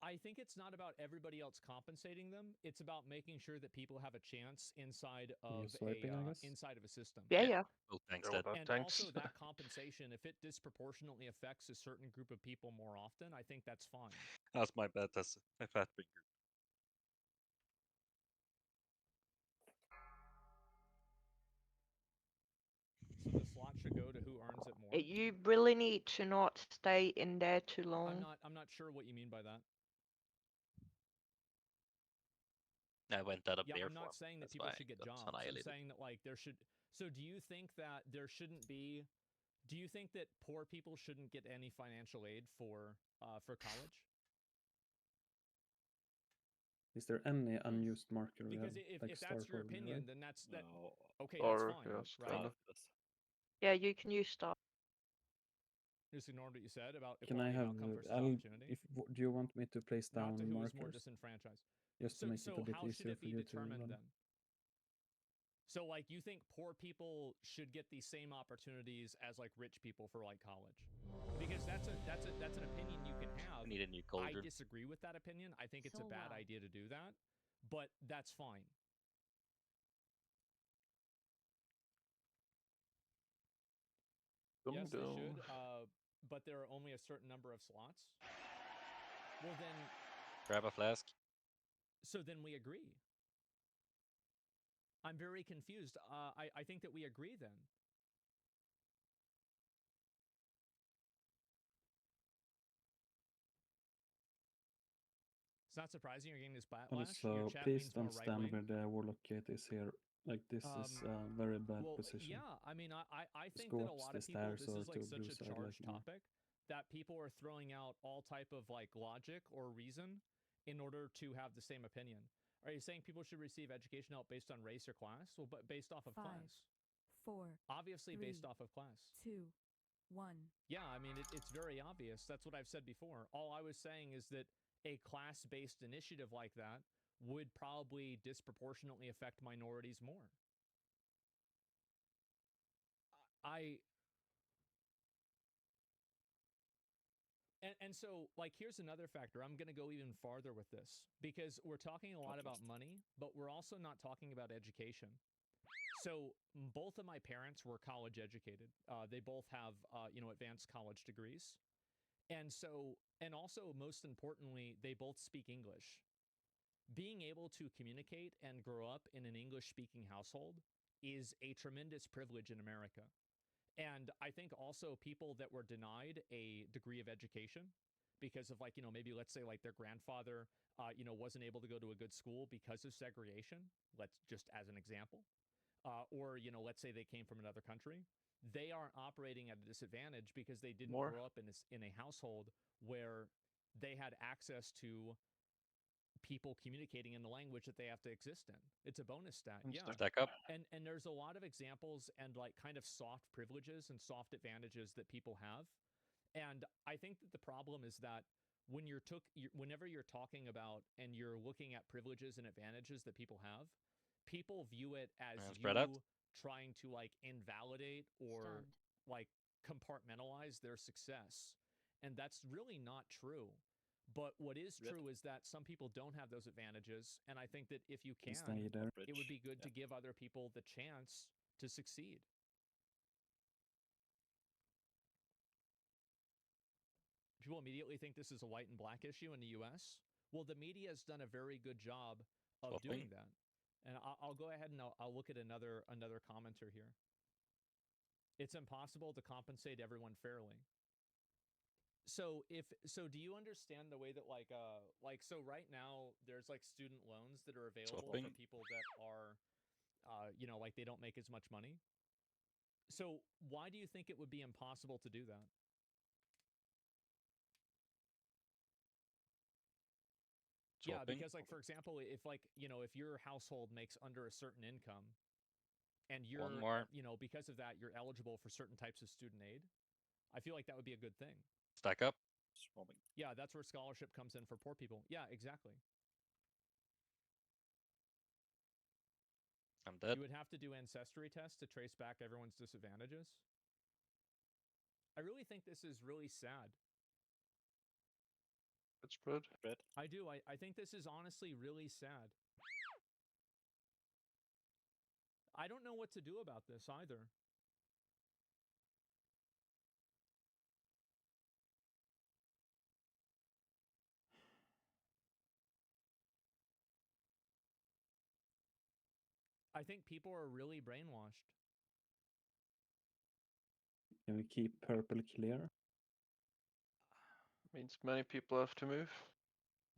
I think it's not about everybody else compensating them. It's about making sure that people have a chance inside of inside of a system. Yeah. Oh, thanks, Yeah, Dad. well, And thanks. also that compensation, if it disproportionately affects a certain group of people more often, I think that's fine. That's my bad. That's my fat finger. So the slot should go to who earns it more. You really need to not stay in there too long. I'm not sure what you mean by that. I went out of bear I'm not form. saying that That's people why should I get got jobs. I'm annihilated. saying that like there should. So do you think that there shouldn't be? Do you think that poor people shouldn't get any financial aid for college? Is there any unused marker? Because like if that's your for me, opinion, right? then that's that. No. Okay, Or, that's fine, yes, right? kinda. Yeah, you can use star. Just ignored what you said about Can I equality have? of outcome versus I'll, opportunity. do you want me to place Not down to who is markers? more disenfranchised. Just to make it a bit how should easier it for be you to determined run. then? So like you think poor people should get the same opportunities as like rich people for like college? Because that's an opinion you can have. I need a new I cauldron. disagree with that opinion. I think it's a bad idea to do that, but that's fine. Yes, they should. But there are only a certain number of slots. Well then, Grab a flask. so then we agree. I'm very confused. I think that we agree then. It's not surprising you're getting this backlash. Your Also, chat please leans more don't stand right-wing. where the warlock gate is here. Like this is a very bad position. Yeah, I mean, I think go that a up lot the of people, stairs this or is like to such blue a side, charged like more. topic that people are throwing out all type of like logic or reason in order to have the same opinion. Are you saying people should receive education help based on race or class? Well, but based off of 5, class. 4, Obviously 3, based off of class. 2, 1. Yeah, I mean, it's very obvious. That's what I've said before. All I was saying is that a class-based initiative like that would probably disproportionately affect minorities more. And so, like, here's another factor. I'm going to go even farther with this because we're talking a lot about money, but we're also not talking about education. So both of my parents were college educated. They both have, advanced college degrees. And also, most importantly, they both speak English. Being able to communicate and grow up in an English-speaking household is a tremendous privilege in America. And I think also people that were denied a degree of education because of maybe let's say like their grandfather, wasn't able to go to a good school because of segregation. Let's just as an example. Or, let's say they came from another country. They aren't operating at a disadvantage because they didn't grow up in a household where they had access to people communicating in the language that they have to exist in. It's a bonus stat. Yeah. Stack up. And there's a lot of examples and like kind of soft privileges and soft advantages that people have. And I think that the problem is that whenever you're talking about and you're looking at privileges and advantages that people have, people view it as you trying to like invalidate or like compartmentalize their success. And that's really not true. But what is true is that some people don't have those advantages. And I think that if you can, it would be good to give other people the chance to succeed. People immediately think this is a white and black issue in the US. Well, the media has done a very good job of doing that. And I'll go ahead and I'll look at another commenter here. It's impossible to compensate everyone fairly. So do you understand the way that so right now there's like student loans that are available Swapping. for people that are like they don't make as much money? So why do you think it would be impossible to do that? Yeah, Swapping. because like for example, if your household makes under a certain income and you're One more. because of that you're eligible for certain types of student aid, I feel like that would be a good thing. Stack up. Swapping. Yeah, that's where scholarship comes in for poor people. Yeah, exactly. I'm dead. You would have to do ancestry tests to trace back everyone's disadvantages. I really think this is really sad. It's spread. I do. I think this is honestly really sad. I don't know what to do about this either. I think people are really brainwashed. Can we keep purple clear? Means many people have to move.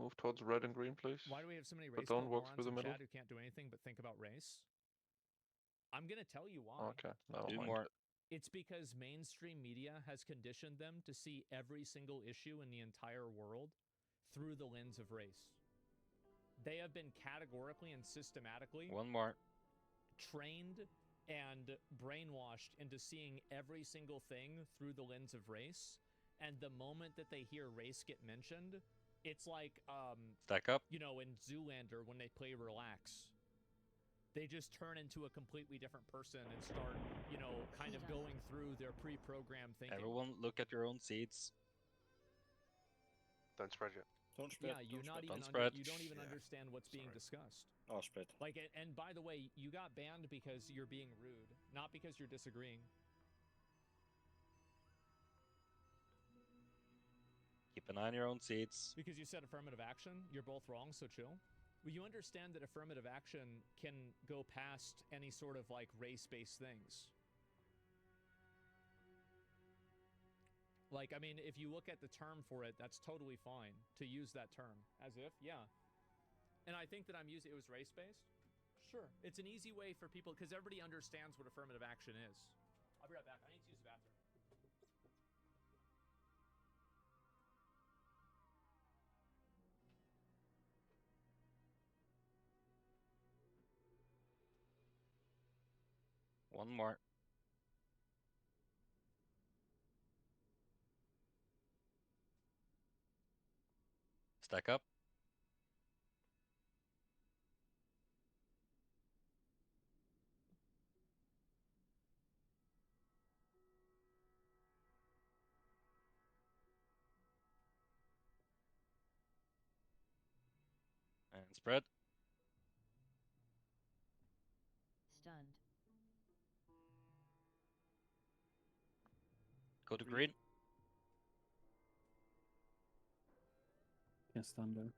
Move towards red and green, please. Why do we have so many But race don't walk morons through the in middle. chat who can't do anything but think about race? I'm going to tell you why. Okay, never Do mind. more. It's because mainstream media has conditioned them to see every single issue in the entire world through the lens of race. They have been categorically and systematically One more. trained and brainwashed into seeing every single thing through the lens of race. And the moment that they hear race get mentioned, it's like, Stack up. in Zoolander when they play Relax. They just turn into a completely different person and start, kind of going through their pre-programmed thinking. Everyone look at your own seats. Don't spread yet. Don't spread. Yeah, you Don't spread. you don't even Yeah. understand what's being discussed. Oh, spread. And by the way, you got banned because you're being rude, not because you're disagreeing. Keep an eye on your own seats. Because you said affirmative action, you're both wrong, so chill. Well, you understand that affirmative action can go past any sort of race-based things. If you look at the term for it, that's totally fine to use that term. As if, yeah. And I think that it was race-based. Sure. It's an easy way for people, because everybody understands what affirmative action is. I'll be right back. I need to use the bathroom. One more. Stack up. And spread. Stunned. Go to green. Can stand there.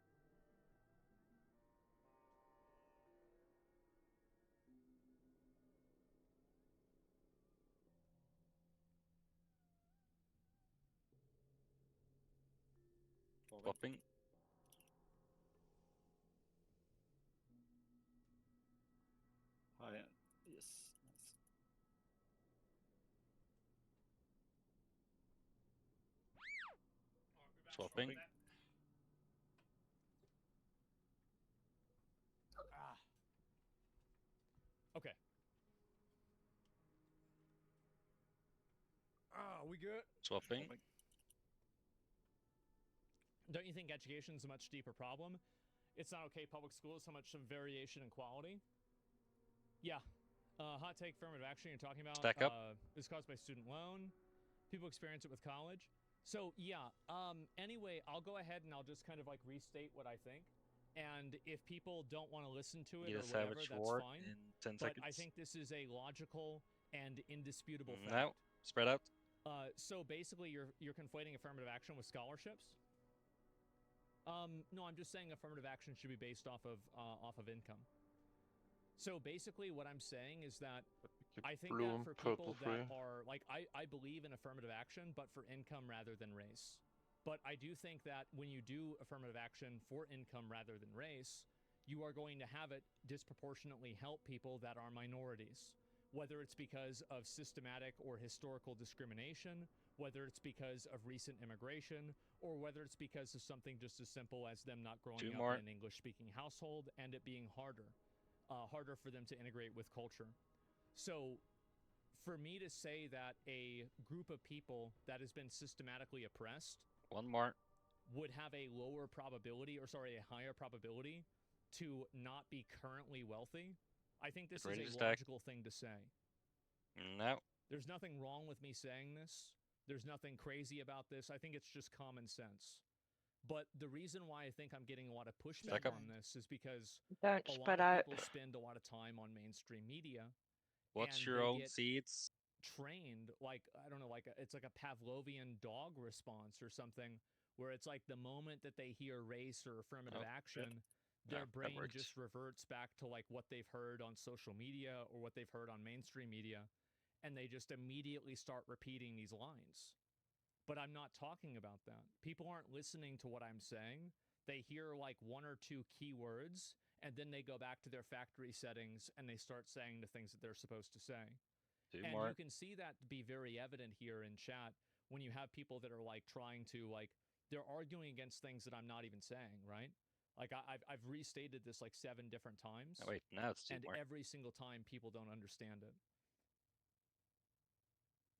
Swapping. Hi. Yes. Nice. Swapping. Okay. We good? Swapping. Don't you think education's a much deeper problem? It's not okay public schools, so much some variation in quality. Yeah. Hot take affirmative action you're talking about Stack up. is caused by student loan. People experience it with college. So yeah, anyway, I'll go ahead and I'll just kind of restate what I think. And if people don't want to listen to it Need or a whatever, savage that's war fine. in 10 But seconds. I think this is a logical and indisputable fact. Now, spread out. So basically, you're conflating affirmative action with scholarships. No, I'm just saying affirmative action should be based off of income. So basically, what I'm saying is that I think blue that and for purple people free. that are like, I believe in affirmative action, but for income rather than race. But I do think that when you do affirmative action for income rather than race, you are going to have it disproportionately help people that are minorities, whether it's because of systematic or historical discrimination, whether it's because of recent immigration, or whether it's because of something just as simple as them not growing up in an English-speaking household and it being harder for them to integrate with culture. So for me to say that a group of people that has been systematically oppressed would have a lower probability, or sorry, a higher probability to not be currently wealthy, I think this is a logical thing to say. No. There's nothing wrong with me saying this. There's nothing crazy about this. I think it's just common sense. But the reason why I think I'm getting a lot of pushback on this is because Don't a spread lot of out. people spend a lot of time on mainstream media. What's and your they own get seeds? Trained like, I don't know, like it's like a Pavlovian dog response or something, where it's like the moment that they hear race or affirmative action, their brain just reverts back to like what they've heard on social media or what they've heard on mainstream media, and they just immediately start repeating these lines. But I'm not talking about that. People aren't listening to what I'm saying. They hear like one or two keywords, and then they go back to their factory settings and they start saying the things that they're supposed to say. And you can see that be very evident here in chat when you have people that are like trying to like, they're arguing against things that I'm not even saying, right? Like I've restated this like 7 different times. Oh, wait, now it's 2 and more. every single time people don't understand it.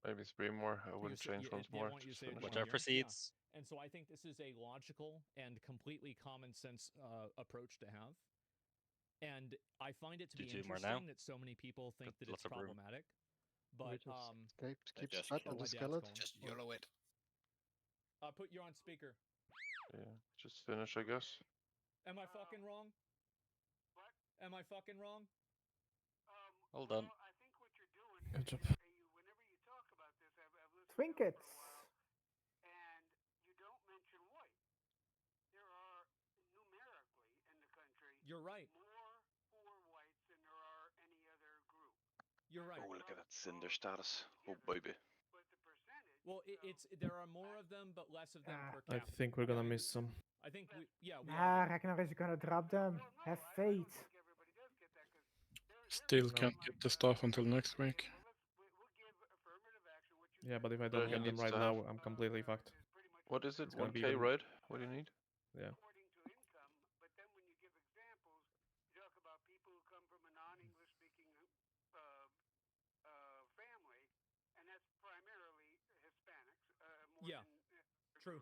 Maybe 3 more. I will change once more. What are proceeds? Yeah. And so I think this is a logical and completely common sense approach to have. And I find it to be interesting that so many people think that it's problematic. But keep spat on the skeleton. Just YOLO it. Put you on speaker. Yeah, just finish, I guess. Am I fucking wrong? What? Am I fucking wrong? Hold on. Good job. Trinkets. You're right. You're right. Oh, look at that cinder status. Oh, baby. Well, there are more of them, but less of them per I capita. think we're gonna miss some. I think we Nah, Ragnar is gonna drop them. Have faith. Still can't get the stuff until next week. Yeah, but if I don't get them right now, I'm completely fucked. What is it? It's gonna be 1k, even- right? What do you need? Yeah. Yeah, true.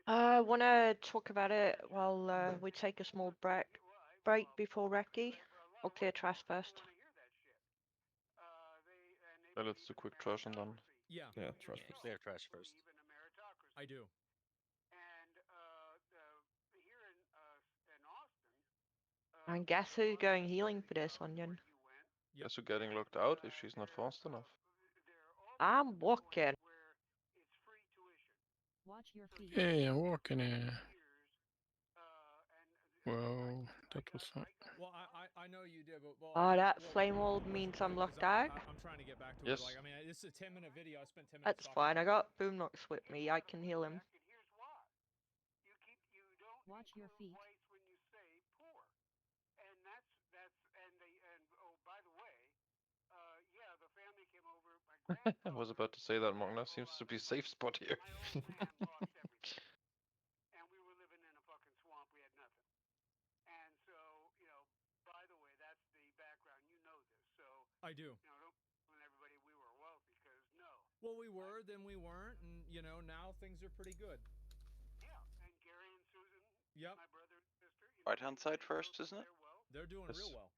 I want to talk about it while we take a small break before Reki. Or clear trash first. Let's do quick trash and then. Yeah. Yeah, trash first. Clear trash first. I do. And guess who's going healing for this, Onion? Guess who's getting locked out if she's not fast enough. I'm walking. Watch your feet. Hey, I'm walking here. Well, that was fun. Well, I know you did, but Oh, that flame wall means I'm locked out. I'm trying to get back to Yes. it. Like, I mean, this is a 10-minute video. I spent 10 minutes. That's fine. I got Boomnox with me. I can heal him. Watch your feet. I was about to say that Magna seems to be a safe spot here. I do. Well, we were, then we weren't, and you know, now things are pretty good. Yep. Right hand side first, isn't it? They're doing Yes. real well.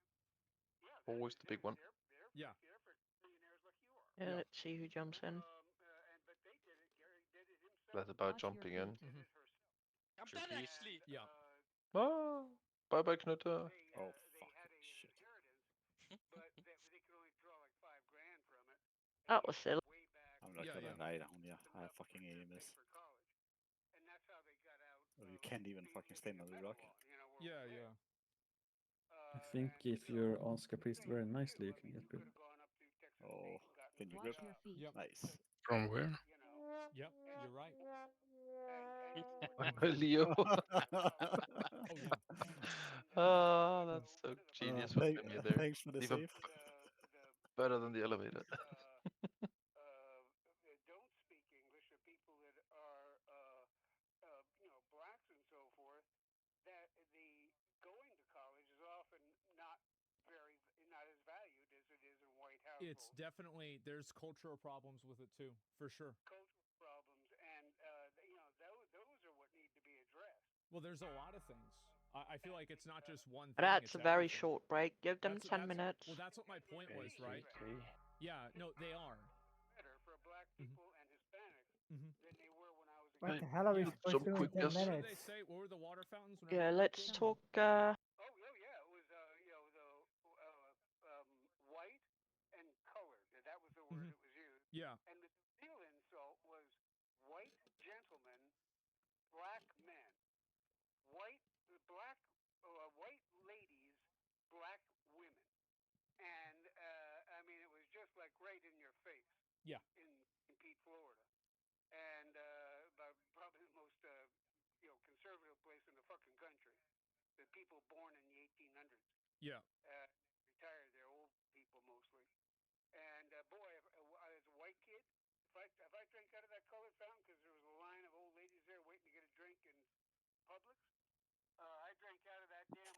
Always the big one. Yeah. Yeah, let's see who jumps in. That's about jumping in. I'm done actually. Yeah. Ah, bye bye Knutte. Oh, fucking shit. That was silly. I'm not gonna lie down, yeah. I fucking aim this. Or you can't even fucking stand on the rock. Yeah, yeah. I think if you ask a priest very nicely, you can get good. Oh, can you grip? Yep. Nice. From where? Yep, you're right. Leo. Oh yeah. Oh, that's so genius from you there. Thanks for the Even save. better than the elevator. don't speak English, or people that are, blacks and so forth, that the going to college is often not as valued as it is in white households. It's definitely, there's cultural problems with it too, for sure. Cultural problems, and those are what need to be addressed. Well, there's a lot of things. I feel like it's not just one thing. That's it's a very everything. short break. Give them 10 minutes. Well, that's what my point was, right? Yeah, no, they are. Better for black people and Hispanics than they were when I was a What kid. the hell are we supposed to do in 10 What minutes? did they say? What were the water fountains? Yeah, let's talk. Oh, yeah, it was the white and colored. That was the word that was used. Yeah. And the real insult was white gentlemen, black men, white ladies, black women, and I mean it was just like right in your face. Yeah. In Pete, Florida, and probably the most conservative place in the fucking country. The people born in the 1800s. Yeah. Retired, they're old people mostly. And boy, as a white kid, if I drank out of that colored fountain because there was a line of old ladies there waiting to get a drink in Publix, I drank out of that damn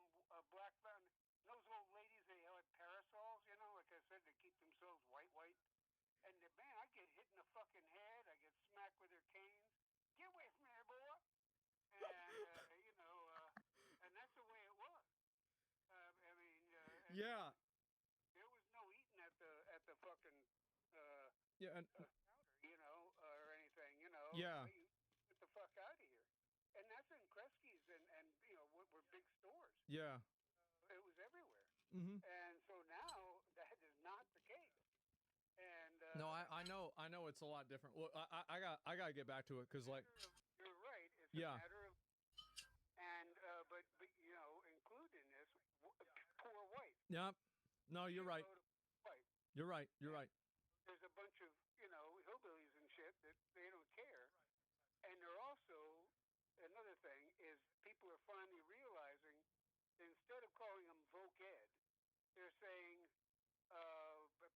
black fountain. Those old ladies, they had parasols, like I said, to keep themselves white. And man, I get hit in the fucking head. I get smacked with their canes. Get away from there, boy. And and that's the way it was. Yeah. There was no eating at the fucking Yeah. And, counter, or anything, Yeah. Get the fuck out of here. And that's in Kresge's and were big stores. Yeah. It was everywhere. Mm-hmm. And so now that is not the case. And no, I know it's a lot different. Well, I gotta get back to it because like. You're right. It's yeah. a matter of. And but include in this poor white. Yep. No, you're right. White. You're right. You're right. There's a bunch of hillbillies and shit that they don't care, and they're also another thing is people are finally realizing that instead of calling them voc ed, they're saying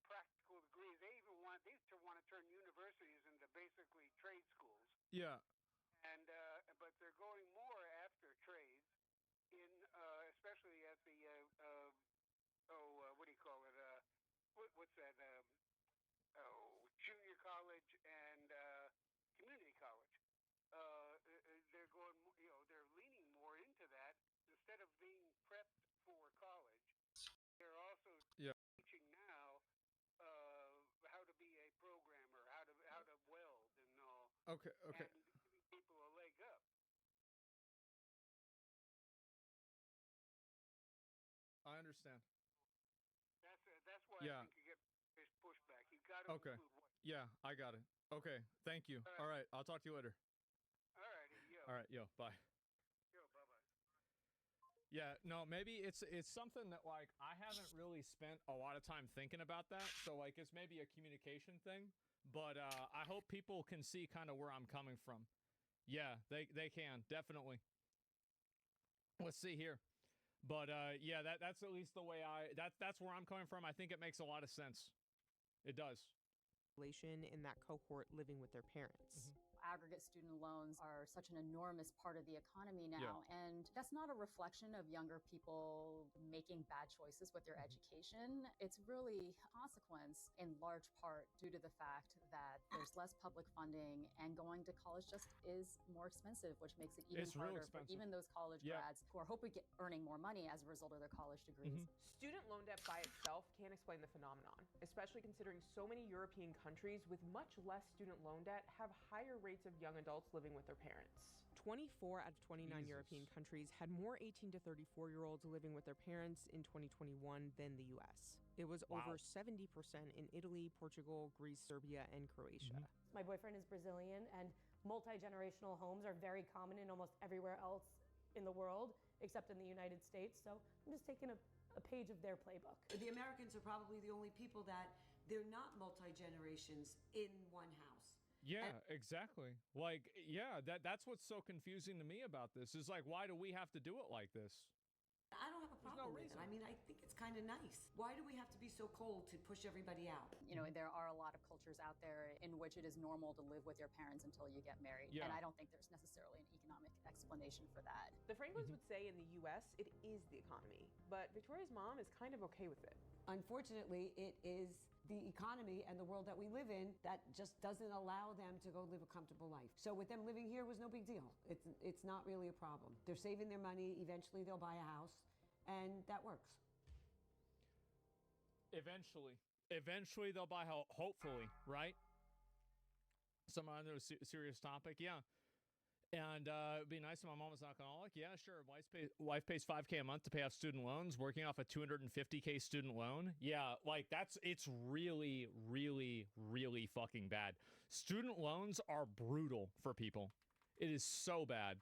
practical degrees. They want to turn universities into basically trade schools. Yeah. And but they're going more after trades, especially at the what do you call it? What's that? Junior college and community college. They're going, they're leaning more into that instead of being prepped for college. They're also teaching now how to be a programmer, how to weld and all. Okay. And giving people a leg up. I understand. That's why I think you get this pushback. You got to include white. Yeah, I got it. Okay, thank you. All right, I'll talk to you later. All right, yo. All right, yo, bye. Yo, bye-bye. Yeah, no, maybe it's something that like I haven't really spent a lot of time thinking about that. So like it's maybe a communication thing, but I hope people can see kind of where I'm coming from. Yeah, they can, definitely. Let's see here. But yeah, that's at least the way that's where I'm coming from. I think it makes a lot of sense. It does. In that cohort living with their parents. Aggregate student loans are such an enormous part of the economy now. And that's not a reflection of younger people making bad choices with their education. It's really a consequence in large part due to the fact that there's less public funding and going to college just is more expensive, which makes it even harder for even those college grads who are hoping earning more money as a result of their college degrees. Student loan debt by itself can't explain the phenomenon, especially considering so many European countries with much less student loan debt have higher rates of young adults living with their parents. 24 out of 29 European countries had more 18 to 34-year-olds living with their parents in 2021 than the US. It was over 70% in Italy, Portugal, Greece, Serbia, and Croatia. My boyfriend is Brazilian, and multi-generational homes are very common in almost everywhere else in the world, except in the United States. So I'm just taking a page of their playbook. The Americans are probably the only people that they're not multi-generations in one house. Yeah, exactly. Like, yeah, that's what's so confusing to me about this is like, why do we have to do it like this? I don't have a problem with it. I mean, I think it's kind of nice. Why do we have to be so cold to push everybody out? You know, there are a lot of cultures out there in which it is normal to live with your parents until you get married. Yeah. And I don't think there's necessarily an economic explanation for that. The Franklins would say in the US, it is the economy. But Victoria's mom is kind of okay with it. Unfortunately, it is the economy and the world that we live in that just doesn't allow them to go live a comfortable life. So with them living here was no big deal. It's not really a problem. They're saving their money. Eventually they'll buy a house, and that works. Eventually they'll buy a hopefully, right? Some other serious topic, yeah. And it'd be nice if my mom was an alcoholic. Yeah, sure. Wife pays $5K a month to pay off student loans, working off a $250K student loan. Yeah, like it's really, really, really fucking bad. Student loans are brutal for people. It is so bad.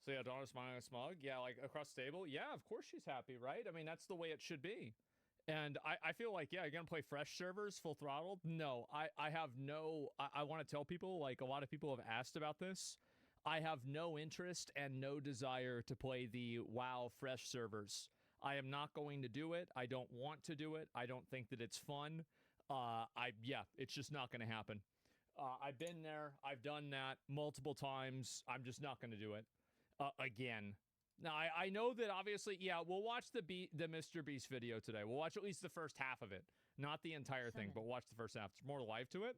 So yeah, daughter's smiling smug. Yeah, like across the table. Yeah, of course she's happy, right? I mean, that's the way it should be. And I feel like, yeah, you're going to play fresh servers full throttle? No, I have no, I want to tell people, like a lot of people have asked about this. I have no interest and no desire to play the WoW fresh servers. I am not going to do it. I don't want to do it. I don't think that it's fun. Yeah, it's just not going to happen. I've been there. I've done that multiple times. I'm just not going to do it again. Now, I know that obviously, yeah, we'll watch the Mr. Beast video today. We'll watch at least the first half of it. Not the entire thing, but watch the first half. There's more to life to it.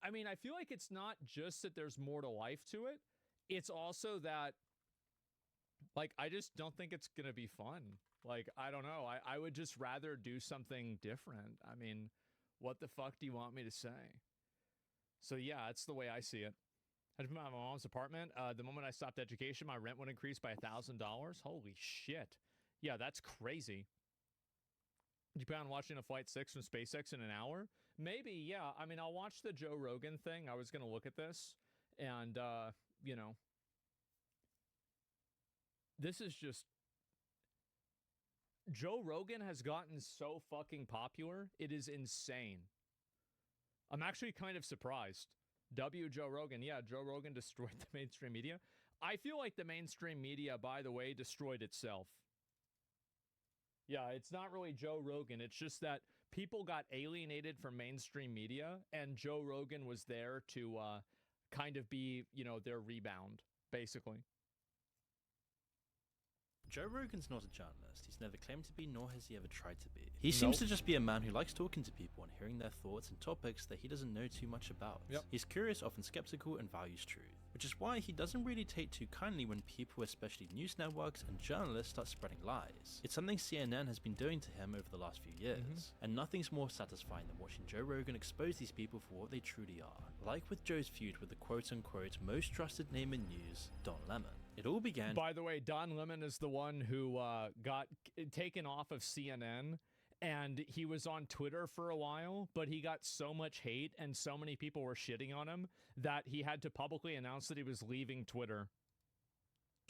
I mean, I feel like it's not just that there's more to life to it. It's also that, like, I just don't think it's going to be fun. Like, I don't know. I would just rather do something different. I mean, what the fuck do you want me to say? So, yeah, that's the way I see it. I just moved out of my mom's apartment. The moment I stopped education, my rent would increase by $1,000. Holy shit. Yeah, that's crazy. Do you plan on watching a Flight 6 from SpaceX in an hour? Maybe, yeah. I mean, I'll watch the Joe Rogan thing. I was going to look at this. And, you know. This is just... Joe Rogan has gotten so fucking popular. It is insane. I'm actually kind of surprised. Joe Rogan. Yeah, Joe Rogan destroyed the mainstream media. I feel like the mainstream media, by the way, destroyed itself. Yeah, it's not really Joe Rogan. It's just that people got alienated from mainstream media, and Joe Rogan was there to kind of be, you know, their rebound, basically. Joe Rogan's not a journalist. He's never claimed to be, nor has he ever tried to be. He seems to just be a man who likes talking to people and hearing their thoughts and topics that he doesn't know too much about. He's curious, often skeptical, and values truth, which is why he doesn't really take too kindly when people, especially news networks and journalists, start spreading lies. It's something CNN has been doing to him over the last few years, and nothing's more satisfying than watching Joe Rogan expose these people for what they truly are. Like with Joe's feud with the quote-unquote most trusted name in news, Don Lemon. It all began... By the way, Don Lemon is the one who got taken off of CNN, and he was on Twitter for a while, but he got so much hate and so many people were shitting on him that he had to publicly announce that he was leaving Twitter.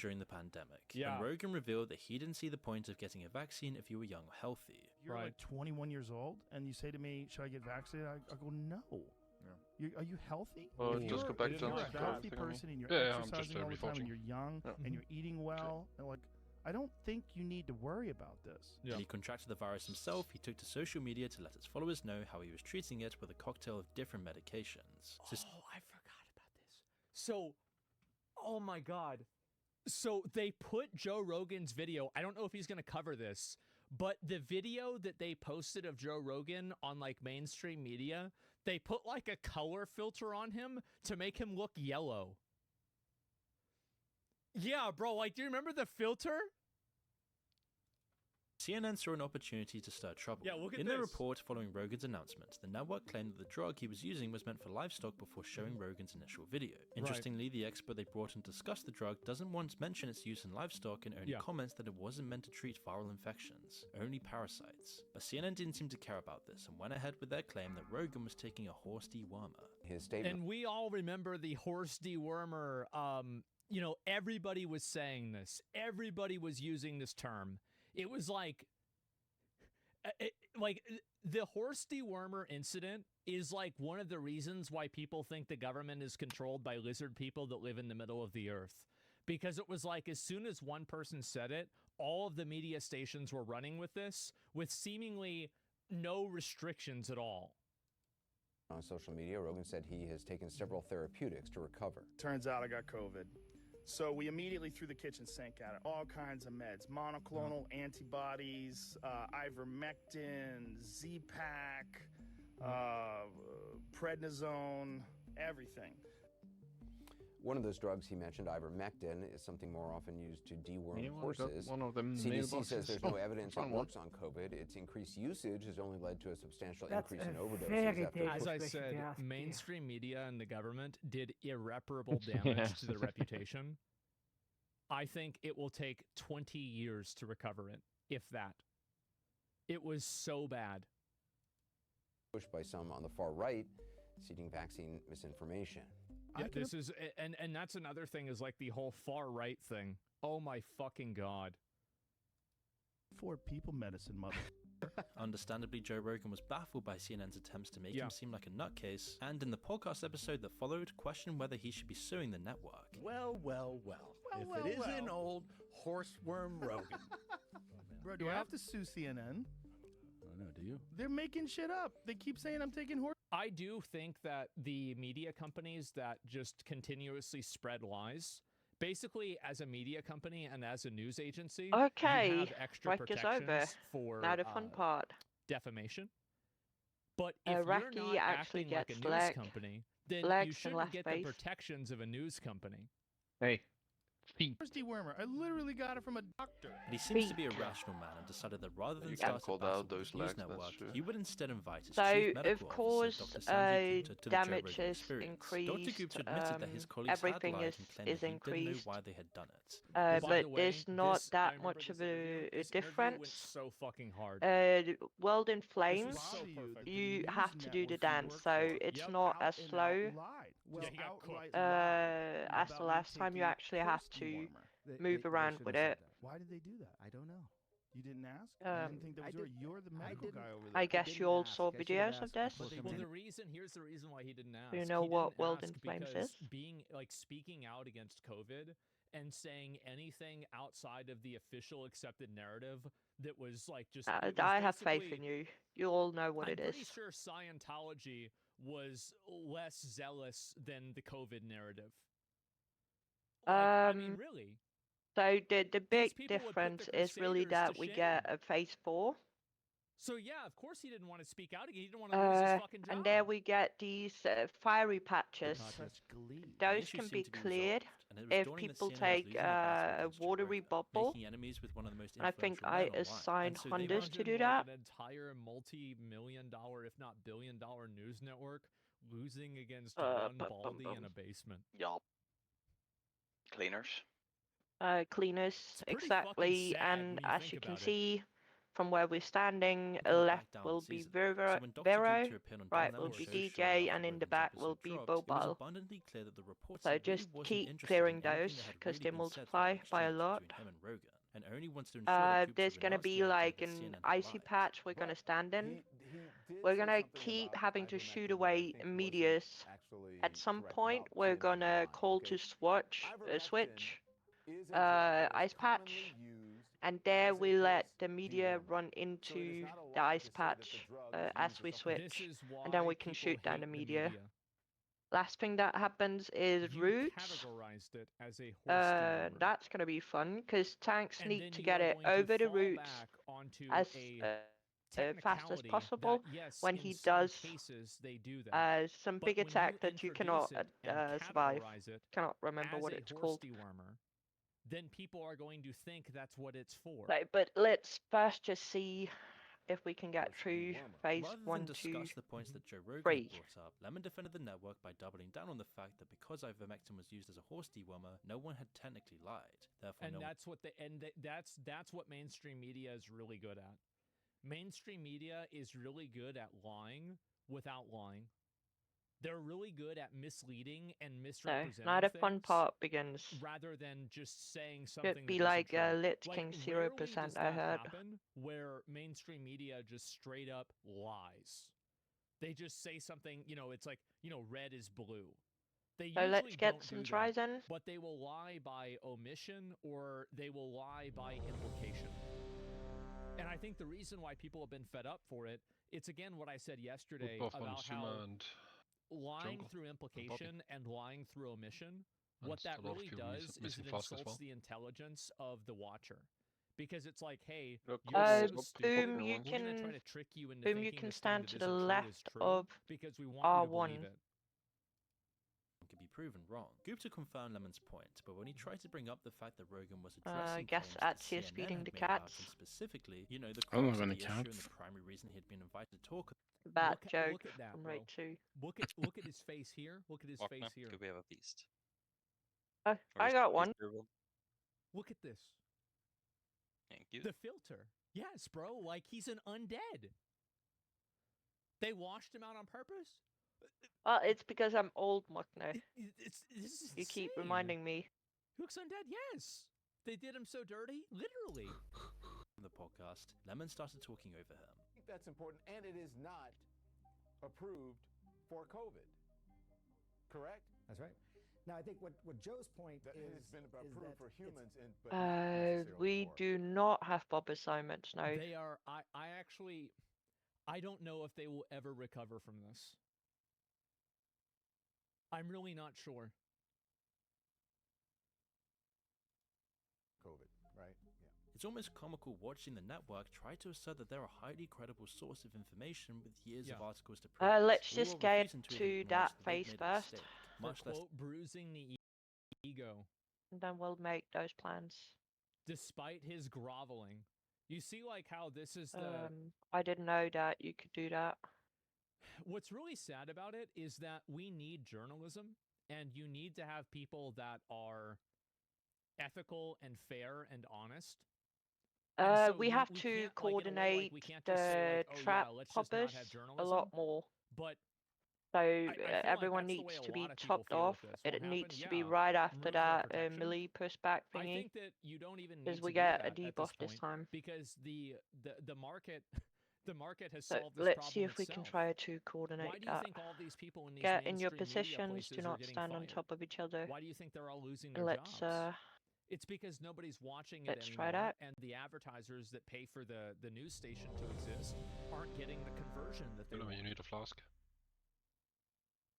During the pandemic. And Rogan revealed that he didn't see the point of getting a vaccine if you were young or healthy. You're like 21 years old, and you say to me, should I get vaccinated? I go, no. Are you healthy? Well, if just go back to you're a healthy person and you're exercising all the time and you're young and you're eating well, and like, I don't think you need to worry about this. When he contracted the virus himself, he took to social media to let his followers know how he was treating it with a cocktail of different medications. I forgot about this. So, oh my God. So they put Joe Rogan's video, I don't know if he's going to cover this, but the video that they posted of Joe Rogan on like mainstream media, they put like a color filter on him to make him look yellow. Yeah, bro, like, do you remember the filter? CNN saw an opportunity to stir trouble. Yeah, look at In this. their report following Rogan's announcement, the network claimed that the drug he was using was meant for livestock before showing Rogan's initial video. Interestingly, the expert they brought in to discuss the drug doesn't once mention its use in livestock and only comments that it wasn't meant to treat viral infections, only parasites. But CNN didn't seem to care about this and went ahead with their claim that Rogan was taking a horse dewormer. His statement. And we all remember the horse dewormer. You know, everybody was saying this. Everybody was using this term. It was like the horse dewormer incident is like one of the reasons why people think the government is controlled by lizard people that live in the middle of the earth. Because it was like as soon as one person said it, all of the media stations were running with this with seemingly no restrictions at all. On social media, Rogan said he has taken several therapeutics to recover. Turns out I got COVID. So we immediately threw the kitchen sink at it. All kinds of meds, monoclonal antibodies, ivermectin, Z-Pak, prednisone, everything. One of those drugs he mentioned, ivermectin, is something more often used to deworm Yeah, well, I horses. got one of them CDC says there's no evidence it Fun works on COVID. Its increased usage has only led to a substantial That's increase in a overdoses. very After dangerous As I question said, to ask, yeah. mainstream media and the government did irreparable damage to their reputation. I think it will take 20 years to recover it, if that. It was so bad. pushed by some on the far right, seeding vaccine misinformation. Yeah, this is, and that's another thing is like the whole far right thing. Oh my fucking God. For people medicine, mother. Understandably, Joe Rogan was baffled by CNN's attempts to make him seem like a nutcase, and in the podcast episode that followed, questioned whether he should be suing the network. Well, if it isn't old horseworm Rogan. Bro, do I have to sue CNN? I don't know, do you? They're making shit up. They keep saying I'm taking horse. I do think that the media companies that just continuously spread lies, basically as a media company and as a news agency, you Okay, have extra break is over. protections for Now the fun part. defamation. But if you're Raki not actually acting like a gets news leg, company, then legs you and shouldn't left get face. the protections of a news company. Hey. Horse dewormer. I literally got it from a doctor. But he seems to be a rational man and decided that rather than You start can a call battle out those with the news legs, that's network, true. he would instead invite his So, chief of medical course, officer, Dr. Sandy Gupta, to the Joe damage Rogan is Experience. increased, Dr. Gupta admitted that his colleagues everything had lied is and claimed that he didn't know increased. why they had done it. By But the way, there's not this- I that remember much of this interview. a This interview went difference. so fucking hard. World in This Flames, was so perfect. you have to do the dance, so it's not as slow Yeah, he got cooked. as the last time. You actually have to move around with it. Why did they do that? I don't know. You didn't ask? I Um, didn't think that was you're the medical guy over there. I guess you all saw videos of this. Well, here's the reason why he didn't ask. You know He what didn't World ask in Flames because is? being like speaking out against COVID and saying anything outside of the official accepted narrative that was like just. it was I have faith in basically- you. You all know what I'm it pretty is. sure Scientology was less zealous than the COVID narrative. I mean, really. So the big people would put difference their is really crusaders that to we shame. get a phase 4. So yeah, of course he didn't want to speak out again. He didn't want to lose his fucking job. And there we get these fiery patches. Those issue can seemed be to be cleared resolved, and it was if dawning that people CNN was take losing the battle a against Joe watery Rogan, bubble. making enemies with one of the most I think influential I men online. assigned And so they Hondas went to do Imagine, that. like, an entire multi-million-dollar, if not billion-dollar news network losing against one baldy in a basement. Yup. Cleaners. Cleaners, pretty exactly. fucking sad And when you as think you can about it. see from where we're standing, People back left down will the be season. Vero, So when Dr. Vero, Gupta appeared on right Dan will Lemon's be show DJ, shortly and after in the Rogan's back episode will be dropped, it was Bobal. abundantly clear that the reporter So really just wasn't keep interested clearing in anything those, that had because really they been said multiply throughout the by a exchange lot. between him and Rogan, and only wants to ensure that Gupta There's would gonna announce be the outcome like that an CNN had icy lied. patch we're gonna stand in. We're gonna keep having to shoot away medias. At some point, we're gonna call to switch ice patch, and there we let the media run into the ice patch as we switch, and then we can shoot down the media. Last thing that happens is roots. Categorized it as a horse dewormer. That's gonna be fun because tanks And need then to you get are it going to over the fall roots back onto as a fast as technicality possible that, yes, when in he some does cases they do that. some But big when you attack that you cannot introduce it and survive. categorize it Cannot remember as what a it's horse called. dewormer, then people are going to think that's what it's for. Right, but let's first just see if we can get through phase Rather 1, than 2, discuss the points that Joe Rogan 3. had brought up, Lemon defended the network by doubling down on the fact that because ivermectin was used as a horse dewormer, no one had technically lied. Therefore, And no that's what that's what mainstream media is really good at. Mainstream media is really good at lying without lying. They're really good at misleading and No, misrepresenting now the fun things part begins. rather than just saying something Should be that like isn't true. Lich Like, King rarely 0%, does I that heard. happen where mainstream media just straight up lies. They just say something, it's like, red is blue. They So usually let's get don't some do tries that, in. but they will lie by omission or they will lie by implication. And I think the reason why people have been fed up for it, it's again what I said yesterday about how lying through implication and lying through omission, what that really does is it insults the intelligence of the watcher. Because it's like, hey, you're so stupid, Boom, you we're going to try can, to trick you into Boom, you thinking can this thing stand that to isn't the true is left true of because we want you to R1. believe it. could be proven wrong. Gupta confirmed Lemon's point, but when he tried to bring up the fact that Rogan was addressing guess claims that Atsi is CNN feeding had the made about cats. him specifically, the I don't crux have of any the issue and cats. the primary reason he had been invited to talk. Bad Look joke at that, from bro. Rate 2. Look at his face here. Look at his face here. Could we have a beast? I got one. Look at this. Thank you. The filter. Yes, bro. Like he's an undead. They washed him out on purpose? Well, it's because I'm old, Muckner. This is You keep insane. reminding me. He looks undead, yes. They did him so dirty, literally. In the podcast, Lemon started talking over him. I think that's important, and it is not approved for COVID. Correct? That's right. Now, I think what Joe's point that is... it has been approved for humans, but We do not have Bob assignments, no. They are... I don't know if they will ever recover from this. I'm really not sure. COVID, right? Yeah. It's almost comical watching the network try to assert that they're a highly credible source of information with years of articles to prove. Let's just get to that phase first. Much For less quote, bruising the ego. And then we'll make those plans. Despite his groveling. You see like how this is the... I didn't know that you could do that. What's really sad about it is that we need journalism, and you need to have people that are ethical and fair and honest. And so we have we to can't, coordinate we can't just say, the like, trap let's just not poppers have a journalism. lot more. But so I feel everyone like that's the needs way to a be lot of people topped feel off. with this. What It needs happened? to be Yeah, right after remove that protection. melee pushback I thingy. think that you don't even need Because to we do get that a debuff this time. because the market the market has So solved this let's problem see if we can itself. try to coordinate Why do you that. think all these people in these Get in your mainstream media positions. places Do are not getting stand on fired? top of each other. Why do you think they're all losing their Let's jobs? It's because nobody's watching it let's try anymore, that. and the advertisers that pay for the news station to exist aren't getting the conversion that they want. You need a flask.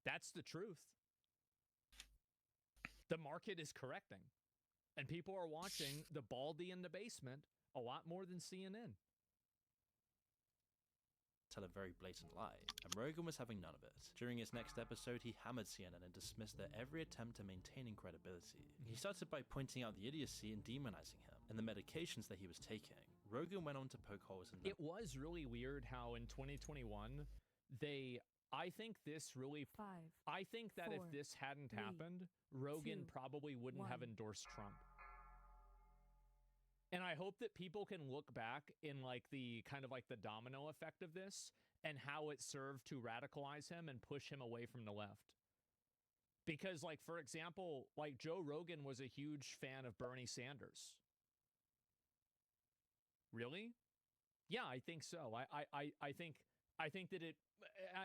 That's the truth. The market is correcting, and people are watching the Baldy in the basement a lot more than CNN. Tell a very blatant lie, and Rogan was having none of it. During his next episode, he hammered CNN and dismissed their every attempt at maintaining credibility. He started by pointing out the idiocy and demonizing him, and the medications that he was taking. Rogan went on to poke holes in them. It was really weird how in 2021, I think that if this hadn't happened, Rogan probably wouldn't have endorsed Trump. And I hope that people can look back in like the kind of like the domino effect of this and how it served to radicalize him and push him away from the left. Because like, for example, like Joe Rogan was a huge fan of Bernie Sanders. Really? Yeah, I think so. I think that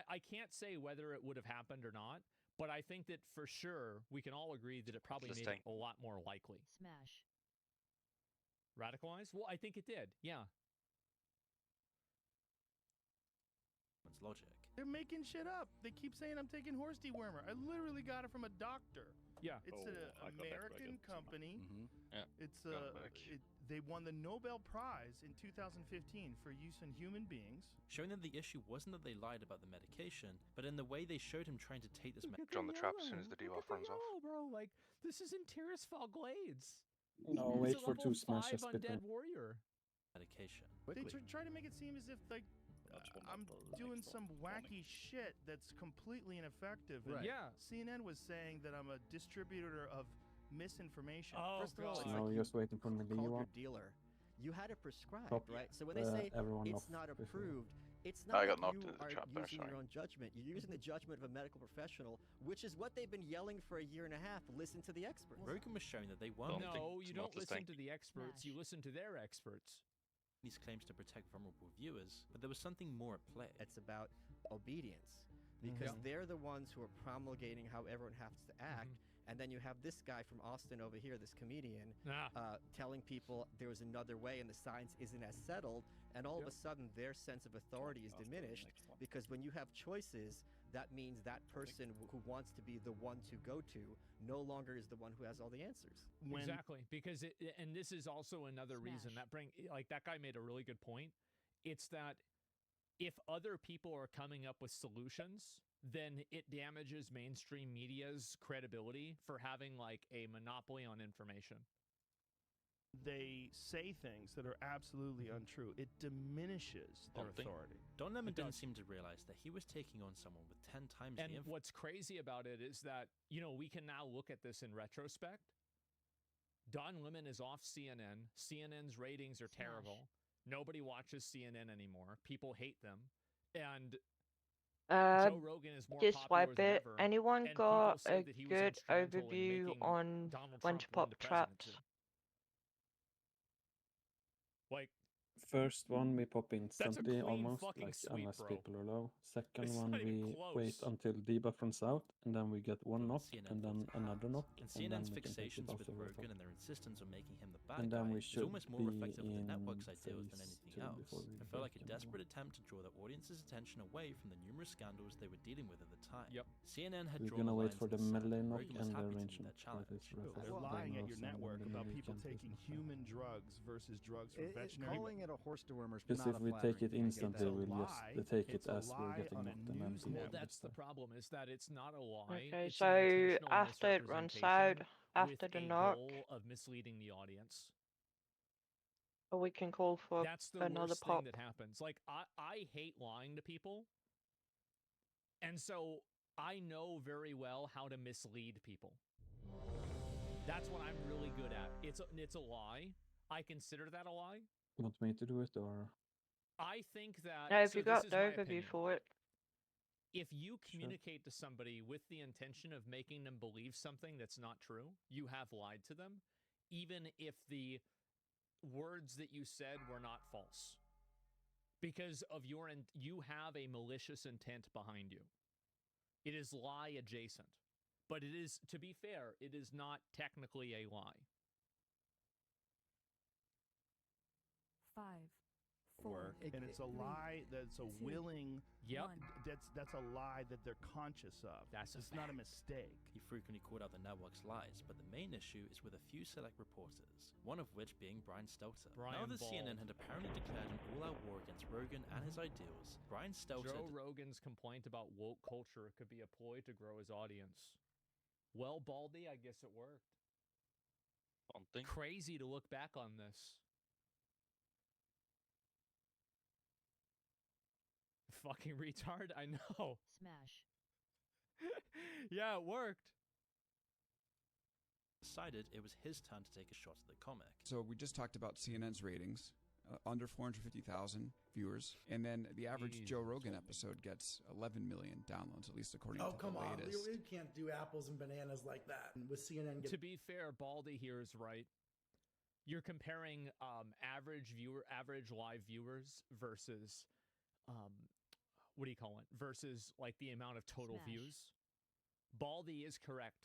I can't say whether it would have happened or not, but I think that for sure we can all agree that it probably made it a lot more likely. Smash. Radicalized? Well, I think it did. Yeah. Logic. They're making shit up. They keep saying I'm taking horse dewormer. I literally got it from a doctor. Yeah. It's an American company. Yeah. It's they won the Nobel Prize in 2015 for use in human beings. Showing that the issue wasn't that they lied about the medication, but in the way they showed him trying to take this medication. John the Trap as soon as the debuff runs off. Bro, like this is in Tirisfal Glades. No, It's wait a for level 2 smashes 5 before. undead warrior. Medication. They try to make it seem as if like I'm doing some wacky shit that's completely ineffective. And Right. Yeah. CNN was saying that I'm a distributor of misinformation. Oh, First of all, God. it's No, like just waiting for called Melee your one. dealer. You had it prescribed, Top, right? So when they say everyone it's off not before. approved, it's I not got that knocked you into the are trap there, using sorry. your own judgment. You're using the judgment of a medical professional, which is what they've been yelling for a year and a half. Listen to the experts. Rogan was showing that they weren't. No, you don't listen to the experts. You listen to their experts. These claims to protect vulnerable viewers, but there was something more at play. It's about obedience, because they're the ones who are promulgating how everyone has to act. And then you have this guy from Austin over here, this comedian, telling people there was another way and the science isn't as settled. And all of a sudden, their sense of authority is diminished, because when you have choices, that means that person who wants to be the one to go to no longer is the one who has all the answers. Exactly, because and this is also another reason that that guy made a really good point. It's that if other people are coming up with solutions, then it damages mainstream media's credibility for having like a monopoly on information. They say things that are absolutely untrue. It diminishes their authority. Don Lemon didn't seem to realize that he was taking on someone with 10 times the influence. What's crazy about it is that, we can now look at this in retrospect. Don Lemon is off CNN. CNN's ratings are terrible. Nobody watches CNN anymore. People hate them. And Joe Rogan is more popular than ever. Anyone and got people say a that he was good instrumental in overview making on Donald when Trump to win pop the traps? presidency. Like, First one we pop instantly clean almost, fucking like sweep, unless bro. people are low. Second It's one not even we close. wait until debuff runs out, and then we get one knock, and then another knock, And and then CNN's we can take it fixations off with the Rogan top. and their insistence on making him the bad And then guy we is should almost more be reflective of the in network's ideals than phase anything 2 else. before we It felt like a break desperate anymore. attempt to draw the audience's attention away from the numerous scandals they were dealing with at the time. Yep. CNN had We're drawn gonna the wait lines for in the sand, melee and knock Rogan was and the happy to range meet knock. that challenge. They're lying at your network about people taking human drugs versus drugs for veterinary. Calling it a horse dewormer is Because not if a we take it flattering thing. instantly, It's a we'll just lie. take it It's a as we're lie getting on a knocked, and then news people Well, network. that's the problem, is that it's not a lie. Okay, it's so an intentional after it runs out, misrepresentation after with the a knock, goal of misleading the audience. we can call for That's the another worst pop. thing that happens. Like, I hate lying to people. And so I know very well how to mislead people. That's what I'm really good at. It's a lie. I consider that a lie. Want me to do it, or? I think that... Yeah, if so you this got is the my overview opinion. for it. If you communicate to somebody with the intention of making them believe something that's not true, you have lied to them, even if the words that you said were not false. Because of you have a malicious intent behind you. It is lie adjacent. But it is, to be fair, it is not technically a lie. 5, 4, And it's a lie that's a 2, willing. Yep. That's a lie that they're conscious of. It's not a mistake. He frequently called out the network's lies, but the main issue is with a few select reporters, one of which being Brian Stelter. Now that CNN had apparently declared an all-out war against Rogan and his ideals, Brian Stelter... Joe Rogan's complaint about woke culture could be a ploy to grow his audience. Well, Baldy, I guess it worked. Something. Crazy to look back on this. Fucking retard, I know. Smash. Yeah, it worked. Decided it was his turn to take a shot at the comic. So we just talked about CNN's ratings, under 450,000 viewers, and then the average Joe Rogan episode gets 11 million downloads, at least according to the come on. latest. We can't do apples and bananas like that. With CNN To be fair, Baldy here is right. You're comparing average live viewers versus what do you call it? Versus like the amount of total views. Baldy is correct.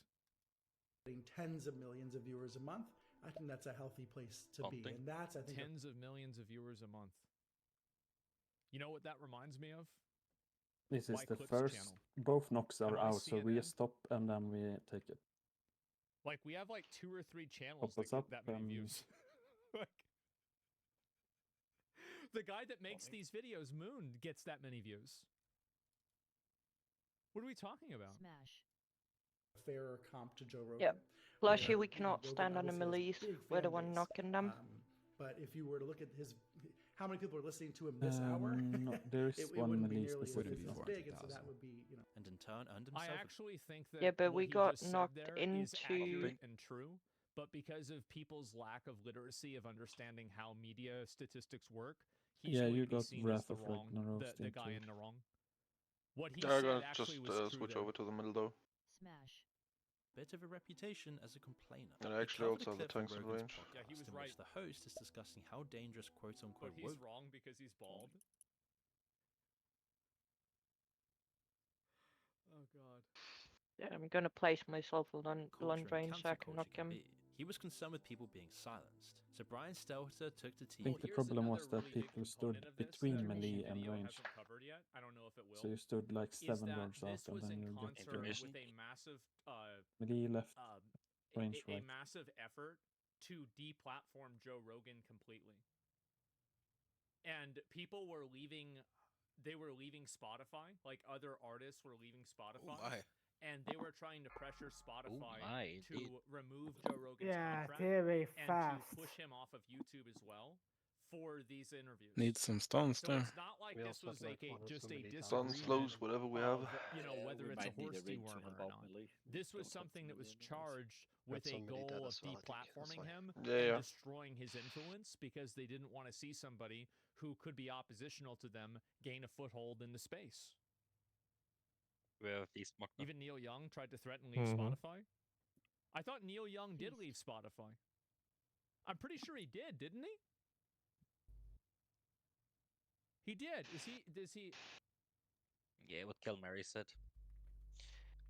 getting tens of millions of viewers a month, I think that's a healthy place to be. And that's, I think, tens of millions of viewers a month. You know what that reminds me of? This is White the Clips first. channel. Both knocks are Am I out, so we CNN? just stop and then we take it. Like, we have like 2 or 3 channels What's that up? get that many views. Like, the guy that makes these videos, Moon, gets that many views. What are we talking about? Smash. fairer comp to Joe Rogan. Yep. Plus, where, we cannot Rogan stand on the obviously has a Millie's. big We're the fan one base. knocking them. But if you were to look at how many people are listening to him this hour, No, there is it one wouldn't be Millie nearly as specifically. big, and so that would be, And in turn earned himself. I actually think that Yeah, but what we he got just said knocked there is into. accurate and true, but because of people's lack of literacy of understanding how media statistics work, he's Yeah, going you to be got seen as Wrath the of wrong, Ragnaros the guy into in the wrong. What he I'm said gonna actually just was true switch there. over to the middle though. Smash. Bit of a reputation as a complainer. And I He actually covered also a have the clip from tanks in Rogan's range. podcast Yeah, he was in right. which the host is discussing how dangerous quote-unquote But he's woke wrong because he's bald. Oh god. Yeah, I'm gonna place myself on lunge culture and range so I can counterculture knock can him. be. He was concerned with people being silenced, so Brian Stelter took the I team. think the problem was that people stood between melee and range. Yet. I don't know if it will. So you stood like 7 yards out, This and was then in you got concert with a massive melee left, range a right. massive effort to deplatform Joe Rogan completely. And people were leaving, they were leaving Spotify, like other artists were leaving Spotify. And they were trying to pressure Spotify to remove Joe Rogan's contract very and fast. to push him off of YouTube as well for these interviews. Need some stuns So there. it's not like this was like just a Sun disagreement slows, whatever we have. of, you know, whether it's a horse dewormer or not. This was something that was charged with a goal of deplatforming him and destroying his influence because they didn't want to see somebody who could be oppositional to them gain a foothold in the space. Even Neil Young tried to threaten leave Spotify. I thought Neil Young did leave Spotify. I'm pretty sure he did, didn't he? He did. Does he? Yeah, what Kelmary said.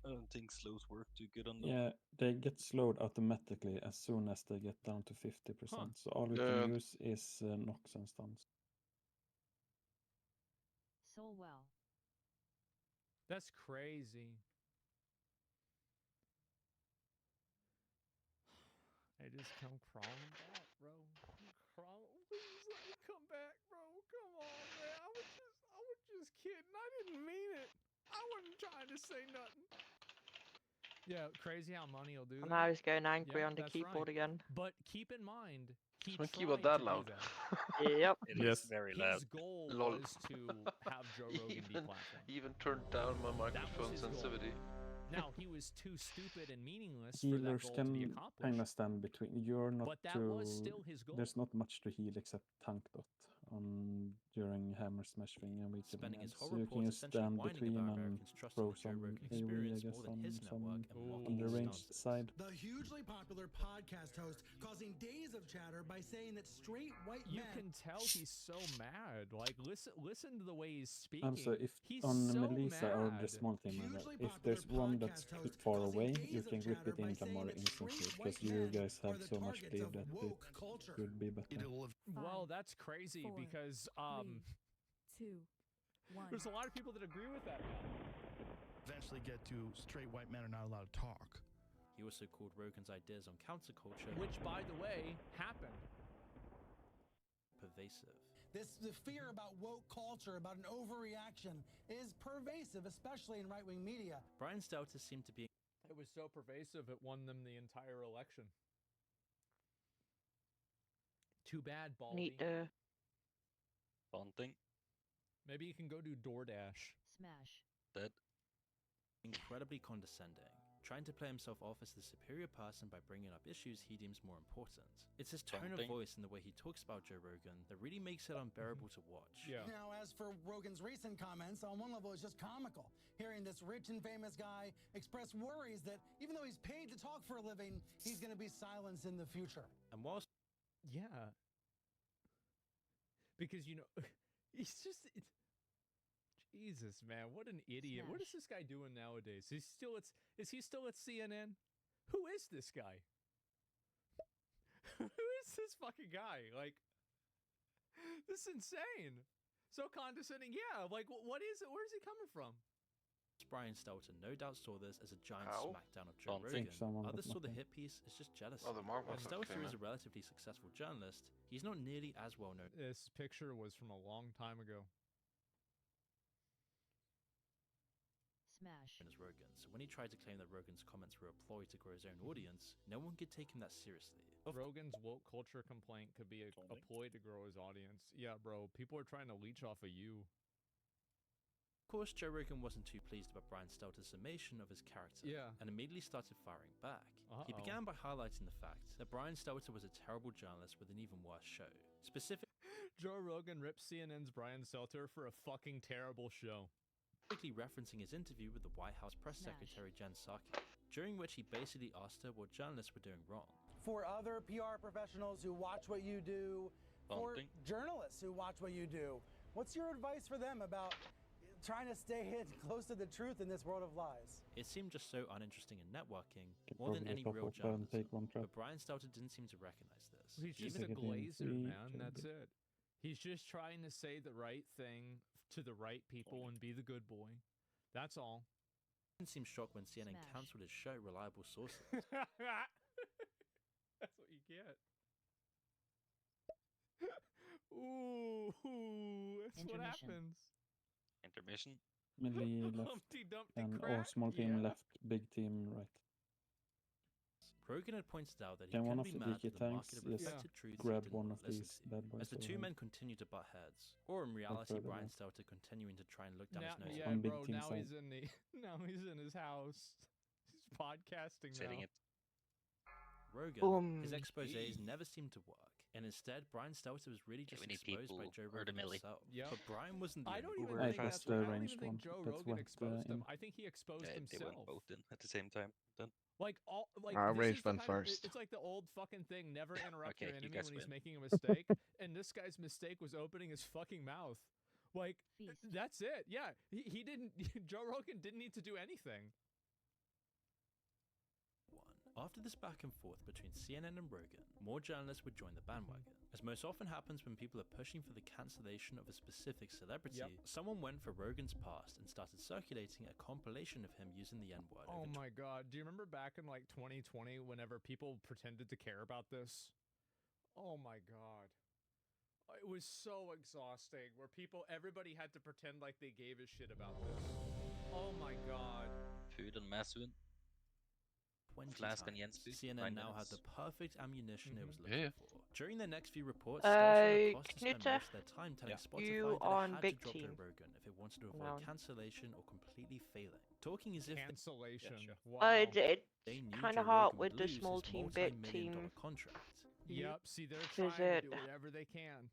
I don't think slows work too good on them. Yeah, they get slowed automatically as soon as they get down to 50%. So all we can use is knocks and stuns. So well. That's crazy. I just come crawling back, bro. Please let me come back, bro. Come on, man. I was just kidding. I didn't mean it. I wasn't trying to say nothing. Yeah, crazy how money will do that. And I was going angry on the that's keyboard right. again. But keep in mind, he my tried keyboard to that do loud? that. Yep. It is very loud. His goal Lol. was to have Joe Rogan deplatformed. Even turned down my microphone his goal. sensitivity. Now, he was too stupid and meaningless for that Healers goal to be can accomplished. kind of stand between. You're not But that too. was still his goal. There's not much to heal except tank dot during hammer smash thing and weakening Spending his heads. whole So you can report just essentially stand whining between about and Americans trusting throw the Joe some Rogan AoE, I experience guess, more than on his some network and mocking on the his ranged stances. side. The hugely popular podcast host causing days of chatter by saying that straight white You men... can tell he's so mad. Like, listen to the way he's speaking. So if he's on so Melissa or the mad. small team, if there's one that's far away, you can grip it in more instantly because you guys have so much bleed that it would be better. Well, that's crazy because there's a lot of people that agree with that. Eventually get to straight white men are not allowed to talk. He also called Rogan's ideas on counterculture, Which, by the way, happened. Pervasive. The fear about woke culture, about an overreaction, is pervasive, especially in right-wing media. Brian Stelter seemed to be... It was so pervasive, it won them the entire election. Too bad, Baldy. Bunting. Maybe you can go do DoorDash. Smash. Dead. Incredibly condescending, trying to play himself off as the superior person by bringing up issues he deems more important. It's his tone of voice and the way he talks about Joe Rogan that really makes it unbearable to watch. Yeah. Now, as for Rogan's recent comments, on one level it's just comical. Hearing this rich and famous guy express worries that even though he's paid to talk for a living, he's going to be silenced in the future. And whilst... Yeah. Because, you know, he's just... Jesus, man, what an idiot. What is this guy doing nowadays? Is he still at CNN? Who is this guy? Who is this fucking guy? Like, this is insane. So condescending. Yeah, like, what is it? Where's he coming from? Brian Stelter no doubt saw this as a giant smackdown of Joe Don't think Rogan. someone Others got saw the nothing. hit piece as just jealousy. Oh, the Mark While one Stelter came is in. a relatively successful journalist, he's not nearly as well known. This picture was from a long time ago. Smash. As Rogan, so when he tried to claim that Rogan's comments were a ploy to grow his own audience, no one could take him that seriously. Rogan's woke culture complaint could be a ploy to grow his audience. Yeah, bro, people are trying to leech off of you. Of course, Joe Rogan wasn't too pleased about Brian Stelter's summation of his character, and immediately started firing back. He began by highlighting the fact that Brian Stelter was a terrible journalist with an even worse show. Joe Rogan rips CNN's Brian Stelter for a fucking terrible show. Specifically referencing his interview with the White House press secretary Jen Psaki, during which he basically asked her what journalists were doing wrong. For other PR professionals who watch what you do, for journalists who watch what you do, what's your advice for them about trying to stay close to the truth in this world of lies? It seemed just so uninteresting in networking, more than any real journalism. But Brian Stelter didn't seem to recognize this. He's just a glazer, man. That's it. He's just trying to say the right thing to the right people and be the good boy. That's all. He didn't seem shocked when CNN cancelled his show, Reliable Sources. That's what you get. Ooh, that's what happens. Intermission. Millie left, Humpty Dumpty and crack. small team left, big team right. Rogan had pointed out that he Can one couldn't of be the mad DK that the tanks market had just reflected truths grab he one didn't of listen these to, bad boys? as the two men continued to butt heads, or in reality, further Brian now. Stelter continuing to try and look down his nose. Yeah, bro. Now he's in the. Now he's in his house. He's podcasting Setting now. it. Rogan, his exposés never seemed to work, and instead, Brian Stelter was really just exposed by Joe Rogan himself. But Brian wasn't the I don't even only think that's. I don't even think Joe Rogan exposed him. I think he exposed They himself. went both in at the same time. Then. Like this Rage is the went kind of- first. It's like the old fucking thing: never interrupt Okay, your you enemy guys when he's win. making a mistake. And this guy's mistake was opening his fucking mouth. Like that's it. Yeah, he didn't. Joe Rogan didn't need to do anything. After this back and forth between CNN and Rogan, more journalists would join the bandwagon. As most often happens when people are pushing for the cancellation of a specific celebrity, someone went for Rogan's past and started circulating a compilation of him using the N-word. Oh my god, do you remember back in like 2020 whenever people pretended to care about this? Oh my god. It was so exhausting where everybody had to pretend like they gave a shit about this. Oh my god. Food and Massoon. Flask and Jensby. CNN now had the perfect ammunition it was Yeah. looking for. During their next few reports, Stelter and Acosta spent Knutte, most of their time telling Spotify you that it on had big to drop team. Joe Rogan if it wanted to avoid No. cancellation or completely failing. Talking as if Cancellation. Wow. It's they knew kind Joe of hard Rogan with would the lose small his team, big multi-million-dollar team. contract. Yep, see, they're Is trying to it- do whatever they can.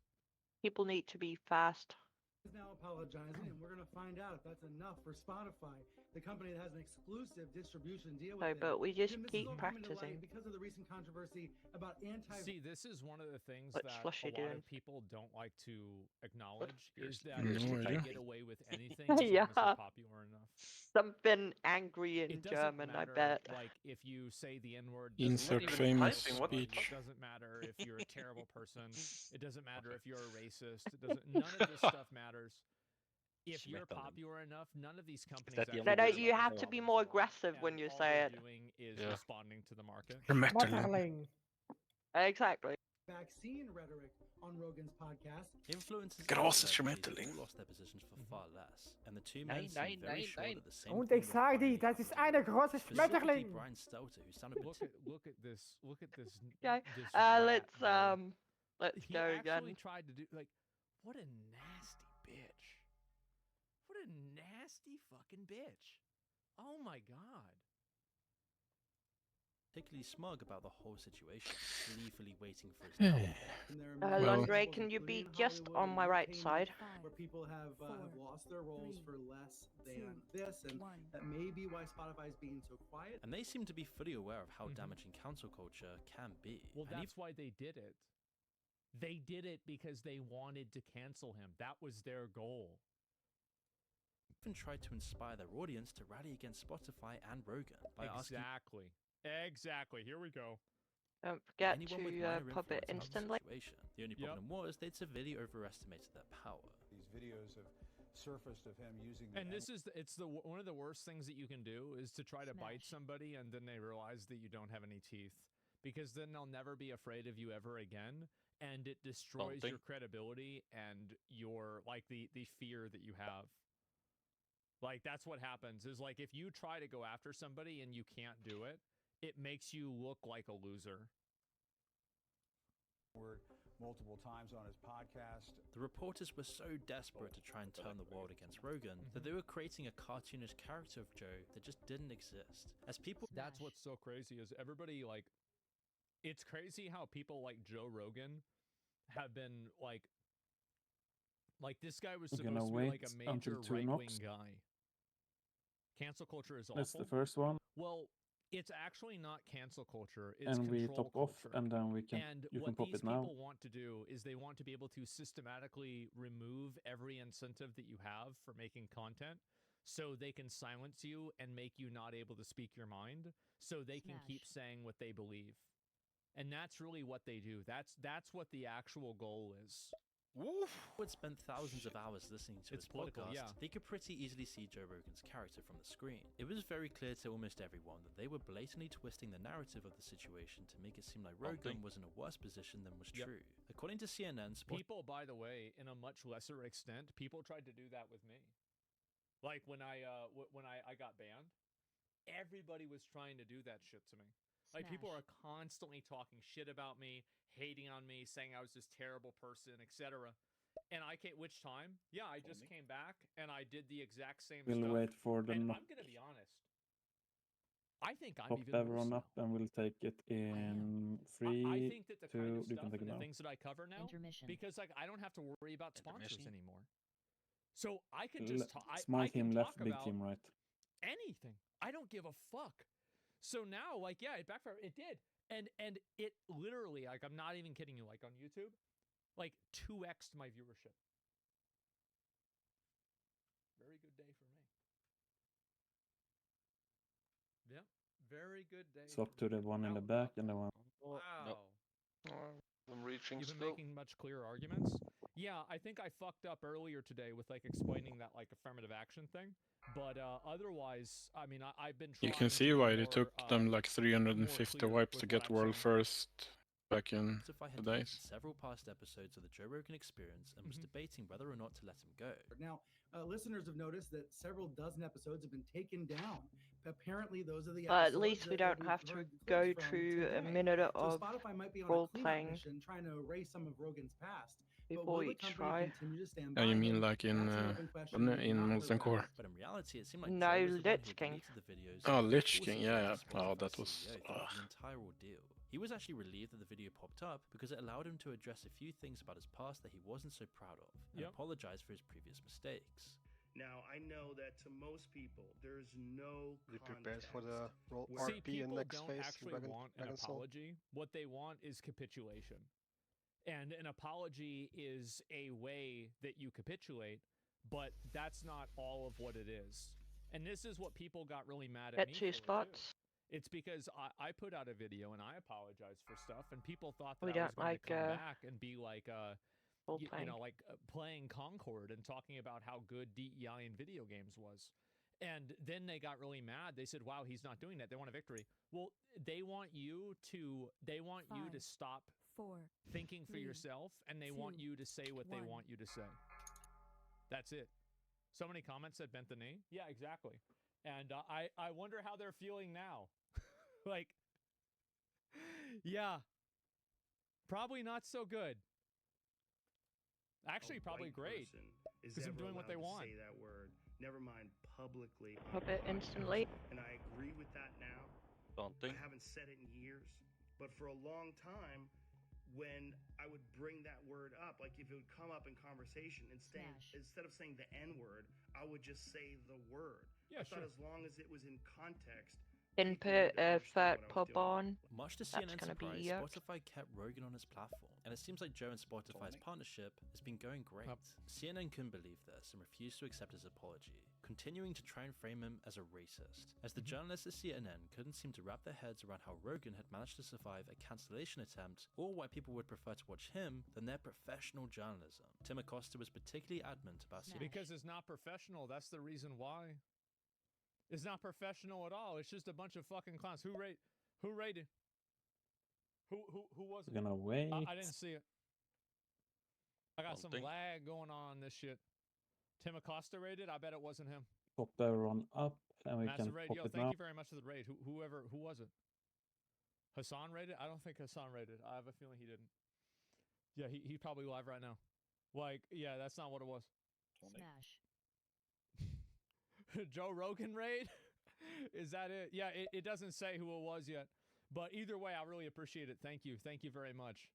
People need to be fast. Is now apologizing, and we're going to find out if that's enough for Spotify, the company that has an exclusive distribution deal with So, them. but we just Jim, this is keep all coming to light practicing. because of the recent controversy about See, this is one of the things What's that Flushy a lot doing? of people don't like to acknowledge is that No they idea. get away with anything as long Yeah. as they're popular enough. Something angry in It doesn't German, I matter, bet. like, if you say the N-word, Insert doesn't famous matter. speech. It doesn't matter if you're a terrible person. It doesn't matter if you're a racist. It doesn't. None of this stuff matters. If you're Schmetterling. popular enough, none of these companies. that the actually only No, no, word care you about have these to be problems more at all, aggressive and when you all say they're it. doing is Yeah. responding to the market. Schmetterling. Exactly. vaccine rhetoric on Rogan's podcast. Influencers Großes and celebrities Schmetterling. all lost their positions for far less, and the two Nein, men seem nein, very nein, sure nein. that the same Und thing ich will sage finally dir, das ist happen. eine große Specifically Schmetterling. Brian Stelter, who sounded Look at this. Look at this. Okay. This rat, Let's bro. let's He go actually again. tried to do like, what a nasty bitch. What a nasty fucking bitch. Oh my god. particularly smug about the whole situation, gleefully waiting for his downfall. Landre, can you be just on my right side? Where people have lost their roles for less than this, and that may be why Spotify is being so quiet. And they seem to be fully aware of how damaging cancel culture can be. Well, And that's why they did it. They did it because they wanted to cancel him. That was their goal. even tried to inspire their audience to rally against Spotify and Rogan by asking Exactly. Here we go. Don't forget anyone with to minor pop it influence on the instantly. situation. The only problem was they'd severely overestimated their power. These videos have surfaced of him using the And this is one of the worst things that you can do is to try to bite somebody and then they realize that you don't have any teeth, because then they'll never be afraid of you ever again, and it destroys your credibility and your the fear that you have. Like, that's what happens, is like if you try to go after somebody and you can't do it, it makes you look like a loser. Multiple times on his podcast. The reporters were so desperate to try and turn the world against Rogan that they were creating a cartoonish character of Joe that just didn't exist. As people, That's what's so crazy, is everybody, like, it's crazy how people like Joe Rogan have been like this guy was We're supposed gonna to be wait like a until major 2 right-wing knocks. guy. Cancel culture is awful. That's the first one. Well, it's actually not cancel culture. It's And we control top off, culture. and then we can And you what can pop these it now. people want to do is they want to be able to systematically remove every incentive that you have for making content, so they can silence you and make you not able to speak your mind, so they can keep saying what they believe. And that's really what they do. That's what the actual goal is. Woof. Would spend thousands of hours listening to It's his political, podcast, yeah. they could pretty easily see Joe Rogan's character from the screen. It was very clear to almost everyone that they were blatantly twisting the narrative of the situation to make it seem like Rogan was in a worse position than was true. According to CNN, People, by the way, in a much lesser extent, people tried to do that with me. Like when I got banned, everybody was trying to do that shit to me. Like, people are constantly talking shit about me, hating on me, saying I was this terrible person, etc. And I came, which time? Yeah, I just came back and I did the exact same We'll stuff. wait for the and knock. I'm gonna be honest. I think I'm Pop even worse everyone now. up, and we'll take it in I 3, think that the 2. kind of You can stuff take it and the now. things that I cover now, because like I don't have to worry about sponsors Intermission. anymore. So I can just talk. Small I can team talk left, big about team right. anything. I don't give a fuck. So now, like, yeah, it backfired. It did, and it literally, like, I'm not even kidding you. Like on YouTube, like 2x'd my viewership. Very good day for me. Yeah, very good day. It's up to the one in the back and the one. Wow. I'm reaching You've been still. making much clearer arguments. Yeah, I think I fucked up earlier today with like explaining that like affirmative action thing. But otherwise, I mean, I've been trying You can see to be why more, it took them like 350 clear wipes with to what get I'm world saying. first back in Spotify the had deleted days. several past episodes of the Joe Rogan Experience and was debating whether or not to let him go. Now, listeners have noticed that several dozen episodes have been taken down. Apparently, those are the But episodes at least we that don't we've have to heard the go clips from through a today. minute So of Spotify might be on a role cleanup playing mission trying to erase some of Rogan's past. But before will the each company try. continue to stand Yeah, by you him? mean like in That's an open question we've in not Molten heard Core? back. But in reality, it seemed like No, Joe was the one Lich who had King. deleted the videos. Oh, and Lich forcing King, Joe yeah. to Oh, Spotify that was. CEO throughout the entire ordeal. He was actually relieved that the video popped up because it allowed him to address a few things about his past that he wasn't so proud of and apologize for his previous mistakes. Now, I know that to most people, there's no Be prepared for the where- RP See, in people next don't phase. actually Dragon, want an Dragon Soul. apology. What they want is capitulation. And an apology is a way that you capitulate, but that's not all of what it is. And this is what people got really mad at Get me 2 for, spots. too. It's because I put out a video and I apologized for stuff, and people thought that We I was don't going like, to come back and be like, role you playing. know, like playing Concord and talking about how good DEI in video games was. And then they got really mad. They said, "Wow, he's not doing that. They want a victory." Well, they want you to stop 4, thinking for 3, yourself, and they 2, want you to say what they 1. want you to say. That's it. So many comments said bent the knee. Yeah, exactly. And I wonder how they're feeling now. Like, yeah, probably not so good. Actually, probably great, because I'm doing what they want. Say that word. Never mind publicly. Pop it instantly. And I agree with that now. Daunting. I haven't said it in years, but for a long time, when I would bring that word up, like if it would come up in conversation, instead of saying the N word, I would just say the word. Yeah, I thought as long as it was in context. Input a third pop on. Much to That's CNN's gonna be surprise, yuck. Spotify kept Rogan on its platform, and it seems like Joe and Spotify's partnership has been going great. CNN couldn't believe this and refused to accept his apology, continuing to try and frame him as a racist, as the journalists at CNN couldn't seem to wrap their heads around how Rogan had managed to survive a cancellation attempt, or why people would prefer to watch him than their professional journalism. Tim Acosta was particularly adamant about CNN. Because it's not professional. That's the reason why. It's not professional at all. It's just a bunch of fucking clowns. Who rated? Who was it? We're gonna wait. I didn't see it. I got some lag going on this shit. Tim Acosta rated? I bet it wasn't him. pop everyone up, and we Massive can raid. pop Yo, it thank now. you very much for the raid. Who was it? Hassan raided? I don't think Hassan raided. I have a feeling he didn't. Yeah, he probably live right now. Like, yeah, that's not what it was. Smash. Joe Rogan raid? Is that it? Yeah, it doesn't say who it was yet. But either way, I really appreciate it. Thank you. Thank you very much.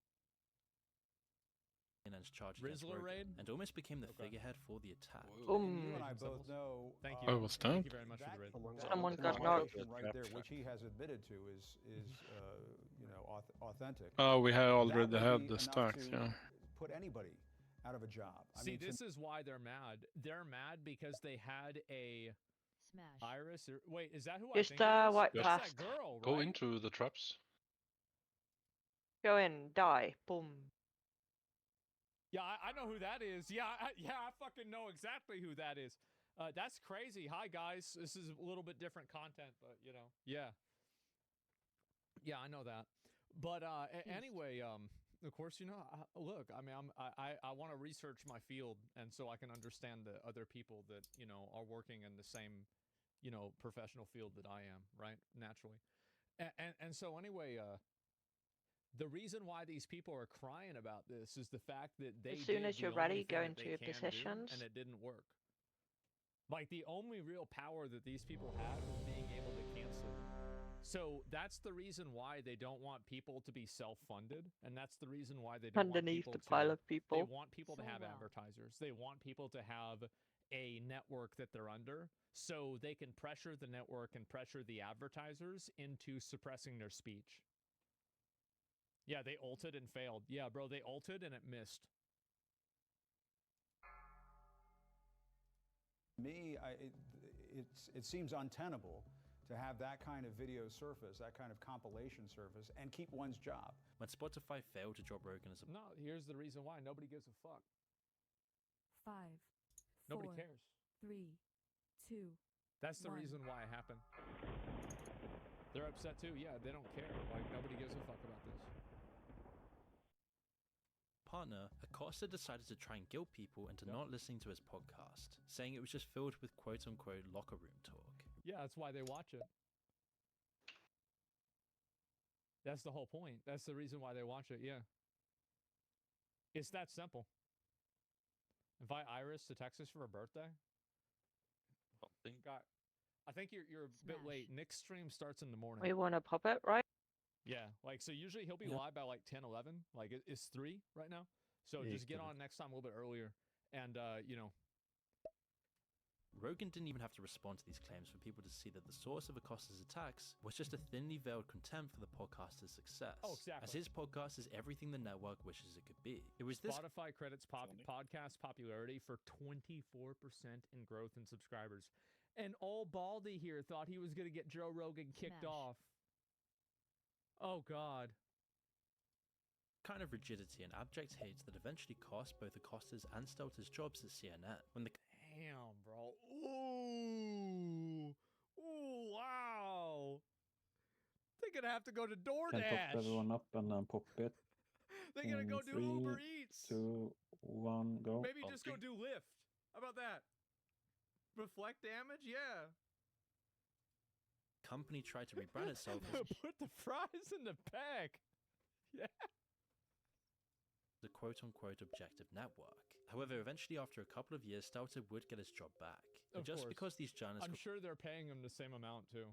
Charge against Rizzler Rogan, raid? and almost became the figurehead for the attack. And you and I both know. Thank you. Oh, what's that? Thank you very much for the raid. Someone got knocked knocked. right there, which he has admitted to is authentic. Oh, we had already That would had be the enough stacks, to yeah. Put anybody out of a job. See, this is why they're mad. They're mad because they had a Smash. Iris. Wait, is that who Just, I think it is? white That's fast. that girl, right? Go into the traps. Go in, die, boom. Yeah, I know who that is. Yeah, I fucking know exactly who that is. That's crazy. Hi, guys. This is a little bit different content, but, you know, yeah. Yeah, I know that. But anyway, of course, you know, look, I mean, I want to research my field, and so I can understand the other people that, you know, are working in the same, you know, professional field that I am, right? Naturally. And so anyway, the reason why these people are crying about this is the fact that they As soon did as the you're only ready, thing go that into they your can do, positions. and it didn't work. Like, the only real power that these people had was being able to cancel. So that's the reason why they don't want people to be self-funded, and that's the reason why they don't Underneath want the people pile to, of people. They want people to So have well. advertisers. They want people to have a network that they're under, so they can pressure the network and pressure the advertisers into suppressing their speech. Yeah, they ulted and failed. Yeah, bro, they ulted and it missed. Me, it seems untenable to have that kind of video surface, that kind of compilation surface, and keep one's job. When Spotify failed to drop Rogan as a No, here's the reason why. Nobody gives a fuck. 5, Nobody 4, cares. 3, 2. That's the 1. reason why it happened. They're upset too. Yeah, they don't care. Like, nobody gives a fuck about this. partner, Acosta decided to try and guilt people into not listening to his podcast, saying it was just filled with quote-unquote locker room talk. Yeah, that's why they watch it. That's the whole point. That's the reason why they watch it, yeah. It's that simple. Invite Iris to Texas for her birthday. I think you're a bit late. Nick's stream starts in the morning. We want to pop it, right? Yeah, like, so usually he'll be live by like 10, 11. Like, it's 3 right now. So just get on next time a little bit earlier. And, you know. Rogan didn't even have to respond to these claims for people to see that the source of Acosta's attacks was just a thinly veiled contempt for the podcaster's success. Oh, exactly. As his podcast is everything the network wishes it could be. It was this Spotify credits podcast popularity for 24% in growth in subscribers. And old Baldy here thought he was going to get Joe Rogan kicked off. Oh, God. kind of rigidity and abject hate that eventually cost both Acosta's and Stelter's jobs at CNN. When the Damn, bro. Ooh. Ooh, wow. They're going to have to go to Can top DoorDash. everyone up and then pop it. They're going to go do 3, Uber Eats. 2, 1, go. Maybe just go do Lyft. How about that? Reflect damage? Yeah. company tried to rebrand itself as Put the fries in the bag. Yeah. the quote-unquote objective network. However, eventually after a couple of years, Stelter would get his job back. But Of just course. because these journalists I'm got sure they're paying him the same amount, too.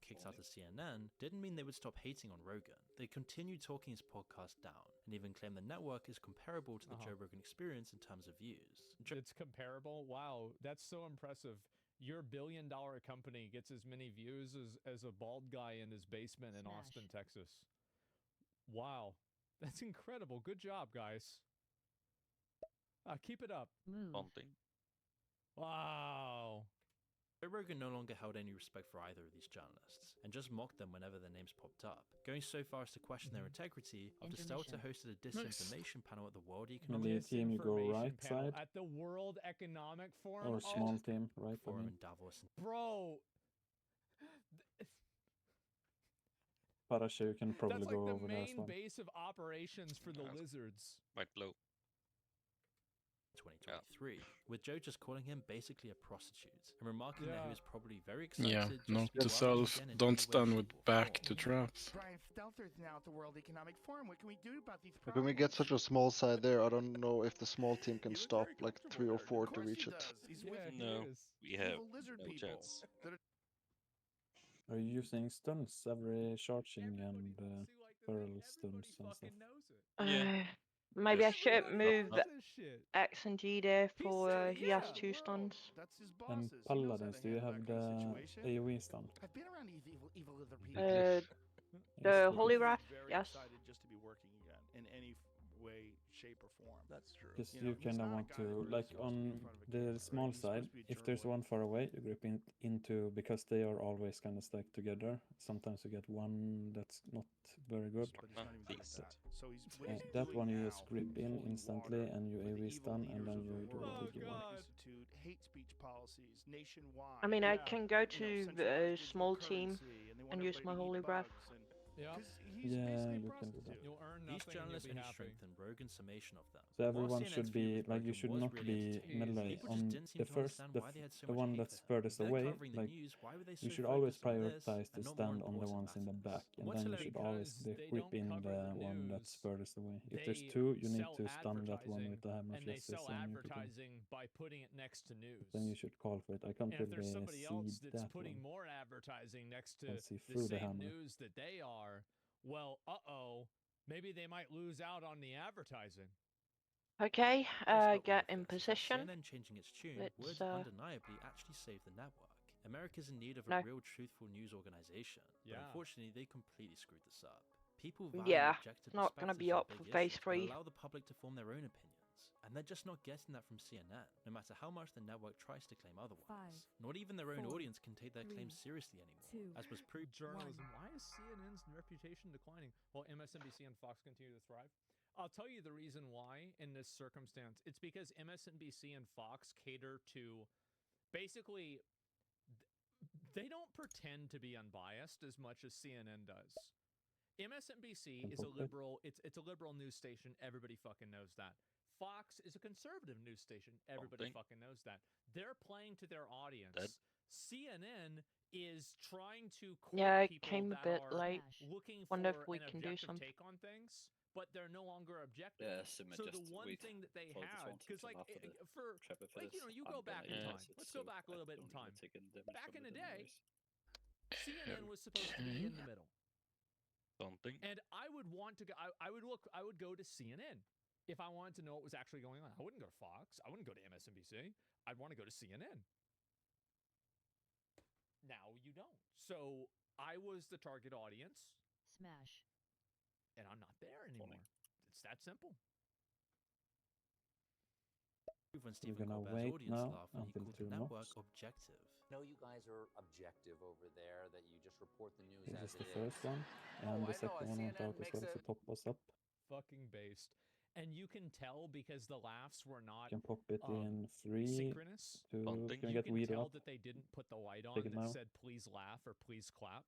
kicked out of CNN didn't mean they would stop hating on Rogan. They continued talking his podcast down, and even claimed the network is comparable to the Joe Rogan experience in terms of views. It's comparable? Wow, that's so impressive. Your billion-dollar company gets as many views as a bald guy in his basement in Austin, Texas. Wow, that's incredible. Good job, guys. Keep it up. Wow. Joe Rogan no longer held any respect for either of these journalists, and just mocked them whenever their names popped up, going so far as to question their integrity after Stelter hosted a disinformation panel at the World Economic Team, you go right side. At the World Economic Forum? Or small team, right? Forum in Davos. Bro. Parasha, you can probably That's like go the over there as main well. base of operations for the lizards. Might blow. 2023, with Joe just calling him basically a prostitute and remarking that he was probably very excited Yeah, just note to be to welcomed self, again in don't any way, stand shape, with or back form. to traps. Brian Stelter's now at the World Economic Forum. What can we do about these Like, when we get problems? such a small side there, I don't know if the small team can stop like 3 or 4 to reach it. He's with No, we have evil lizard no people. chance. Are you using stuns every charging and pearl stuns and stuff? Yeah. Maybe I Just should move not- X and G there for he has 2 stuns. And paladins, do you have the AoE stun? I've been around these evil lizard people. The Holy Wrath, Very yes. excited just to be working again in any way, shape, or form. That's true. Because you kind of want to, like on the small side, if there's one far away, you grip into, because they are always kind of stacked together. Sometimes you get one that's not very good. So he's That one you just grip in instantly and you AoE stun and then you do a biggie one. hate speech policies nationwide. I mean, I can go to a small team and use my Holy Breath. Yeah, you can do that. You'll earn These nothing and journalists you'll be only happy. strengthen Rogan's summation of them. So While everyone CNN's should feud be, with like, you Rogan should was not really be entertaining, melee people just on didn't seem the to first, understand why they had so the much one hate that's for him. furthest If they're away, covering the like, news, why were they you so should always focused on this prioritize to and not more stand on the important ones in the matters? back, and What's then you hilarious should always Because they grip don't in cover the the one news, that's furthest away. If there's they two, you need sell to stun that one advertising, with the hammer and they fists sell and you put in. advertising by putting it next to news. Then you should call for it. I can't And if there's really somebody see else that's that putting one. more advertising next to Can see the through the same hammer. news that they are, well, maybe they might lose out on the advertising. Okay, get in Because position. CNN changing its tune Let's, would undeniably actually save the network. America's in need of a No. real truthful news organization, but Yeah. unfortunately they completely screwed this up. People value Yeah, objective not gonna perspectives be on up big for phase issues, but 3. allow the public to form their own opinions, and they're just not getting that from CNN, no matter how much the network tries to claim otherwise. 5, Not even their own 4, audience can take their 3, claims seriously anymore, 2, as was proved. Journalism. Why is CNN's reputation declining? Well, MSNBC and Fox continue to thrive. I'll tell you the reason why in this circumstance. It's because MSNBC and Fox cater to basically they don't pretend to be unbiased as much as CNN does. MSNBC is a liberal, it's a liberal news station. Everybody fucking knows that. Fox is a conservative news station. Everybody fucking knows that. They're playing to their audience. CNN is trying to court Yeah, it people came a that bit are late. looking Wonder for if we an can do objective something. take on things, but they're no longer objective. Yeah, So just the one wait thing that they for this had, one to because come like after the for trapper for like you this. know you I'm go back in gonna time. use it, Let's go so back a I little bit in don't time. even take any damage Back from in the it day, anyways. CNN was supposed to be in the middle. Something. And I would want to go. I would go to CNN if I wanted to know what was actually going on. I wouldn't go to Fox. I wouldn't go to MSNBC. I'd want to go to CNN. Now you don't. So I was the target audience. Smash. And I'm not there anymore. It's that simple. When We're Stephen gonna Colbert's wait audience now laughed when he until called the 2 network knocks. objective. No, you guys are objective over there, that you just report the news This as is the it first is. one, and the I know, second one went CNN out as makes well, so top was up. Fucking based. And you can tell because the laughs were not You can pop it in 3, synchronous. 2, Bunting. can we You get can wheel tell up? that they didn't put the light on Take it that now. said please laugh or please clap.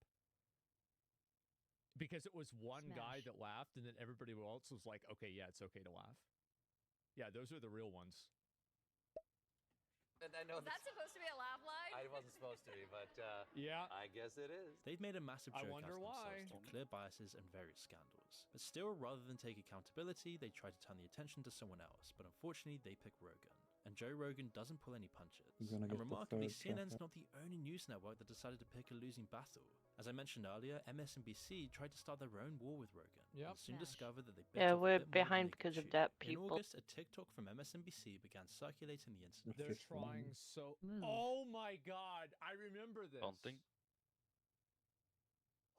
Because it was one guy Smash. that laughed and then everybody else was like, okay, yeah, it's okay to laugh. Yeah, those are the real ones. And I know Is that supposed to be a laugh line? I wasn't supposed to be, but Yeah. I guess it is. They've made a massive I joke wonder out of why. themselves through clear biases and various scandals. But still, rather than take accountability, they try to turn the attention to someone else. But unfortunately, they pick Rogan. And Joe Rogan doesn't pull any punches. You're gonna And get the remarkably, third CNN's trapper. not the only news network that decided to pick a losing battle. As I mentioned earlier, MSNBC tried to start their own war with Rogan. Yep. And soon Smash. discovered that they bit Yeah, off a we're bit more than behind they could because of chew. that, In people. August, a TikTok from MSNBC began circulating the internet. They're fifth one. trying so. Move. Oh my god, I remember this. Bunting.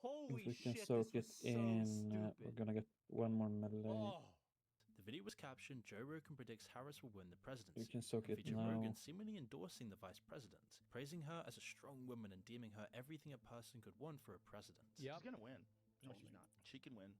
Holy If we can shit, soak this it was so in, stupid. we're gonna get one more melee. Oh, The video was captioned, Joe Rogan predicts Harris will win the presidency. You can soak and it featured now. Rogan seemingly endorsing the vice president, praising her as a strong woman and deeming her everything a person could want for a president. Yep. She's gonna win. No, she's not. She can win.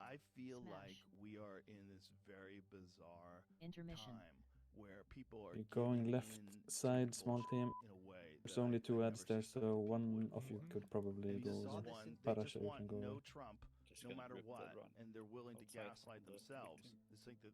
I feel Smash. like we are in this very bizarre Intermission. time where people are You're going giving left in to side, the small team. bullshit in a way There's that only I 2 never ads there, seen so one before. of you could probably And go you saw over. one, they Parasha, just you want can go no over. Trump, Just no gonna matter rip the what, run and they're willing to outside gaslight on the themselves. victim. They think that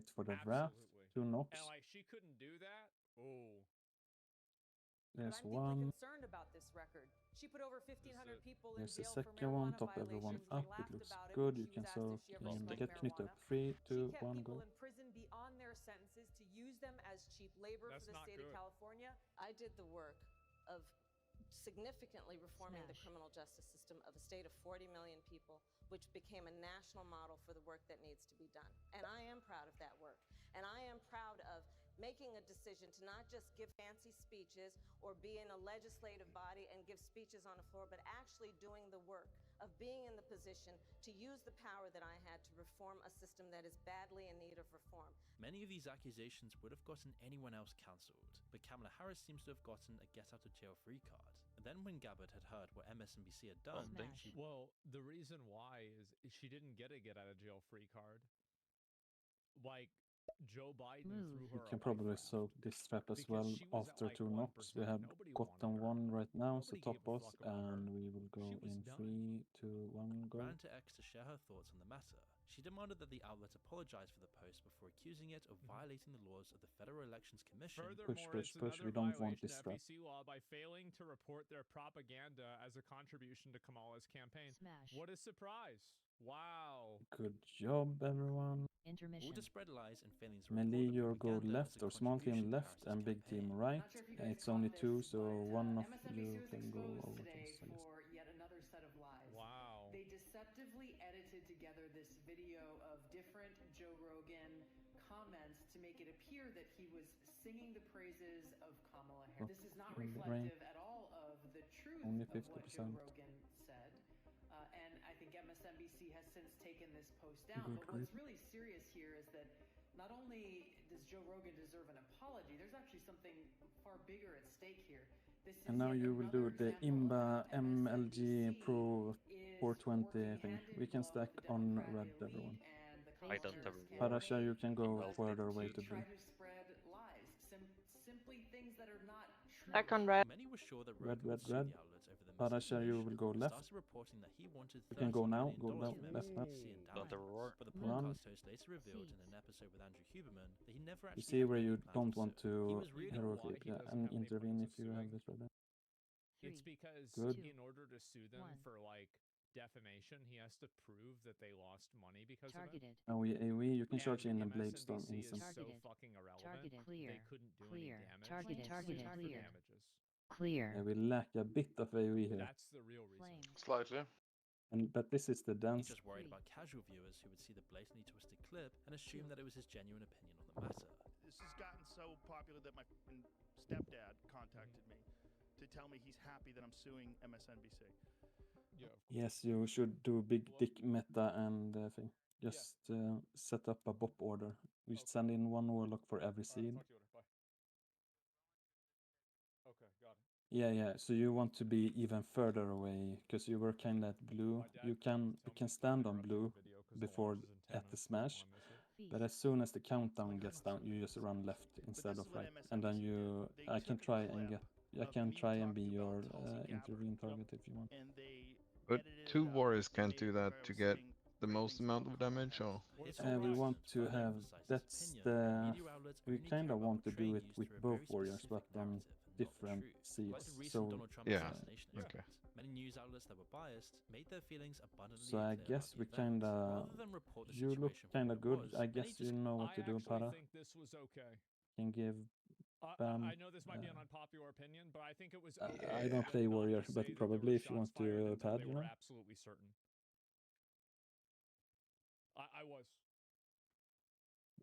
hit for the draft, Absolutely. 2 knocks. And like she couldn't do that. Oh. There's I'm one. deeply concerned about this record. She put over 1,500 people in There's the jail for second one. marijuana Top everyone violations. up. They It laughed looks about it good. when You she can was asked so if she ever smoked get knitt up. marijuana. 3, 2, She kept 1, people go. in prison beyond their sentences to use them as cheap labor That's for the not state of good. California. I did the work of significantly reforming the criminal justice system of a state of 40 million people, which became a national model for the work that needs to be done. And I am proud of that work. And I am proud of making a decision to not just give fancy speeches or be in a legislative body and give speeches on the floor, but actually doing the work of being in the position to use the power that I had to reform a system that is badly in need of reform. Many of these accusations would have gotten anyone else cancelled, but Kamala Harris seems to have gotten a get-out-of-jail-free card. And then when Gabbard had heard what MSNBC had done, Well, the reason why is she didn't get a get-out-of-jail-free card. Like, Joe Biden threw You her can a life probably raft. soak this trap as Because well she was at, after like, 2 knocks. We 1%. have Nobody gotten wanted her. 1 right now, so Nobody top gave a boss, fuck about her. and we will go She was in done. 3, 2, 1, go. ran to X to share her thoughts on the matter. She demanded that the outlet apologize for the post before accusing it of violating the laws of the Federal Elections Commission. Furthermore, Push, it's push. another We don't want violation this of trap. FEC law by failing to report their propaganda as a contribution to Kamala's campaign. Smash. What a surprise! Wow. Good job, everyone. All to spread lies and failing to Melee, report or the go propaganda left as a or small team contribution to left Harris's and big campaign. team right. Not sure if you guys It's only caught 2, this, so one of MSNBC you was can go exposed over to today this, I guess. for yet another set of lies. Wow. They deceptively edited together this video of different Joe Rogan comments to make it appear that he was singing the praises of Kamala Harris. This is not in the brain. reflective at all of the truth Only of what Joe 50%. Rogan said. And I think MSNBC has since taken this post down. Good But what's grief. really serious here is that not only does Joe Rogan deserve an apology, there's actually something far bigger at stake here. This is And now yet you will do another the example of IMBA how MLG MSNBC Pro is 420 thing. working We can hand in stack glove with the on Democrat red, elite everyone. and the I don't Kamala have Harris a war. Parasha, you can go Well, further it's away huge. to try blue. to spread lies, simply things that are not true. Second red. Many were sure that Red, Rogan would red, sue red. the outlet over the Parasha, you misinformation will go and left. started reporting that he wanted You can go $30 now. million Go left, from left, left. MSNBC in Don't damages. roar. But the Run. podcast host later revealed in an episode with Andrew Huberman that he never You actually see had where any you plans don't to want sue. He to was really know hero why clip, he yeah, doesn't and have any intervene plans if of you have suing? this right there. It's because Good. in order to sue them 1. for like defamation, he has to prove that they lost money because Targeted. of it. Now we AoE, you can charge And in a blade storm MSNBC instant. is so Targeted. fucking irrelevant. Targeted. Clear. They couldn't do Clear. any damage. Targeted. to Targeted. sue for Clear. damages. Clear. Yeah, we lack a bit of AoE here. That's the real reason. Flame. Slightly. But this is the He's dance. just worried about casual viewers who would see the blatantly twisted clip and assume that it was his genuine opinion on the matter. This has gotten so popular that my f***ing stepdad contacted me to tell me he's happy that I'm suing MSNBC. Yeah, of course. Yes, you should do big dick meta and thing. Just set up a bop order. We should send in 1 warlock for every seed. Talk to you later. Bye. Okay, got it. Yeah. So you want to be even further away because you were kind of at blue. My dad You can stand on blue before at the smash, but as soon as the countdown gets down, you just run left instead of right, and then I can try and be your intervene target if you want. And they But edited it 2 up warriors to can't make do it that where I to was get saying the great most things amount about of Kamala damage, Harris. or? It's We alright want to to further have emphasize his that's opinion, the but media outlets we only kind care of about want to do portraying it news with through a both very warriors, specific but on narrative and not the different truth. seeds. Like the recent So Donald Trump Yeah, assassination okay. attempt. Many news outlets that were biased made their feelings abundantly So I clear guess about we the event. kinda Rather than report the you look situation for kinda what it good. was, I many guess you just know what I to do, actually Para. think this was okay. Can give Bam. I know this might be an unpopular opinion, but I think it was okay. I don't for play them not warrior, to say but that there probably were if you want shots fired to until pad, they you were know. absolutely certain. I was.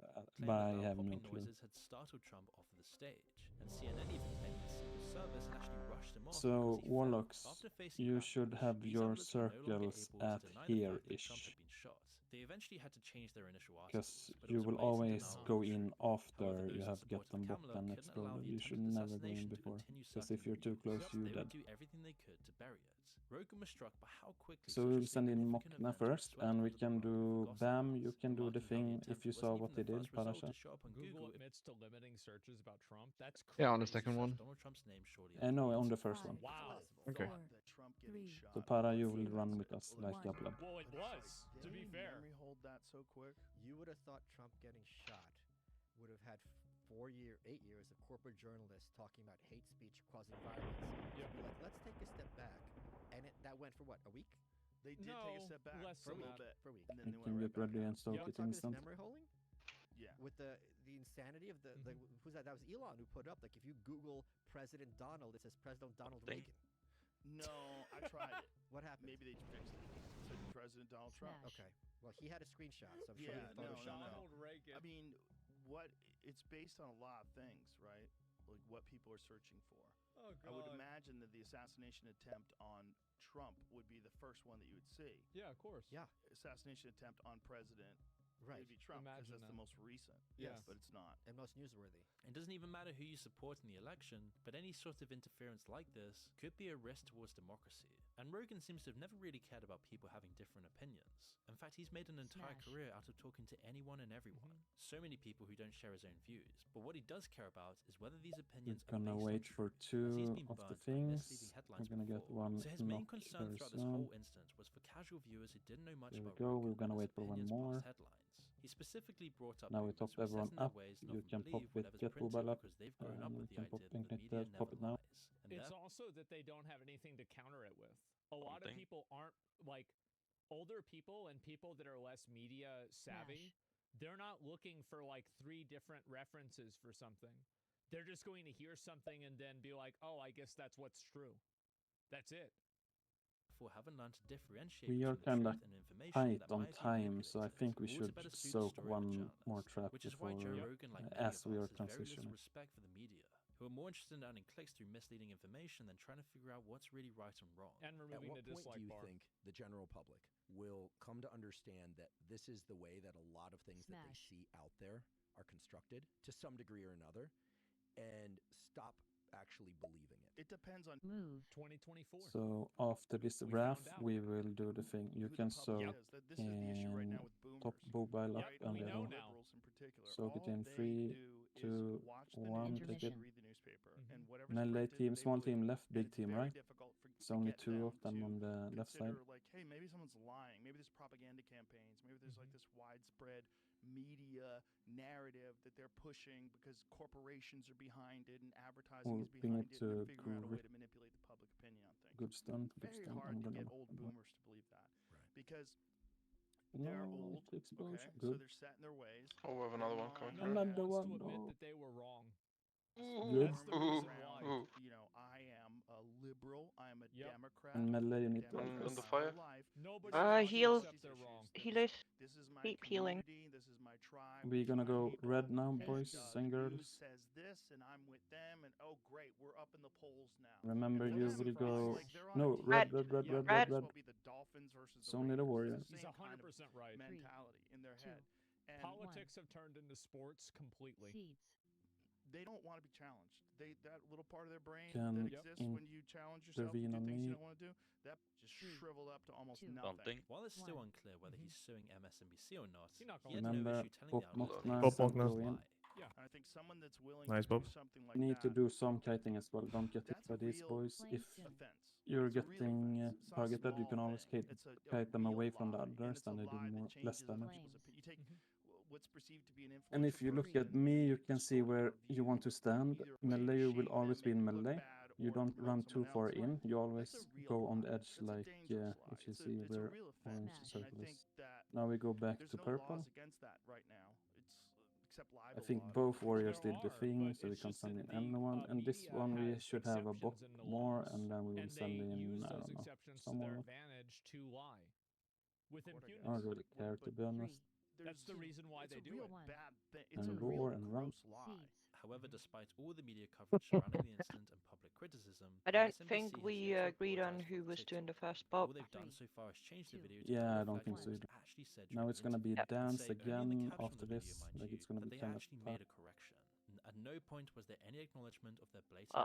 claimed But I that loud have no popping clue. noises had startled Trump off of the stage, and CNN even claimed that Secret Service had actually rushed him off So because he fell. warlocks, After facing you backlash, should have these your outlets were no longer circles able to at deny the fact that Trump here-ish, had been shot. They eventually had to change their initial because articles, but it you was a will blatant always denial go of the in truth. after However, you those have that get supported them bop Kamala and couldn't allow exploded. the You should attempted never go in assassination to before, continue because if circulating you're too the close, news. you They dead. would do everything they could to bury it. Rogan was struck by how quickly So such we'll a send in significant Mokna event was first, swept and we under the can rug do for gossip Bam. hours, You can do the remarking how the thing if attempt you wasn't saw even what he the did, first result Parasha. to show up on Google Google. admits to limiting searches about Trump. That's crazy. Yeah, on the second one. Donald Trump's name shortly I know, on the afterwards. first one. Wow. Okay. That Trump getting shot. So Para, you will run with us like Yablab. Well, it was, to be Did fair. memory hold that so quick? You would have thought Trump getting shot would have had 8 years of corporate journalists talking about hate speech causing violence. Yep. So like, let's take a step back, and that went for what, a week? They did take a step back less for a than little that. bit, For a week. and then You they can went get right ready back and up. soak You it want to talk instant. this memory holing? Yeah. With the insanity of the who's that? That was Elon who put up, like, if you Google President Donald, it says President Donald Reagan. No, I tried it. What happened? Maybe they fixed it. It said President Donald Trump. Okay. Well, he had a screenshot, so I'm sure Yeah, he photoshopped no. it. Reagan. I mean, it's based on a lot of things, right? Like what people are searching for. Oh, I would God. imagine that the assassination attempt on Trump would be the first one that you would see. Yeah, of course. Yeah. Assassination attempt on President Right. would be Trump, because Imagine that's that. the most recent. Yes. But it's not. And most newsworthy. It doesn't even matter who you support in the election, but any sort of interference like this could be a risk towards democracy. And Rogan seems to have never really cared about people having different opinions. In fact, he's made an entire career out of talking to anyone and everyone. So many people who don't share his own views. But what he does care about is whether these opinions We're gonna are based wait on for truth, as he's 2 been of the burnt by misleading things. headlines We're gonna get before. 1 So his main knock concern very throughout this soon. whole instance was for casual viewers who didn't know much There we about go. Rogan We're gonna and wait his for 1 opinions more. past headlines. He specifically brought up Now we boomers top who are set everyone in their up. ways and You often can pop believe with whatever's get printed Bubble up. because they've grown up You with the can idea pop that the media Ignite, never pop it now. lies. And It's therefore, also that they don't have anything to counter it with. A lot of thing. people aren't, like, older people and people that are less media savvy, they're not looking for like 3 different references for something. They're just going to hear something and then be like, oh, I guess that's what's true. That's it. haven't learned to differentiate We are between the kinda truth and information tight that on might be time, so I manipulated, think we all to should better suit the soak story of the 1 journalist. more trap Which is why before Joe Rogan, like many as of we us, are has very little transitioning. respect for the media, who are more interested in earning clicks through misleading information than trying to figure out what's really right and wrong. And At removing what the point dislike do you bar. think the general public will come to understand that this is the way that a lot of things that they see out there are constructed to some degree or another, and stop actually believing it? It depends on 2024. So after this We wrap, found out. we will do the thing. You can soak This is the issue right now in with boomers. top mobile up Right? and We know then now. Liberals in particular. soak it All in they 3, do is 2, watch the 1. news Take and it. read the newspaper, and whatever's Melee printed, team, they small believe. team left, And big it's team very right. difficult It's only get 2 of them them on the left side. consider, like, hey, maybe someone's lying. Maybe there's propaganda campaigns. Maybe there's like this widespread media narrative that they're pushing because corporations are behind it and advertising We'll is ping behind it it. And they're to figuring out a way grip. to manipulate the public opinion on things. Good stun, good Very stun. hard I'm to gonna get knock old them out. boomers to believe that because they're No, old. it's explosion. Okay, so Good. they're set in their ways. Oh, we have another one coming. No one Another wants one, to admit no. that they were wrong. Good. That's the reason why. You know, I am a liberal. I am a Yep. Democrat. And melee, you need to Democrat on the my fire? whole life. Nobody This is wants to Heal. accept they're wrong. Healers. This is my Keep healing. community. This is my tribe. We're these are gonna my go people, red now, and, boys the and news girls. says this, and I'm with them, and oh great, we're up in the polls now. Remember, And you those will are go. like they're on No, a team. red, red, red, Yeah, red, might red, as red. well be the Dolphins versus It's the only the Raiders. Warriors. It's the He's same kind of 100% right. mentality in their head. And Politics have turned into sports completely. they don't want to be challenged. That little part of their brain Can that exists when you challenge yourself to intervene do on things you me. don't want to do, that just shriveled up to almost nothing. While it's still unclear whether he's suing MSNBC or not, You're not he gonna had no Remember, issue telling pop the outlets Mokna, that Pop he Mokna. was go in. lie. Yeah, I think someone that's willing Nice, to Bob. do something like Need to that, do some kiting as well. Don't get hit that's by a these real boys. If offense. you're It's a real getting offense. It's not a targeted, you small can always thing. It's a kite them real away from the lie, and others, it's a then they do lie that more, changes less other damage. people's you take what's perceived to be an And if influential you look person at and me, make you it can see where you want to stand. either way Melee, you will shame always them, be in make it look melee. bad, You or don't promote run too someone far else. in. You always That's a real go on lie. the edge, That's a like dangerous lie. if you It's a- see it's a where real orange offense. And circle I is. think that Now we go back there's to no purple. laws against that right now. It's except libel I think laws. both warriors There did the are, thing, but so we it's can't just send that in the, anyone. And this media one we has should have a bot exceptions in the more, laws, and then we will and send they in, use I those don't know, exceptions to some their more. advantage to lie with I don't impunity. really care, to be honest. That's the reason why it's they a do real it. bad thing. It's And a real roar and run. gross lie. However, despite all the media coverage surrounding the incident and public criticism, I don't MSNBC think has we yet to agreed on apologize who for was TikTok. doing the first All pop. they've done so far is change the video to Yeah, I reflect don't think what so was either. actually said Now during it's the gonna be interview, and dance say only in the again caption of after the video, this. mind Like you, it's gonna that be they kind of actually fun. made a correction. At no point was there any acknowledgement of their blatant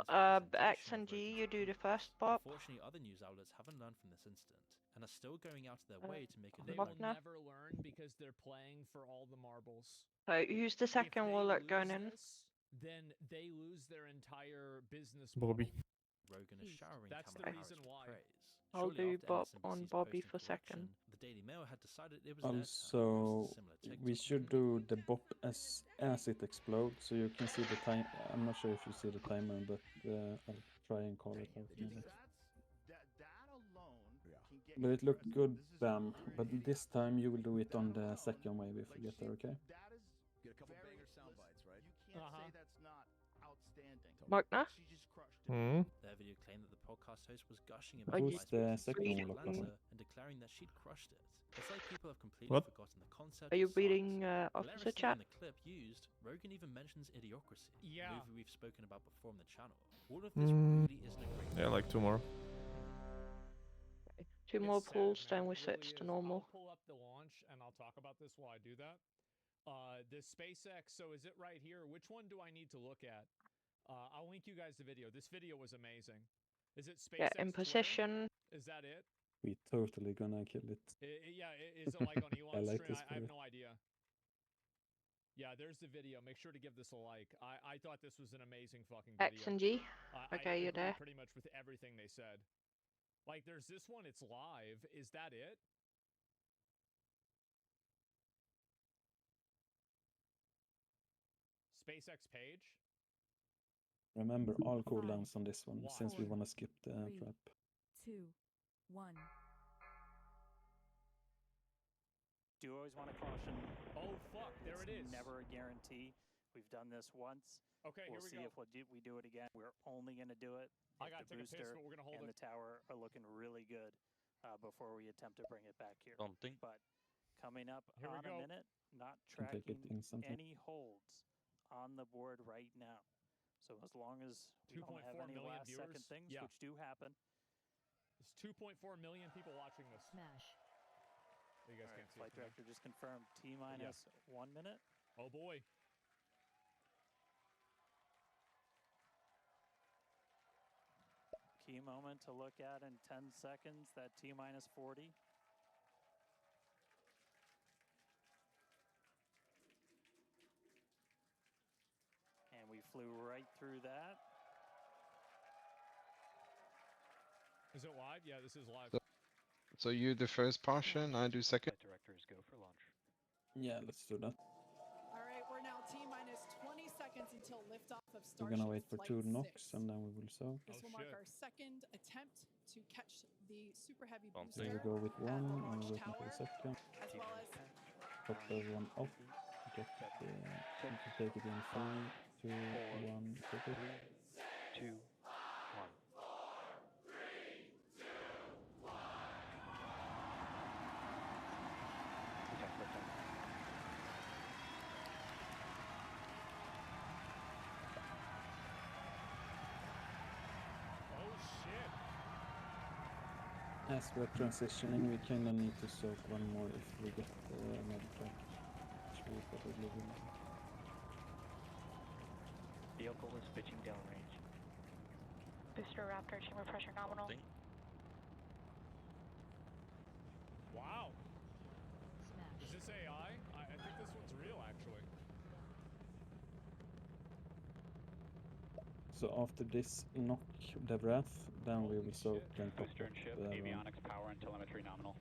X misrepresentation and of G, Rogan's you do the opinions. first pop. Unfortunately, other news outlets haven't learned from this incident and are still going out of their way to make it They look will like never learn because they're playing for all the marbles. So who's the If second they wallet lose going in? this, then they lose their entire business Bobby. model. Rogan is showering That's the Kamala reason Harris with why. praise. I'll Shortly do after Bob on MSNBC's Bobby posting for correction, second. the Daily Mail had decided it was their turn to post Also, a similar we TikTok. should do the bop as it explodes, so you can see the time. I'm not sure if you see the timer, but I'll try and call it out in a bit. That alone can get But you it looked good, president. This is Bam. But this time you will do it on the second wave if we get there, okay? That is Get a couple banger sound bites, right? You can't say that's not outstanding. Magna? She just crushed it. Their video claimed that the podcast host was gushing about Who's Vice the President's second speech in one? Atlanta and declaring that she'd crushed it. It's like people have completely What? forgotten the concept Are you of size. reading Officer Hilariously, Chat? in the clip used, Rogan even mentions Idiocracy, Yeah. a movie we've spoken about before on the channel. All of this really isn't a great Yeah, like 2 more. Two It's more sad, pulls, man, then we it switch really to is. normal. I'll pull up the launch and I'll talk about this while I do that. The SpaceX, so is it right here? Which one do I need to look at? I'll link you guys the video. This video was amazing. Is it SpaceX Get in Twitter? position. Is that it? We totally gonna kill it. Yeah, is it like on Elon's I like stream? this I have video. no idea. Yeah, there's the video. Make sure to give this a like. I thought this was an amazing fucking video. X and G. I Okay, you're agree there. pretty much with everything they said. Like, there's this one. It's live. Is that it? SpaceX page. Remember all cooldowns on this one, since we 4, wanna skip the 3, trap. 2, 1. Do always want to caution. Oh fuck! There it is. Never a guarantee. We've done this once. Okay, we'll here we see go. if we do it again. We're only going to do it I if gotta the take a piss, booster but we're gonna hold and it. the tower are looking really good before we attempt to bring it back here. Something. But coming up Here we on a go. minute, not Can take it tracking instantly. any holds on the board right now. So as long as we don't have 2.4 any million last second viewers? things, Yeah. which do happen. There's 2.4 million people watching this. Smash. You guys All right, can't see flight it from director just confirmed T-minus 1 minute. there. Oh boy. Key moment to look at in 10 seconds, that T-minus 40. And we flew right through that. Is it live? Yeah, this is live. So you do first portion, I do second. Directors go for launch. Yeah, let's do that. All right, we're now T-minus 20 seconds until liftoff of We're Starship gonna wait for Flight 2 knocks 6. and then we will soak. This Oh, will mark shit. our second attempt to catch the Super Heavy Something. booster There we go with at 1 the and launch we're waiting for tower, the second. as well as Top everyone off. Get the, you can take it in 3, 2, 1, take it. 2, 1. Oh shit. As we're transitioning, we kinda need to soak 1 more if we get another track. Which we probably will. Vehicle is pitching downrange. Booster Raptor, chamber pressure nominal. Something. Wow. Smash. Is this AI? I think this one's real, actually. So after this knock the Wrath, then we will soak and top Booster and ship, avionics, power, and telemetry nominal.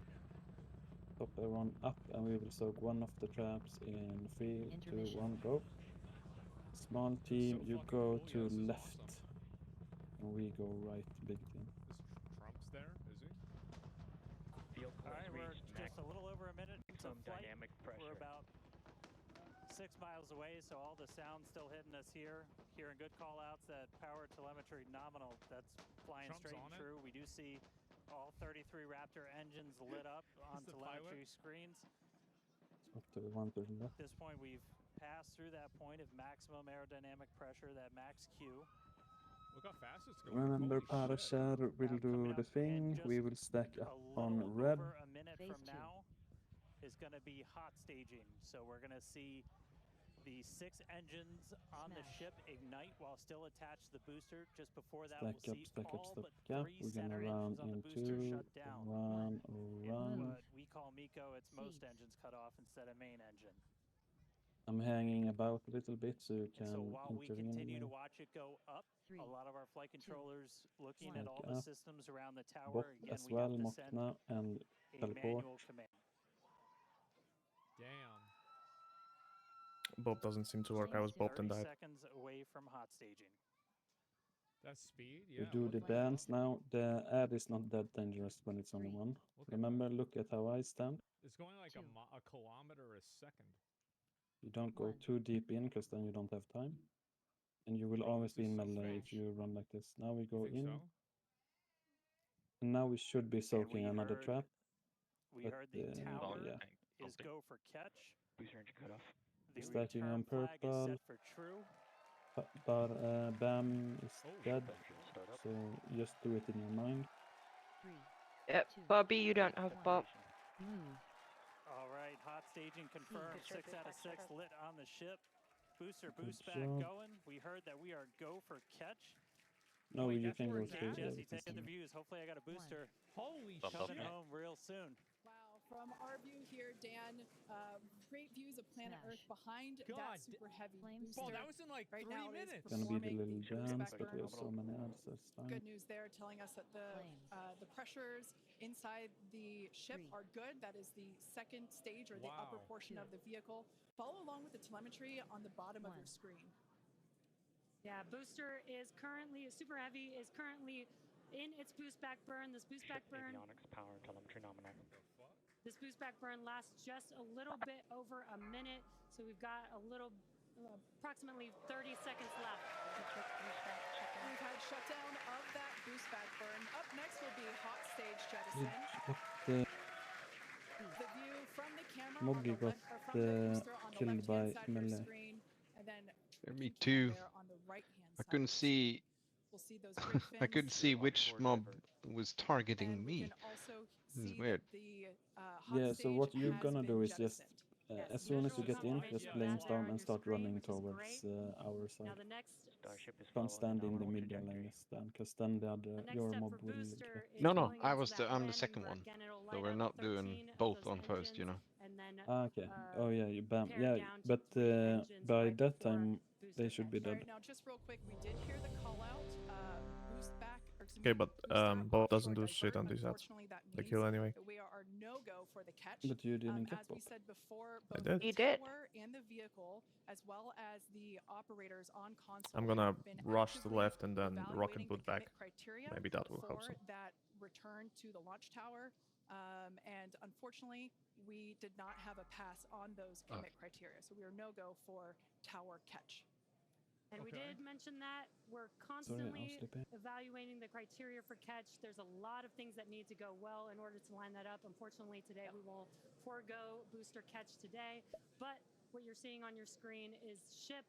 top everyone up, and we will soak 1 of the traps in 3, 2, Intermission. 1, go. Small team, so you fucking go cool. to Yeah, this is left, awesome. and we go right, big team. This Trump's there, is he? Vehicle All right, has we're reached just a little over a minute into maximum flight. dynamic pressure. We're about 6 miles away, so all the sound's still hitting us here. Hearing good call-outs at power telemetry nominal. That's flying Trump's straight on and it. true. We do see all 33 Raptor engines lit up on the telemetry pilot? screens. Up to 1 to the At left. this point, we've passed through that point of maximum aerodynamic pressure, that max Q. Look how fast it's going. Remember, Holy shit. Parashar will Now, do coming the up thing, in we just will stack a up little on red. over a minute Phase from 2. now is going to be hot staging. So we're going to see the 6 engines on the Smash. ship ignite while still attached to the booster. Just before that, Stack we'll up, see stack up, all stack but up. 3 We're gonna center run engines on the in booster 2, shut down. run, In run. what we call MECO, it's most Seeds. engines cut off instead of main engine. I'm hanging about a little bit so you And so can while we intervene with continue me. to watch it go up, a lot of our flight controllers looking at Snake all the up. systems around the tower. Bot Again, as we well, have to send Mokna and a teleport. manual command. Damn. Bob doesn't seem to work. I was bopped and 30 died. seconds away from hot staging. That's speed, We yeah. do the dance now. The ad is not that dangerous when it's only one. Remember, look at how I stand. It's going like a kilometer a second. You don't go too deep in because then you don't have time. And you will always be in melee if you run like this. Now we go in. So? And now we should be soaking another trap. We But, heard the tower yeah. is go for catch. Booster engine cut off. The Stacking on return flag is purple. set for true. But Bam is dead. So just do it in your mind. Yep, Bobby, you don't have bop. All right, hot staging confirmed. 6 out of 6 lit on the ship. Booster Good boost back job. going. We heard that we are go for catch. No, you can go Okay, to Jesse, taking the views. Hopefully I got a booster. Holy coming shit. home real soon. Wow, from our view here, Dan, great views of planet Earth behind God, that super heavy Bro, booster. that was in like right 3 now it is minutes. Gonna be the performing little the boost dance, back but burn. there's so many ads, that's fine. Good news there, telling us that the pressures inside the ship are good. That is the second stage or the upper portion of the vehicle. Follow along with the telemetry on the bottom of your screen. Yeah, booster is currently, super heavy is currently in its boost back burn. This boost back burn. Avionics power telemetry nominal. This boost back burn lasts just a little bit over a minute, so we've got a little, approximately 30 seconds left. We've had shutdown of that boost back burn. Up next will be hot stage jettison. The view from the camera Moggy got from the booster on the killed by left-hand side of your melee. screen, and then Me too. there on the right-hand I side. couldn't see. We'll see those great I fins. couldn't see which mob was targeting me. Also This is see weird. the hot Yeah, so what stage you're has gonna been do is just, jettisoned. as soon as you get in, just brainstorm and start running towards our side. Now the next Starship is Can't stand in the middle, I guess, then, because then the other, your mob will get. No, I'm the second one. So we're not doing both on first, you know. Ah, okay. Oh yeah, you bam. Yeah, but by that time they should be All dead. right, now just real quick, we did hear the call out. Boost back. Okay, but Bob doesn't do shit on these ads. They kill anyway. We are no-go for the catch. But you didn't get As we Bob. said before, I both did. the You did. tower and the vehicle, as well as the operators on console, I'm gonna have been rush to the actively left and then rock and evaluating put the back. commit criteria Maybe that will help for some. that return to the launch tower. And unfortunately, we did not have a pass on those commit criteria. So we are no-go for tower catch. And we did mention that we're I'll constantly sleep in. evaluating the criteria for catch. There's a lot of things that need to go well in order to line that up. Unfortunately, today we will forego booster catch today. But what you're seeing on your screen is ship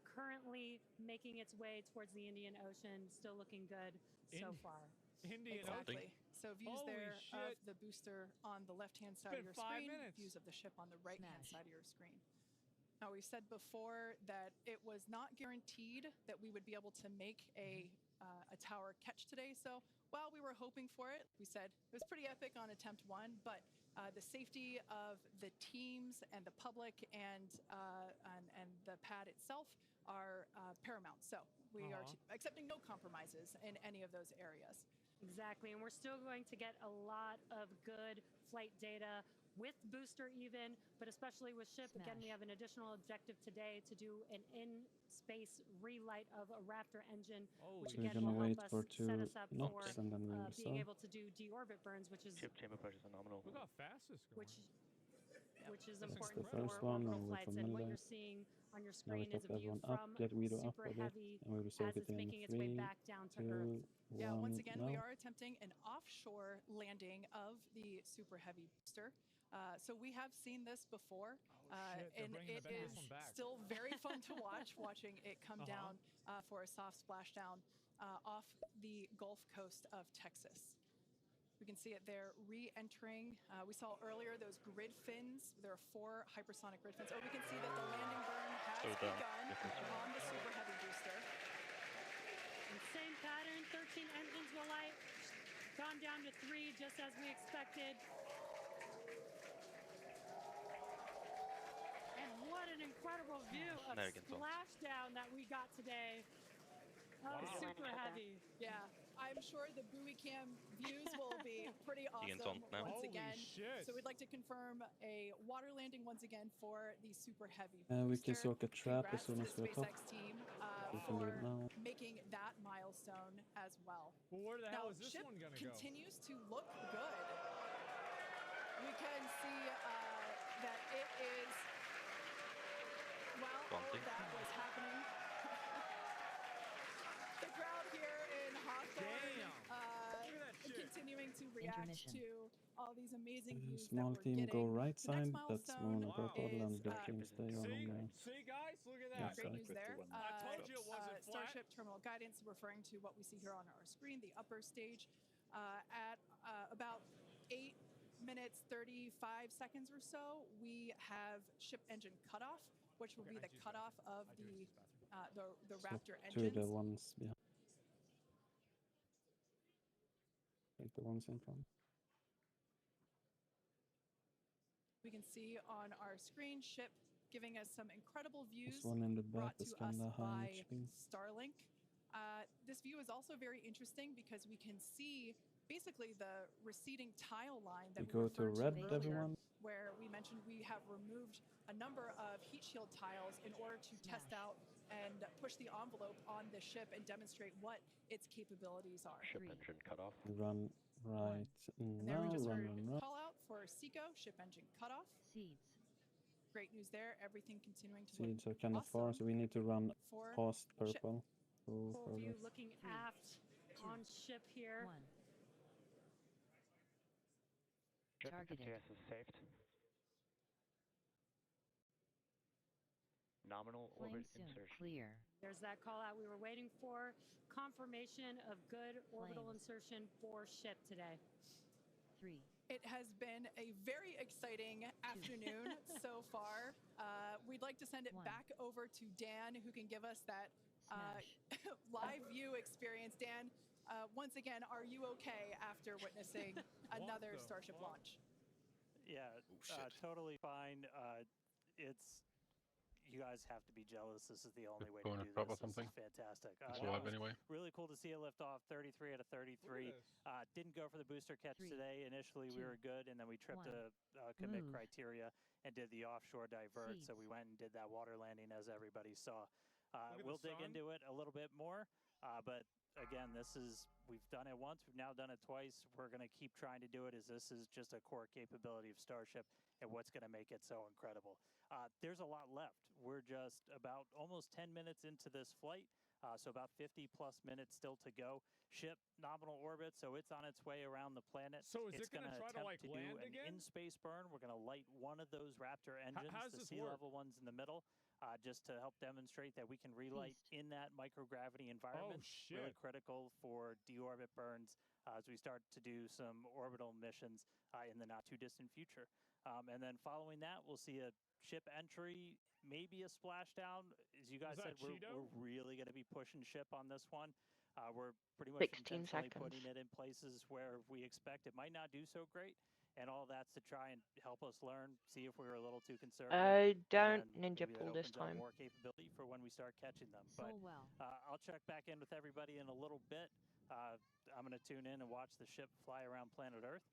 currently making its way towards the Indian Ocean, still looking good so far. Indian Exactly. So views Holy there shit. of the booster on the left-hand side of been your 5 screen, minutes. views of the ship on the right-hand side of your screen. Now, we've said before that it was not guaranteed that we would be able to make a tower catch today. So while we were hoping for it, we said it was pretty epic on attempt 1, but the safety of the teams and the public and the pad itself are paramount. So we are accepting no compromises in any of those areas. Exactly, and we're still going to get a lot of good flight data with booster even, but especially with ship. Again, we have an additional objective today to do an in-space relight of a Raptor engine, which So we're again gonna will wait help for us 2 set us up for knocks and then we will being start. able to do deorbit burns, which is Ship chamber pressures are nominal. Look how fast this is going. which is That's important the first for one, orbital now wait flights. for And what melee. you're seeing on your Now we screen is top a view everyone up, from get Guido up super a bit, heavy and we will as soak it it's in making its way 3, back down to 2, Earth. Yeah, once 1, again, now. we are attempting an offshore landing of the super heavy booster. So we have seen this before, and it is still very fun to watch, watching it come down for a soft splashdown off the Gulf Coast of Texas. We can see it there re-entering. We saw earlier those grid fins. There are 4 hypersonic grid fins. Oh, we can see that the landing burn has begun on the super heavy booster. And same pattern, 13 engines will light, gone down to 3 just as we expected. And what an incredible view of American salt. splashdown that we got today. Oh, super heavy. Yeah, I'm sure the buoy cam views will be pretty awesome once again. So we'd like to confirm a water landing once again for the super heavy booster. We can soak a trap as Congrats soon to as the we're top. SpaceX team We can do it for now. making that milestone as well. Well, where the Now, hell is this ship one gonna go? continues to look good. We can see that it is, while all of that was happening, the crowd here in Hawthorne continuing to react to all these amazing views Small that we're team go getting. right The next side, that's milestone moon and purple, is, and the team stay on the See, guys, look at left that. great side. news there. I told you it wasn't flat. Starship terminal guidance referring to what we see here on our screen, the upper stage, at about 8 minutes 35 seconds or so, we have ship engine cutoff, which will be the cutoff of the Raptor To engines. the ones behind. Like the ones in front. We can see on our screen ship giving us some incredible views This one in the back brought is to us kinda high by HP. Starlink. This view is also very interesting because we can see basically the receding tile line that We we go to referred red, earlier, everyone. where we mentioned we have removed a number of heat shield tiles in order to test out and push the envelope on the ship and demonstrate what its capabilities are. Ship engine cutoff. Run right And there now, we just run, heard run, run. call out for Seco, ship engine cutoff. Seeds. Great news there. Everything continuing to Seeds look are kind of far, so we need to run for past ship. purple. Go Full view further. looking aft on ship here. Targeted. MTS is saved. Nominal orbit insertion. Clear. There's that call out we were waiting for. Confirmation of good orbital Flames. insertion for ship today. 3. It has been a very exciting afternoon so far. We'd like to send it back over to Dan, who can give us that live view experience. Dan, once again, are you okay after witnessing another Starship launch? Yeah, totally fine. You guys have to be jealous. This is the only way to Going do to pop or this. This something? is fantastic. It's Yeah, live it was anyway. really cool to see it lift off 33 out of 33. Didn't go for the booster catch today. Initially, we were good, and then we tripped a commit criteria and did the offshore divert. So we went and did that water landing, as everybody saw. We'll dig into it a little bit more, but again, we've done it once, we've now done it twice. We're going to keep trying to do it, as this is just a core capability of Starship and what's going to make it so incredible. There's a lot left. We're just about almost 10 minutes into this flight, so about 50 plus minutes still to go. Ship nominal orbit, so it's on its way around the planet. So is it going to try to like do land an again? in-space burn. We're going to light one of those Raptor engines, how does the this sea work? level ones in the middle, just to help demonstrate that we can relight in that microgravity environment. shit. Really critical for deorbit burns as we start to do some orbital missions in the not too distant future. And then following that, we'll see a ship entry, maybe a splashdown. As you guys said, we're really going to be pushing ship on this one. We're pretty much 16 intentionally seconds. putting it in places where we expect it might not do so great. And all that's to try and help us learn, see if we were a little too conservative. Don't and ninja maybe that pull this opens up time. more capability for when we start catching them. But well. I'll check back in with everybody in a little bit. I'm going to tune in and watch the ship fly around planet Earth,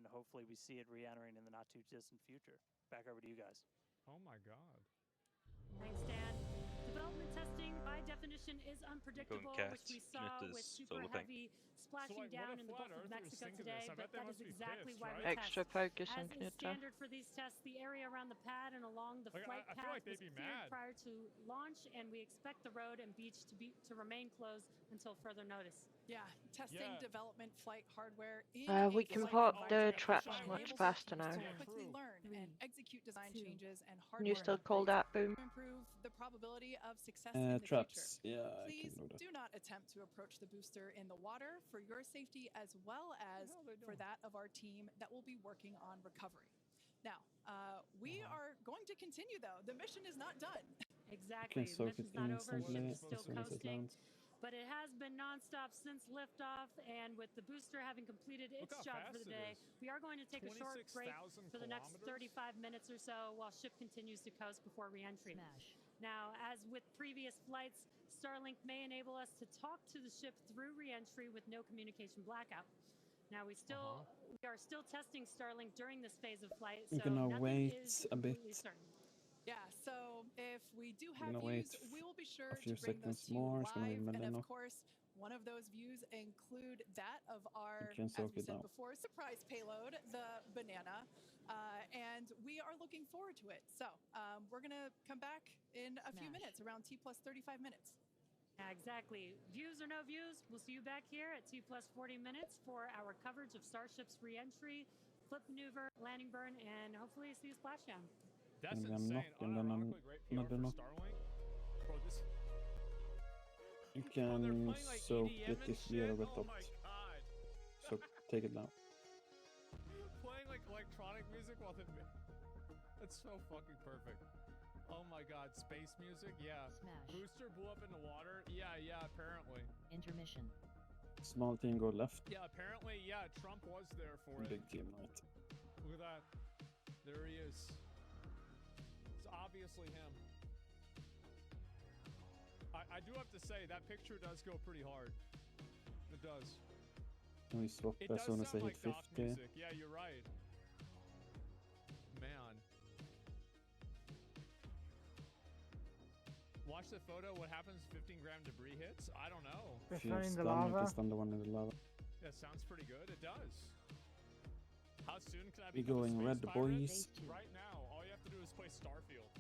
and hopefully we see it re-entering in the not too distant future. Back over to you guys. Oh my God. Thanks, Dan. Development testing, by definition, is unpredictable, which we saw with super heavy splashing down in the Gulf of Mexico today, but that is exactly why we Extra test. focus As on is Cata. standard for these tests, the area around the pad and along the flight I feel path like they'd was be cleared mad. prior to launch, and we expect the road and beach to remain closed until further notice. Yeah, testing development flight hardware in We a can flight pop the environment traps will much enable faster teams now. to quickly learn and execute design changes and Can you hardware still call that boom? to improve the probability of success in the Traps, future. yeah, I Please can do that. do not attempt to approach the booster in the water for your safety as well as for that of our team that will be working on recovery. Now, we are going to continue though. The mission is not done. You Exactly. can soak it Mission's not over. instantly Ship is as still soon as it coasting. lands. But it has been nonstop since liftoff, and with the booster having completed its job for the day, we are going to take a short break for the next 35 minutes or so while ship continues to coast before re-entry. Now, as with previous flights, Starlink may enable us to talk to the ship through re-entry with no communication blackout. Now, we are still testing Starlink during this phase of flight, so I'm gonna nothing wait is a bit. completely certain. Yeah, so if we do I'm have gonna wait views, we will be sure a few to bring those seconds to you more. It's gonna be live. And of Baleroc. course, one of those views include that of our, can as soak we it said out. before, surprise payload, the banana. And we are looking forward to it. So we're going to come back in a few minutes, around T plus 35 minutes. Yeah, exactly. Views or no views, we'll see you back here at T plus 40 minutes for our coverage of Starship's re-entry, flip maneuver, landing burn, and hopefully see a splashdown. That's I'm insane. knocking, then I'm Unironically, great PR another for knock. Starlink. Bro, this... You they're can playing, like, soak EDM it and if we are shit? with Oh top. my god. So take it now. Playing like electronic music while the... That's so fucking perfect. Oh my god, space music? Yeah. Smash. Booster blew up in the water? Yeah, apparently. Intermission. Small team go left. Yeah, apparently, yeah, Trump was there for it. Big team right. Look at that. There he is. It's obviously him. I do have to say, that picture does go pretty hard. It does. And we swap It as does soon as I sound hit like Doc 50. music. Yeah, you're right. Man. Watch the photo. What happens if 15-gram debris hits? I don't know. If you stun, you can stun the one in the lava. Yeah, sounds pretty good. It does. How soon can I be We going red, boys. Right now. All you have to do is play Starfield.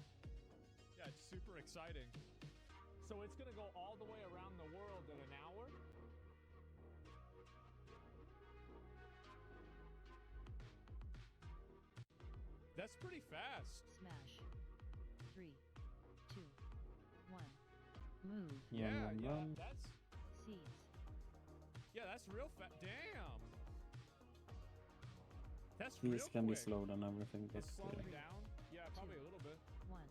Yeah, it's super exciting. So it's going to go all the way around the world in an hour? That's pretty fast. Smash. 3, 2, 1. Move. Yeah, Run. that's... Seeds. Yeah, that's real fast. Damn. That's These real can be quick. slowed and everything, but It's slowing down? Yeah, probably a little bit. 1.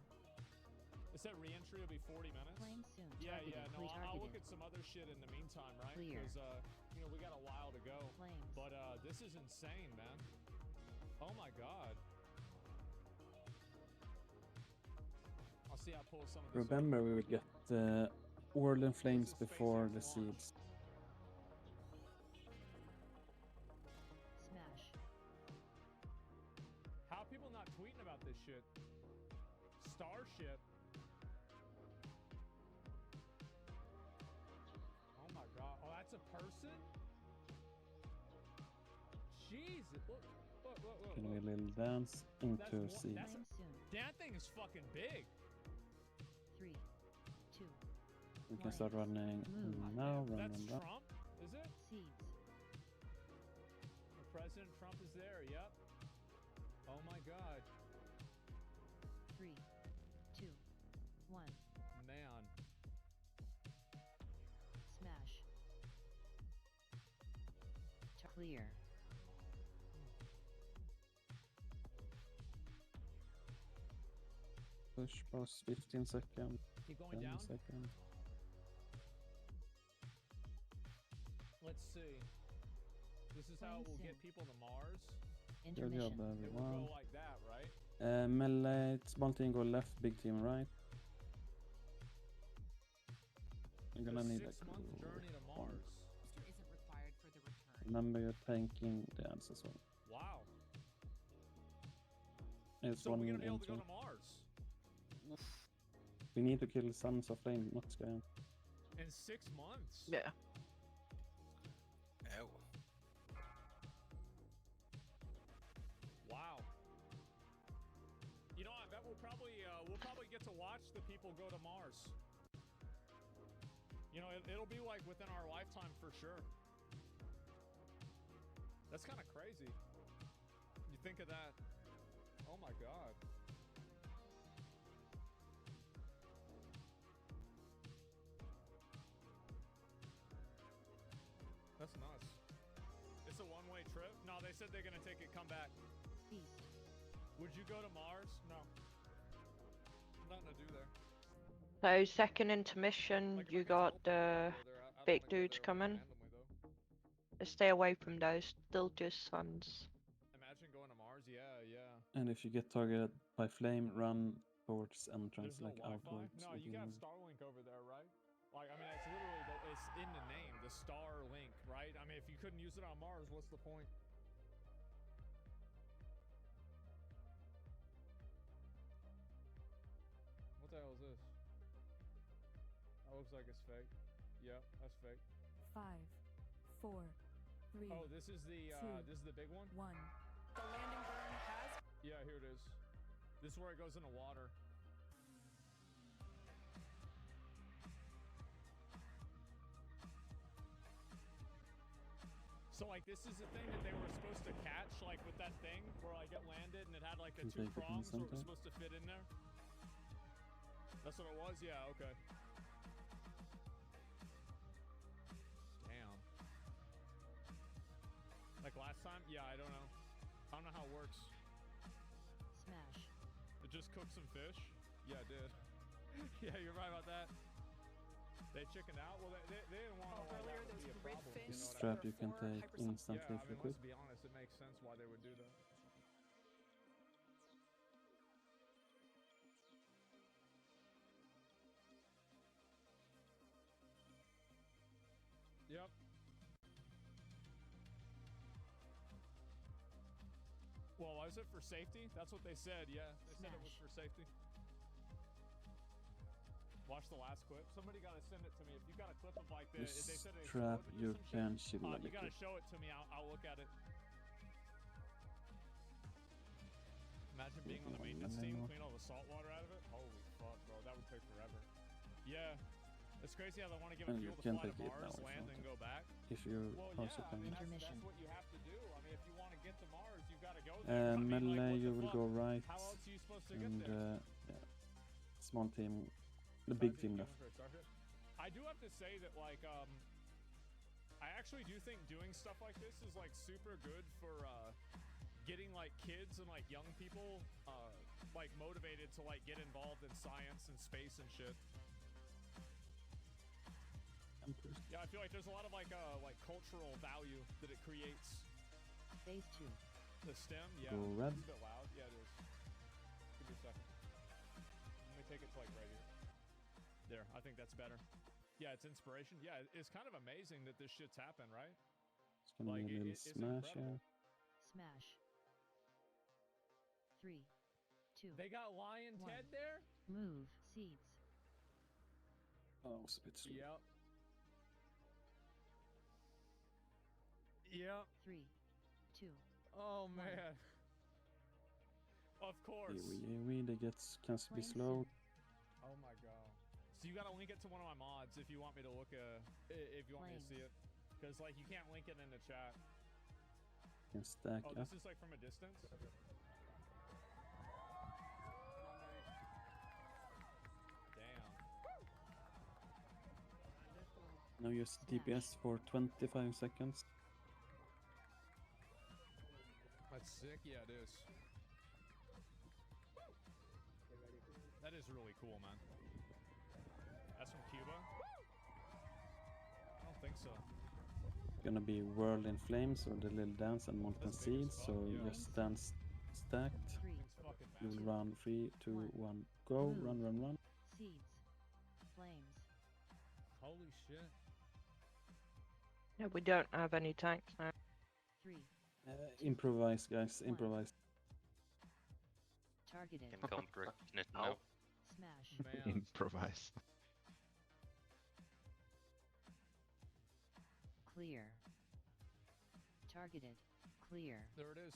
It said re-entry will be 40 minutes. Flame soon. Yeah, Targeted. no, I'll look Targeted. at some other shit in the meantime, right? Clear. Because, we got a while to go. Flames. But, this is insane, man. Oh my god. I'll see how I pull some of this. remember we would get Orlan Flames before the seeds. Smash. How are people not tweeting about this shit? Starship. Oh my god. Oh, that's a person? Jesus. Look. Can we little dance into That's seeds? Flame soon. That thing is fucking big. 3, 2. We can start running now, run That's and run. Trump, is it? Seeds. President Trump is there, yep. Oh my god. 3, 2, 1. Man. Smash. Clear. Push past 15 seconds. Keep going 10 down. seconds. Let's see. This is how we'll get people to Mars. Good job, It will everyone. go like that, right? Melee, small team go left, big team right. I'm gonna need a 6-month journey to one. Mars. Isn't required for the return. Remember you're tanking the ads as well. Wow. It's So one we're gonna be able to intro. go to Mars We need to kill Sons of Flame, not Sky. in 6 months. Yeah. Ow. Wow. You know, I bet we'll probably get to watch the people go to Mars. You know, it'll be like within our lifetime for sure. That's kind of crazy. You think of that. Oh my god. That's nuts. It's a one-way trip? No, they said they're gonna take it, come back. Beast. Would you go to Mars? No. Nothing to do there. So second intermission, you got the big dudes coming. Stay away from those. Still just suns. Imagine going to Mars. Yeah. And if you get targeted by flame, run towards entrance, There's no like Wi-Fi? outwards. No, like you can have Starlink over there, right? Like, I mean, it's literally, it's in the name, the Starlink, right? I mean, if you couldn't use it on Mars, what's the point? What the hell is this? That looks like it's fake. Yeah, that's fake. 5, 4, 3. Oh, this is the big one? 1. The landing burn has. Yeah, here it is. This is where it goes into water. So like this is the thing that they were supposed to catch, like with that thing where like it landed and it had like the 2 prongs where it was supposed to fit in there. That's what it was? Yeah, okay. Damn. Like last time? Yeah, I don't know. I don't know how it works. Smash. It just cooked some fish? Yeah, it did. Yeah, you're right about that. They chickened out? Well, they didn't want to earlier that to be a problem. this trap you can take instantly yeah, I if you mean, quick. let's be honest, it makes sense why they would do that. Yep. Well, was it for safety? That's what they said, yeah. They said it was for safety. Watch the last clip. Somebody gotta send it to me. If you got a clip of like the, This they said it trap exploded or you some can shit. shield You gotta show it to me. I'll look at it. Imagine being on the maintenance team, clean all the salt water out of it. Holy fuck, bro, that would take forever. Yeah, it's crazy how they want to give it And you fuel to can fly take to it Mars, now if land, you and want go back. If you Well, also yeah, I can. mean, that's what you have to do. I mean, if you want to get to Mars, you gotta go there. I mean, Melee, like, you what the will fuck? go right, How else are you supposed to get and there? yeah, small team, the big team left. I do have to say that, like, I actually do think doing stuff like this is, like, super good for, getting, like, kids and, like, young people, like, motivated to, like, get involved in science and space and shit. Yeah, I feel like there's a lot of, like cultural value that it creates. Phase 2. The stem, yeah. Go red. It's a bit loud. Yeah, it is. Give me a second. Let me take it to, like, right here. There, I think that's better. Yeah, it's inspiration. Yeah, it's kind of amazing that this shit's happened, right? It's gonna Like, be a little it's smash, incredible. Smash. 3, 2. They got Lion 1. Ted there? Move. Seeds. Oh, it's a bit slow. Yep. Yep. 3, 2. Oh, man. Of course. They get can be slow. Oh my god. So you gotta link it to one of my mods if you want me to look if you want me to see it. Because like you can't link it in the chat. Can stack Oh, up. this is like from a distance? Damn. Now use DPS for 25 seconds. That's sick. Yeah, it is. That is really cool, man. That's from Cuba? I don't think so. Gonna be World in Flames or the little dance and molten seeds. So just stand stacked. You'll run 3, 2, 1, go. Run, run, run. Seeds. Flames. Holy shit. Yeah, we don't have any tanks now. 3. Improvise, guys. Improvise. Targeted. Can counter it now. Smash. Improvise. Clear. Targeted. Clear. There it is.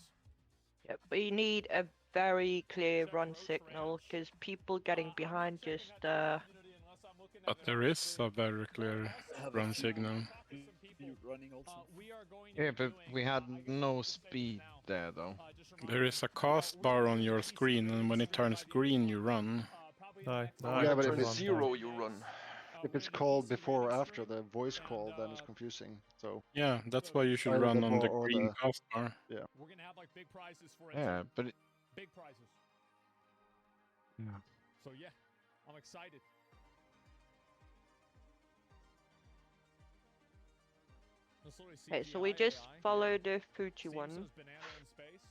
Yep, we need a very clear run signal because people getting behind just But there is a very clear run signal. Yeah, but we had no speed there though. There is a cast bar on your screen, and when it turns green, you run. Yeah, but if it's 0, you run. If it's called before or after the voice call, then it's confusing. So Yeah, that's why you should either run on the or green cast bar. Yeah. We're gonna have like big prizes for it. Yeah, but it, Big prizes. yeah. So yeah, I'm excited. Okay, so we just follow the Fuji one. Says banana in space.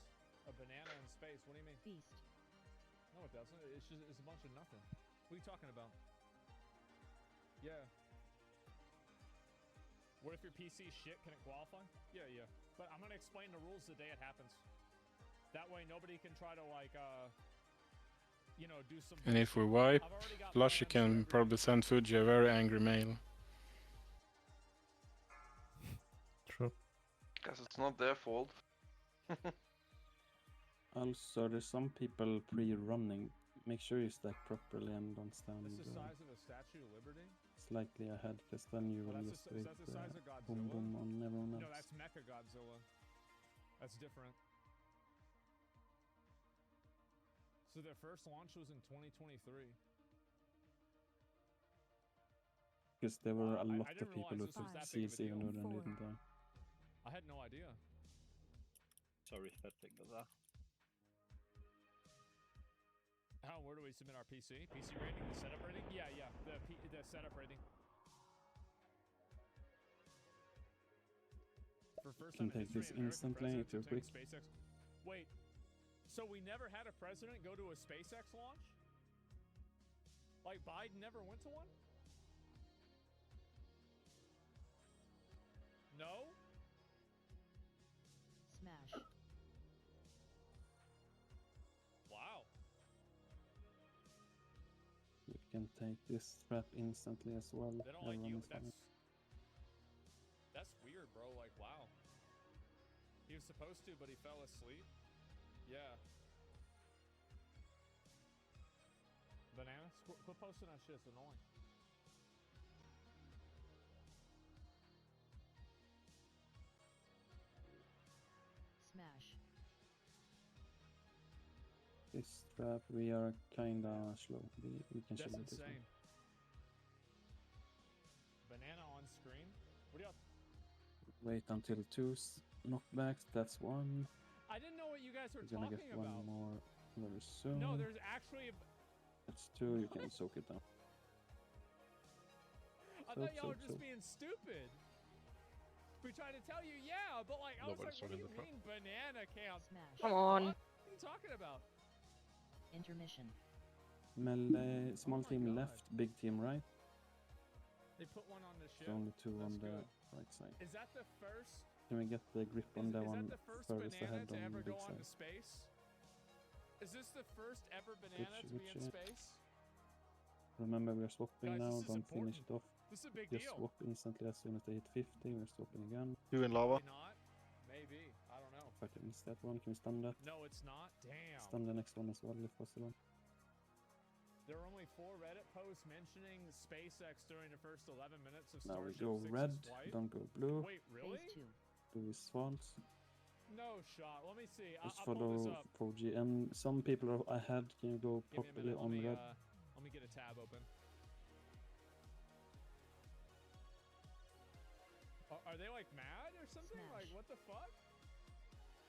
A banana in space. What do you mean? Feast. No, it doesn't. It's a bunch of nothing. What are you talking about? Yeah. What if your PC shit? Can it qualify? Yeah. But I'm gonna explain the rules the day it happens. That way nobody can try to like do some. And if we wipe, Flushy can probably send Fuji a very angry mail. True. Guess it's not their fault. Also, there's some people pre-running. Make sure you stack properly and don't stand That's the size of a Statue of Liberty? slightly ahead, because then you will just wait boom boom on everyone else. No, that's Mecha Godzilla. That's different. So their first launch was in 2023. Because there were a lot I of didn't people who realize this took was that big of seals a even deal. though they didn't die. I had no idea. Sorry if that thing was that. How? Where do we submit our PC? PC rating, the setup rating? Yeah. The setup rating. For first Can time in take this history, an instantly American if you're president quick. took SpaceX. Wait, so we never had a president go to a SpaceX launch? Like Biden never went to one? No? Smash. Wow. You can take this strap instantly as well. They don't like Everyone you. is fine. That's weird, bro. Like, wow. He was supposed to, but he fell asleep. Yeah. Bananas? Quit posting that shit. It's annoying. Smash. This strap, we are kinda slow. We can That's show it this insane. one. Banana on screen? What do y'all... Wait until knockbacks, that's one. I didn't know what you guys were We're gonna talking get one about. more very soon. No, there's actually... That's two, you can soak it down. I thought y'all were just being stupid. We tried to tell you, yeah, but like, I was like, what do you mean banana counts? Smash. Come on. What are you talking about? Intermission. Melee, small team left, big team right. They put one on the ship. There's only two That's on the good. right side. Is that the first? Can we get the grip on the Is one that the first furthest banana ahead to on ever the go big on to side? space? Is this the first ever banana to be in Good shit. space? Remember, we're swapping Guys, now, this is don't finish important. it off. This is a big Just deal. swap instantly as soon as they hit 50, we're swapping again. You in lava? Maybe not. Maybe. I don't know. If I can miss that one, can we stun that? No, it's not. Damn. Stun the next one as well if possible. There are only 4 Reddit posts mentioning SpaceX during the first 11 minutes of Now we Starship go 6's red, flight. don't go blue. Wait, really? Do his swans. No shot. Let me see. Just I'll pull this follow up. 4G. And some people are ahead, can you go Give me a properly minute. on red? Let me get a tab open. Are they like mad or something? Smash. Like what the fuck?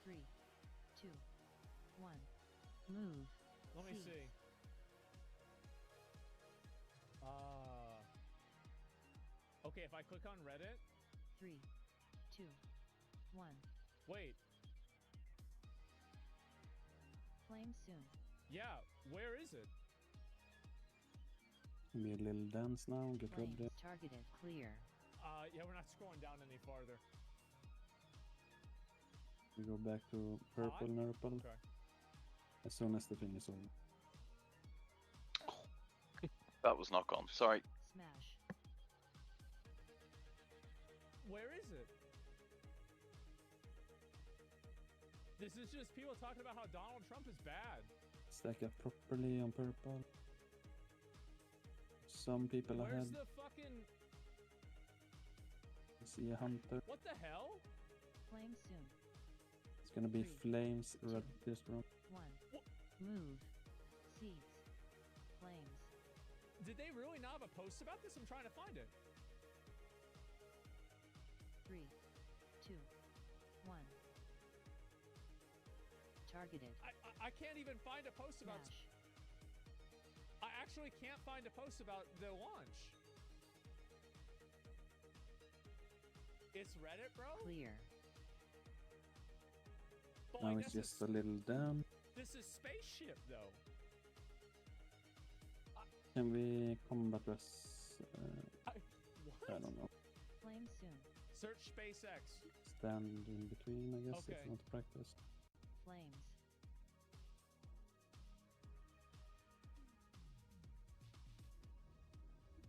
3, 2, 1. Move. Let me see. Okay, if I click on Reddit. 3, 2, 1. Wait. Flame soon. Yeah, where is it? Be a little dance now, get Flames ready. targeted. Clear. Yeah, we're not scrolling down any farther. We go back to purple, nurple. Okay. As soon as the thing is over. That was knock on. Sorry. Smash. Where is it? This is just people talking about how Donald Trump is bad. Stack up properly on purple. Some people Where's ahead. the fucking... See a hunter. What the hell? Flame soon. It's gonna be 3, flames 2, red this round. 1. Move. Seeds. Flames. Did they really not have a post about this? I'm trying to find it. 3, 2, 1. Targeted. I can't even find a post about... Smash. I actually can't find a post about the launch. It's Reddit, bro? Clear. But Now like, it's just a little down. This is spaceship, though. Can we combat us? What? I don't know. Flame soon. Search SpaceX. Stand in between, I guess, if Okay. you want to practice. Flames.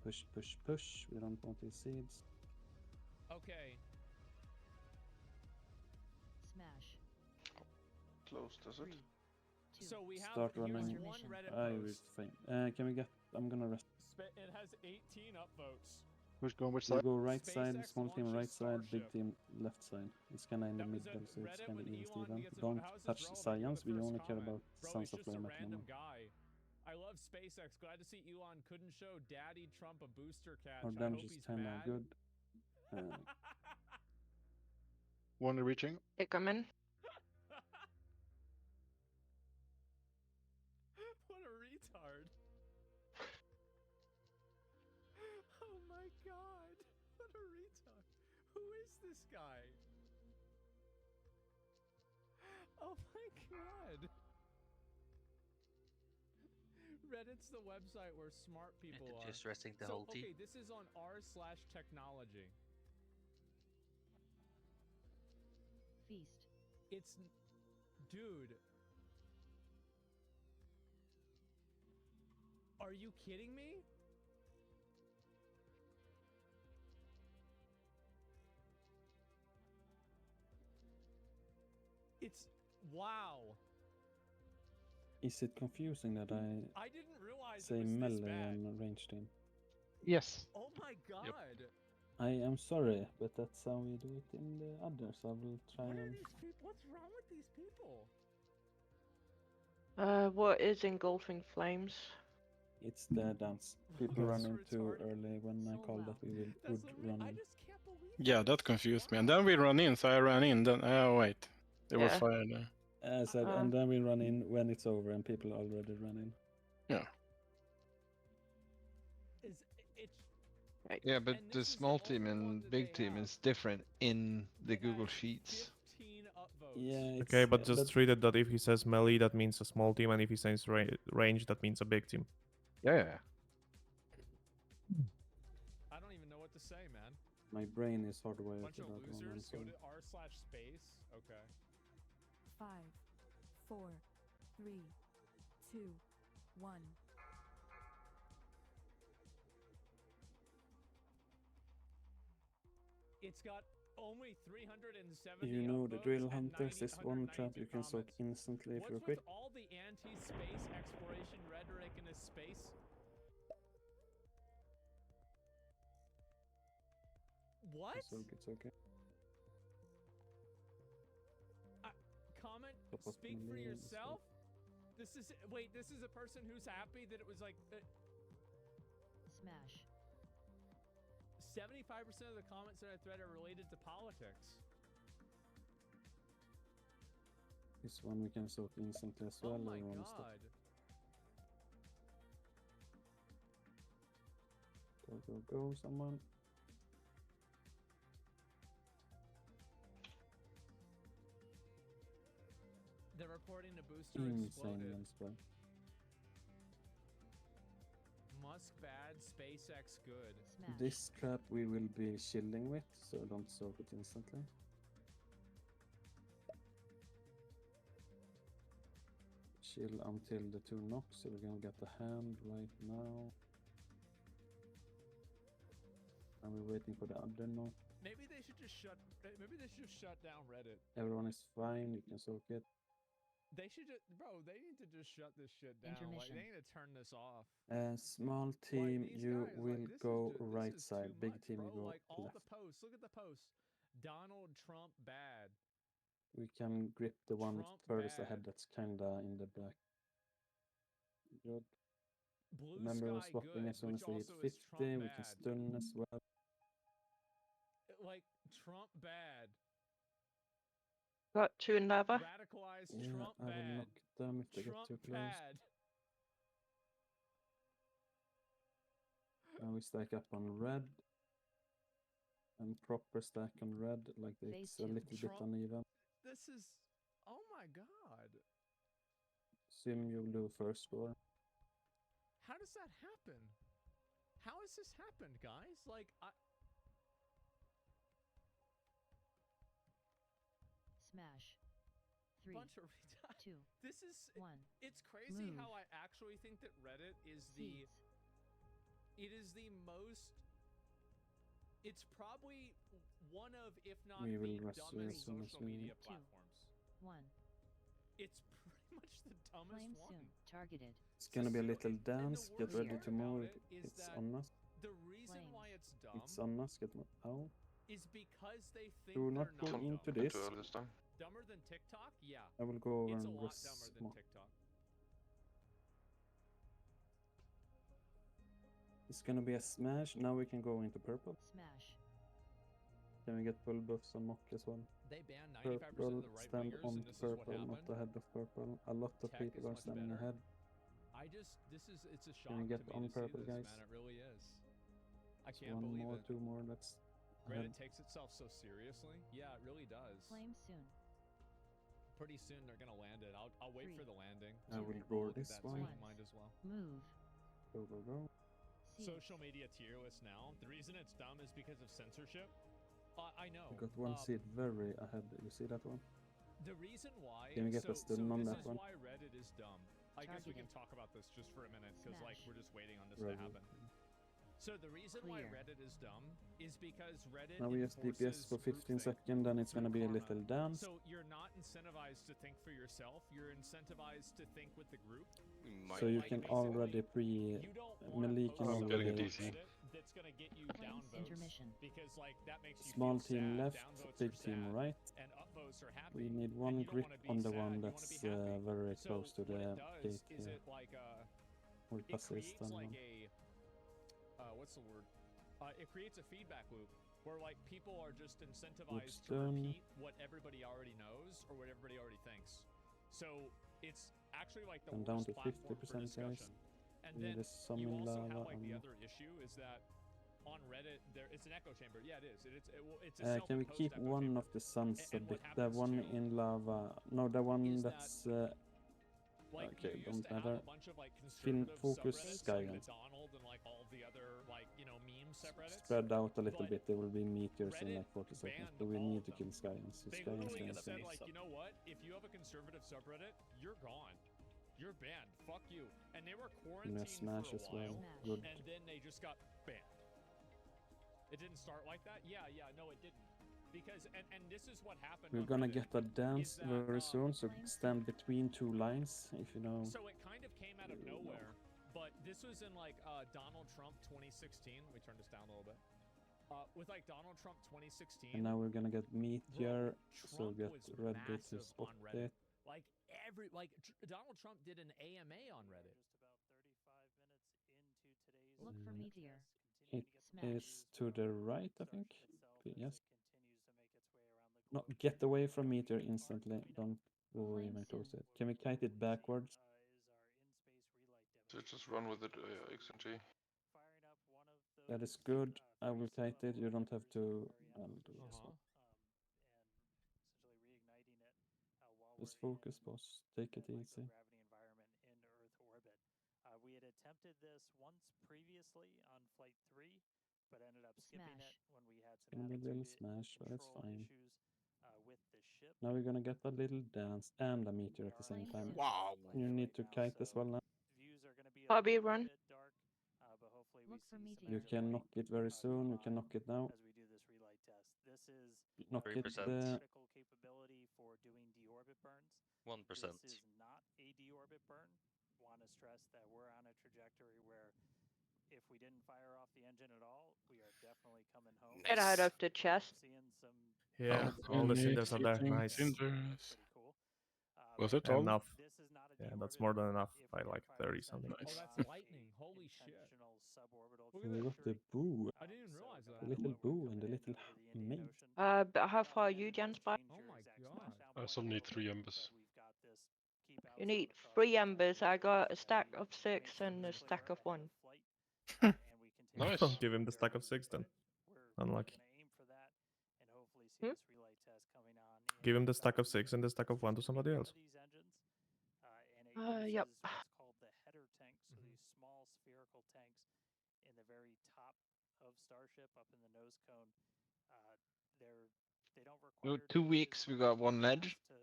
Push, push, push. We don't want these seeds. Okay. Smash. Close, does it? 3, 2, So we have Start running. here's one Reddit I post. will faint. Can we get? I'm gonna rest. It has 18 upvotes. Who's going which We side? go right side, SpaceX small team right launches side, big Starship. team left side. It's kinda in the That was middle, a so it's Reddit kinda when easy to Elon event. gets a- Don't how is this touch relevant to science, the we first only care comment? about Bro, Sons he's of just a Flame at the random moment. guy. I love SpaceX. Glad to see Elon couldn't show Daddy Trump a booster catch. Our I damage hope is he's kinda mad. good. One reaching. Incoming. What a retard. Oh my god. What a retard. Who is this guy? Oh my god. Reddit's the website where smart people are. Just resting the So, whole team. okay, this is on r/technology. Feast. It's... Dude. Are you kidding me? It's... Wow. Is it confusing that I didn't realize say it was this melee bad. and ranged team? Yes. Oh my god. I am sorry, but that's how we do it in the others. I will try What are and... these people? What's wrong with these people? What is engulfing flames? It's the dance. People That's run in too retarded. early when I called that we would run I in. just can't believe Yeah, that confused me. And then we run in, so I ran in. Then wait, they were Yeah. fired. I said, and then we run in when it's over and people already run in. Yeah. Yeah, but the small team and big team is different in the Google Sheets. Yeah. Okay, but just treat it that if he says melee, that means a small team, and if he says range, that means a big team. Yeah. I don't even know what to say, man. My brain is hardwired Bunch to of that one. I'm losers go sorry. to r/space. Okay. 5, 4, 3, 2, 1. It's got only 370 You know the upvotes drill, and hunters. This one 192 trap you can soak comments. instantly if What's you're with quick. all the anti-space exploration rhetoric in this space? What? It's okay. Comment, Top of speak for melee and yourself? This is, wait, this is a person who's happy that it was like, Smash. 75% of the comments in our thread are related to politics. This one we can soak instantly as well. Oh my or you wanna stop? god. Go, someone. They're reporting the booster Insane exploded. and spell. Musk bad, SpaceX good. Smash. This trap we will be shielding with, so don't soak it instantly. Chill until the 2 knocks, so we're gonna get the hand right now. And we're waiting for the other knock. Maybe they should just shut. Maybe they should just shut down Reddit. Everyone is fine, you can soak it. They should just, bro. They need to just shut this shit down. Like, they need to turn this off. Small team, these you guys, will like, this go is just, right this is side. too Big much, team, bro. you go Like all left. the posts. Look at the posts. Donald Trump bad. We can grip the one Trump furthest bad. ahead that's kinda in the back. Good. Blue Remember sky swapping good, as soon as which we hit also is 50, Trump we can bad. stun as well. Like Trump bad. Got 2 in lava. Radicalized Yeah, Trump I will bad. knock them if they Trump get too close. bad. Now we stack up on red. and proper stack on red, like it's a little bit uneven. This is, oh my god. Sim, you blue first score. How does that happen? How has this happened, guys? Like, Smash. 3, bunch of 2, This is 1. It's crazy Move. how I actually think that Reddit is it is the most. It's probably one of, if not We will the rest dumbest soon as social we- media 2, platforms. 1. It's pretty much the dumbest Flame one. soon. Targeted. It's gonna be a little And the dance. Get worst ready part to about move. it is It's that on us. The reason why it's dumb It's on us. Get out. is because they think Do they're not go not into dumb. this. this time. Dumber than TikTok? Yeah. I will go over It's a and lot rest dumber than more. TikTok. It's gonna be a smash. Now we can go into purple. Smash. Can we get full buffs on mock as well? They banned 95% Purple, of the right stand wingers, on and this is what purple, not happened. ahead of purple. A lot of Tech people is are much standing better. ahead. It's a shock Can we get to on me to purple, see this, guys? man. It really is. I So can't one believe more, it. 2 more. Let's ahead. Reddit takes itself so seriously. Yeah, it really does. Flame soon. Pretty soon they're gonna land it. I'll wait 3, for the landing. I will We'll roar look at this that one. too. Might as well. Move. Go, go, go. Social media tier list now. The reason it's dumb is because of censorship. I know. We got one seed very ahead. You see that one? The reason why. Can we get so, a stun on this that is one? why Reddit is dumb. I guess we can Targeted. talk about this just for a minute because like Smash. we're just waiting on this Right. to happen. So the reason why Clear. Reddit is dumb is because Reddit Now we use DPS for enforces 15 groupthink seconds, then it's through gonna be a karma. little dance. So you're not incentivized to think for yourself. You're incentivized to think with the group. So you like, can basically, already you don't wanna melee can post I'm getting a already. DC. Reddit that's gonna get you down votes Intermission. because like that makes you Small feel team sad. left, Down votes big are team sad, right. and up votes are happy. We need And one you don't grip wanna be on the sad, one you wanna that's be happy. very So close to what the it does gate is here. it like We'll it pass this creates stun like one. what's the word? It creates a feedback loop where like people are just incentivized to stun. repeat what everybody already knows or what everybody already thinks. So it's actually like the I'm down worst to platform for 50%, guys. discussion. And We need then a summon you also lava have like the on. other issue is that on Reddit there it's an echo chamber. Yeah, it is. It's a Can we self-imposed keep echo one chamber. of the suns a And what bit? The happens one too in lava. No, the one is that's. Like Okay, you don't used to have matter. a bunch of like Fin conservative focus subreddits Skylands. like the Donald and like all the other like meme subreddits. Spread out a little But bit. There will be meteors in Reddit like 40 seconds. banned But we all need of to them. kill Skylands. So They Skylands literally gonna just said stay. like, you know what? If you have a conservative subreddit, you're gone. You're banned. Fuck you. And they were I'm gonna quarantined smash for a as well. while, Good. and then they just got banned. It didn't start like that. Yeah, no, it didn't. Because and this is what happened. We're on gonna Reddit, get a dance that, very soon, so stand between 2 lines if you know. So it kind of came out of nowhere, but this was in like Donald Trump 2016. Let me turn this down a little bit. With like Donald Trump 2016. And now we're gonna get meteor, so Trump get was ready to massive spot on Reddit. it. Like Donald Trump did an AMA on Reddit. Look for meteor. It Smash. is to the right, I think. Yes. No, get away from meteor instantly. Don't go even close to it. Can we kite it backwards? So just run with it, X and G. That is good. I will kite it. You don't have to. I'll do this one. Just focus, boss. Take it easy. We had attempted this once previously on Flight 3, but ended up skipping Smash. it when we had Gonna some be a little attitude smash, but it's control fine. issues with the ship. Now we're gonna get a little dance and a meteor at the same time. Wow. You need to kite as well now. Views are going to be a Bobby, little run. bit dark, but hopefully Look for we see meteor. You can knock it very soon. You can knock it now. as we do this relight test. This is Knock it. 3%. critical capability for doing deorbit burns. 1%. This is not a deorbit burn. Want to stress that we're on a trajectory where if we didn't fire off the engine at all, we are definitely coming home. Get out of the chest. Seeing some Yeah, all the cinders are there. Nice. Cinders. cool. Was it all? Enough. This is not a Yeah, that's deorbit more than burn enough if by we like fire 30 this something. engine Oh, on that's a lightning. Holy shit. intentional suborbital Look at We that. got the boo. I didn't even realize that. The little boo and the little mate. But how far are you, Jens, by? Oh my god. I still need 3 embers. You need 3 embers. I got a stack of 6 and a stack of 1. Nice. Give him the stack of 6 then. Unlucky. see this relay test coming on. Give him the stack of 6 and the stack of 1 to somebody else. These engines, and it uses Yep. what's called the header tank. So these small spherical tanks in the very top of Starship, up in the nose cone. They don't require 2 weeks, we got 1 ledge. to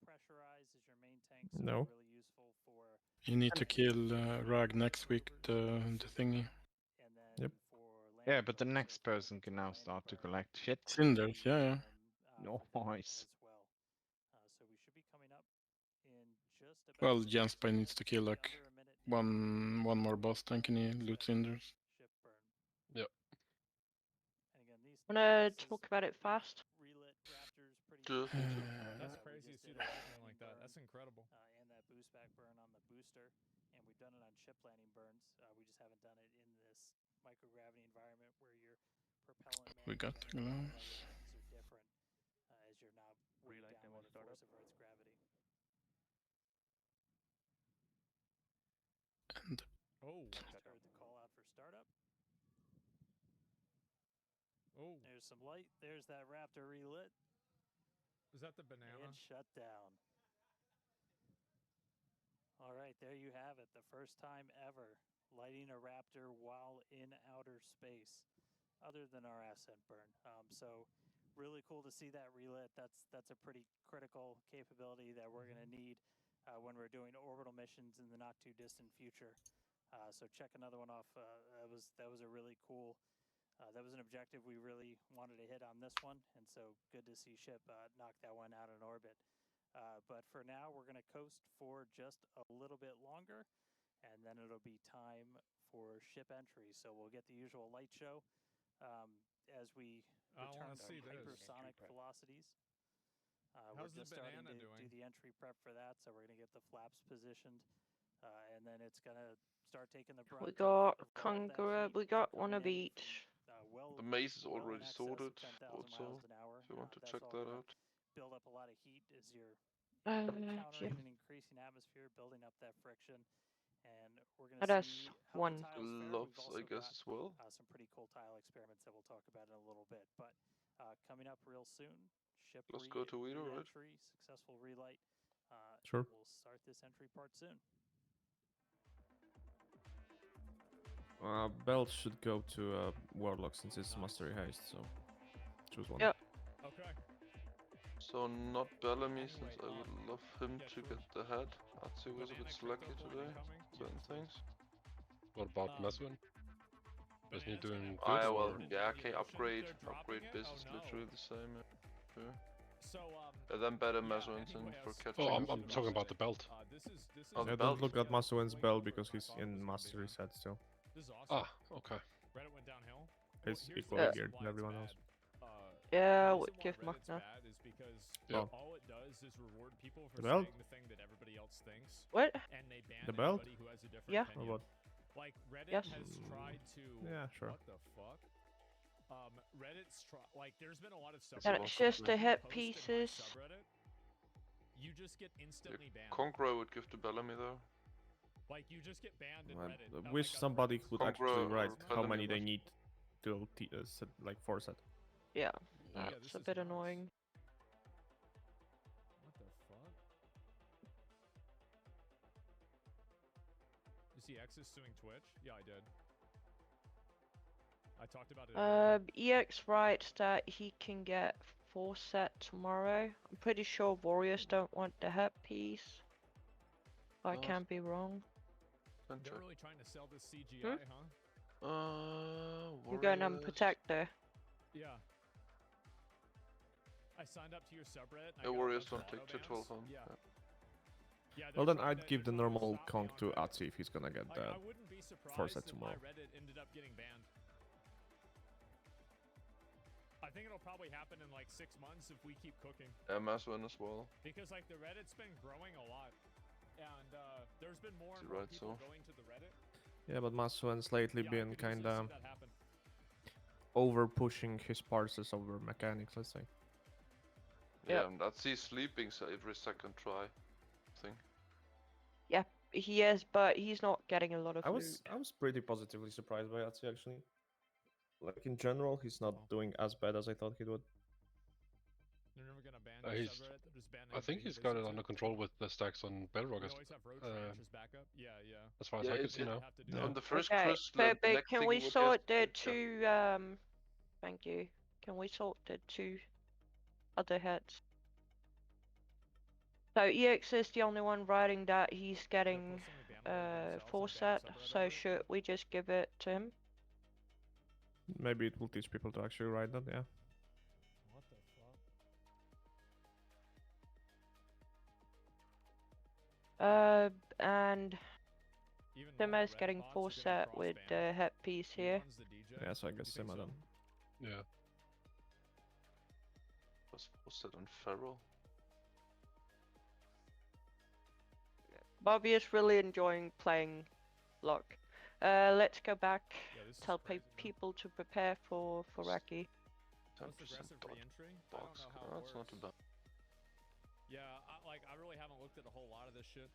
pressurize as your main tank. So no. Really useful for. You need to kill Rag next week, the thingy. Yep. Yeah, but the next person can now start to collect shit. Cinders, yeah. Nice. So we should be coming up in just about. Well, Jansby needs to kill like one more boss tank and he loot Cinders. Yep. Wanna talk about it fast? That's crazy to see the lightning like that. That's incredible. And that boost back burn on the booster, and we've done it on ship landing burns. We just haven't done it in this microgravity environment where your propellant. We got gloves. Are different as you're now weighted down by the force of Earth's gravity. And Heard the call out for startup. Oh, there's some light. There's that Raptor relit. Is that the banana? And shut down. All right, there you have it. The first time ever lighting a Raptor while in outer space, other than our ascent burn. So really cool to see that relit. That's a pretty critical capability that we're going to need when we're doing orbital missions in the not too distant future. So check another one off. That was a really cool. That was an objective we really wanted to hit on this one, and so good to see Ship knock that one out in orbit. But for now, we're going to coast for just a little bit longer, and then it'll be time for ship entry. So we'll get the usual light show as we return to hypersonic velocities. We're just starting to do the entry prep for that, so we're going to get the flaps positioned, and then it's going to start taking the brunt. We got Conqueror, we got one of each. The maze is already sorted, also, if you want to check that out. Build up a lot of heat as you're encountering an increasing atmosphere, building up that friction, and we're going to see how the tiles fare. Gloves, I guess, as well. Some pretty cool tile experiments that we'll talk about in a little bit, but coming up real soon, ship Let's go to Weeder, right? entry, successful relight. Sure. We'll start this entry part soon. Belt should go to Warlock since it's Mastery Haste, so choose one. Yep. Okay. So not Bellamy, since I would love him to get the head. Atsu was a bit slacky today, certain things. What about Maswin? Is he doing good? Well, yeah, okay, upgrade biz is literally the same. Yeah. So, and then better Maswin's in for catching. Oh, I'm talking about the belt. The don't belt. look at Masterwin's belt because he's in Mastery set still. This is awesome. Okay. Reddit went downhill. He's equally geared than everyone else. Yeah, give Magna. Because all it does is reward people for saying the thing that everybody else thinks. What? And they ban The belt? anybody who has a different Yeah. opinion. Or what? Like Reddit Yes. has tried to. Yeah, sure. What the fuck? Reddit's like there's been a lot of stuff. And it's just the hit pieces. You just get instantly banned. Conqueror would give to Bellamy though. Like you just get banned in I Reddit. wish somebody would actually Conqueror write or how Bellamy many they would. need to set, like force set. Yeah, Yeah, that's a bit annoying. What the fuck? You see X is suing Twitch? Yeah, I did. I talked about it. EX writes that he can get 4 set tomorrow. I'm pretty sure Warriors don't want the headpiece. I can't be wrong. They're really trying to sell this CGI, huh? We're going on Protector. Yeah. I signed up to your subreddit. The Warriors don't take to 12 on. Yeah. Yeah, Well then I'd give the normal conk to Atsi if he's gonna get the I wouldn't be surprised force set if tomorrow. my Reddit ended up getting banned. I think it'll probably happen in like 6 months if we keep cooking. Yeah, Maswin as well. Because like the Reddit's been growing a lot. And there's been more and Is it more right, people so? going to the Reddit. Yeah, but Masuen's lately Yeah, I been could easily kinda see that happen. over pushing his parses over mechanics, let's say. Yeah, and that's he sleeping so every second try thing. Yeah, he is, but he's not getting a lot of I loot. was pretty positively surprised by Atsi actually. Like in general, he's not doing as bad as I thought he would. They're never gonna ban He's, sever it. They're just banning I think the he's got it basic under two. control with the stacks on Baleroc. We always have road trash as backup. Yeah, yeah. As far as Yeah, I could it- see it- now. On the first Okay, cruise, the but next can thing we would sort the get- two, thank you. Can we sort the two other heads? So EX is the only one writing that he's getting, forset, so should we just give it to him? Maybe it will teach people to actually write that, yeah. What the fuck? And Simma is getting forset with the headpiece here. Yeah, so I guess Simma then. Yeah. Was that on Feral? Bobby is really enjoying playing Lock. Let's go back. Tell people to prepare for Raki. 10% box. That's not too bad. Yeah, I really haven't looked at a whole lot of this shit.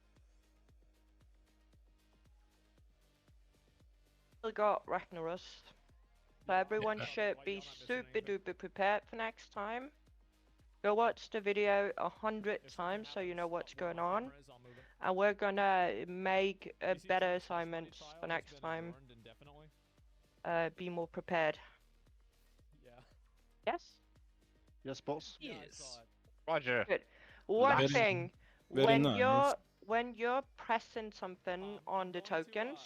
We got Ragnaros. So everyone should be super duper prepared for next time. Go watch the video 100 times so you know what's going on. And we're gonna make better assignments for next time. Be more prepared. Yeah. Yes? Yes, boss. Yes. Roger. Good. One thing, very when nice. you're pressing something on the tokens,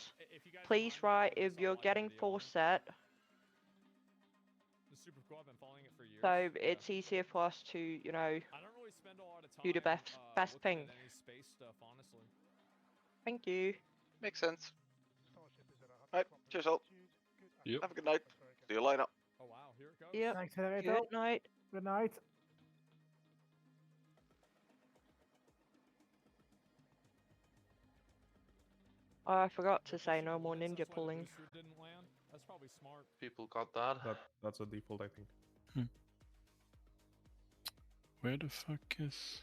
please write if you're getting forset, The super cool. I've been following it for years. so it's easier for us to, you know, I don't really spend a lot of time do the best looking thing. at any space stuff, honestly. Thank you. Makes sense. Right, cheers all. Yep. Have a good night. See you later. Oh wow, here it goes. Yep. Thanks, Federico. Good night. Good night. Oh, I forgot to say no more ninja pulling. Didn't land. That's probably smart. People got that. That's a default, I think. Where the fuck is...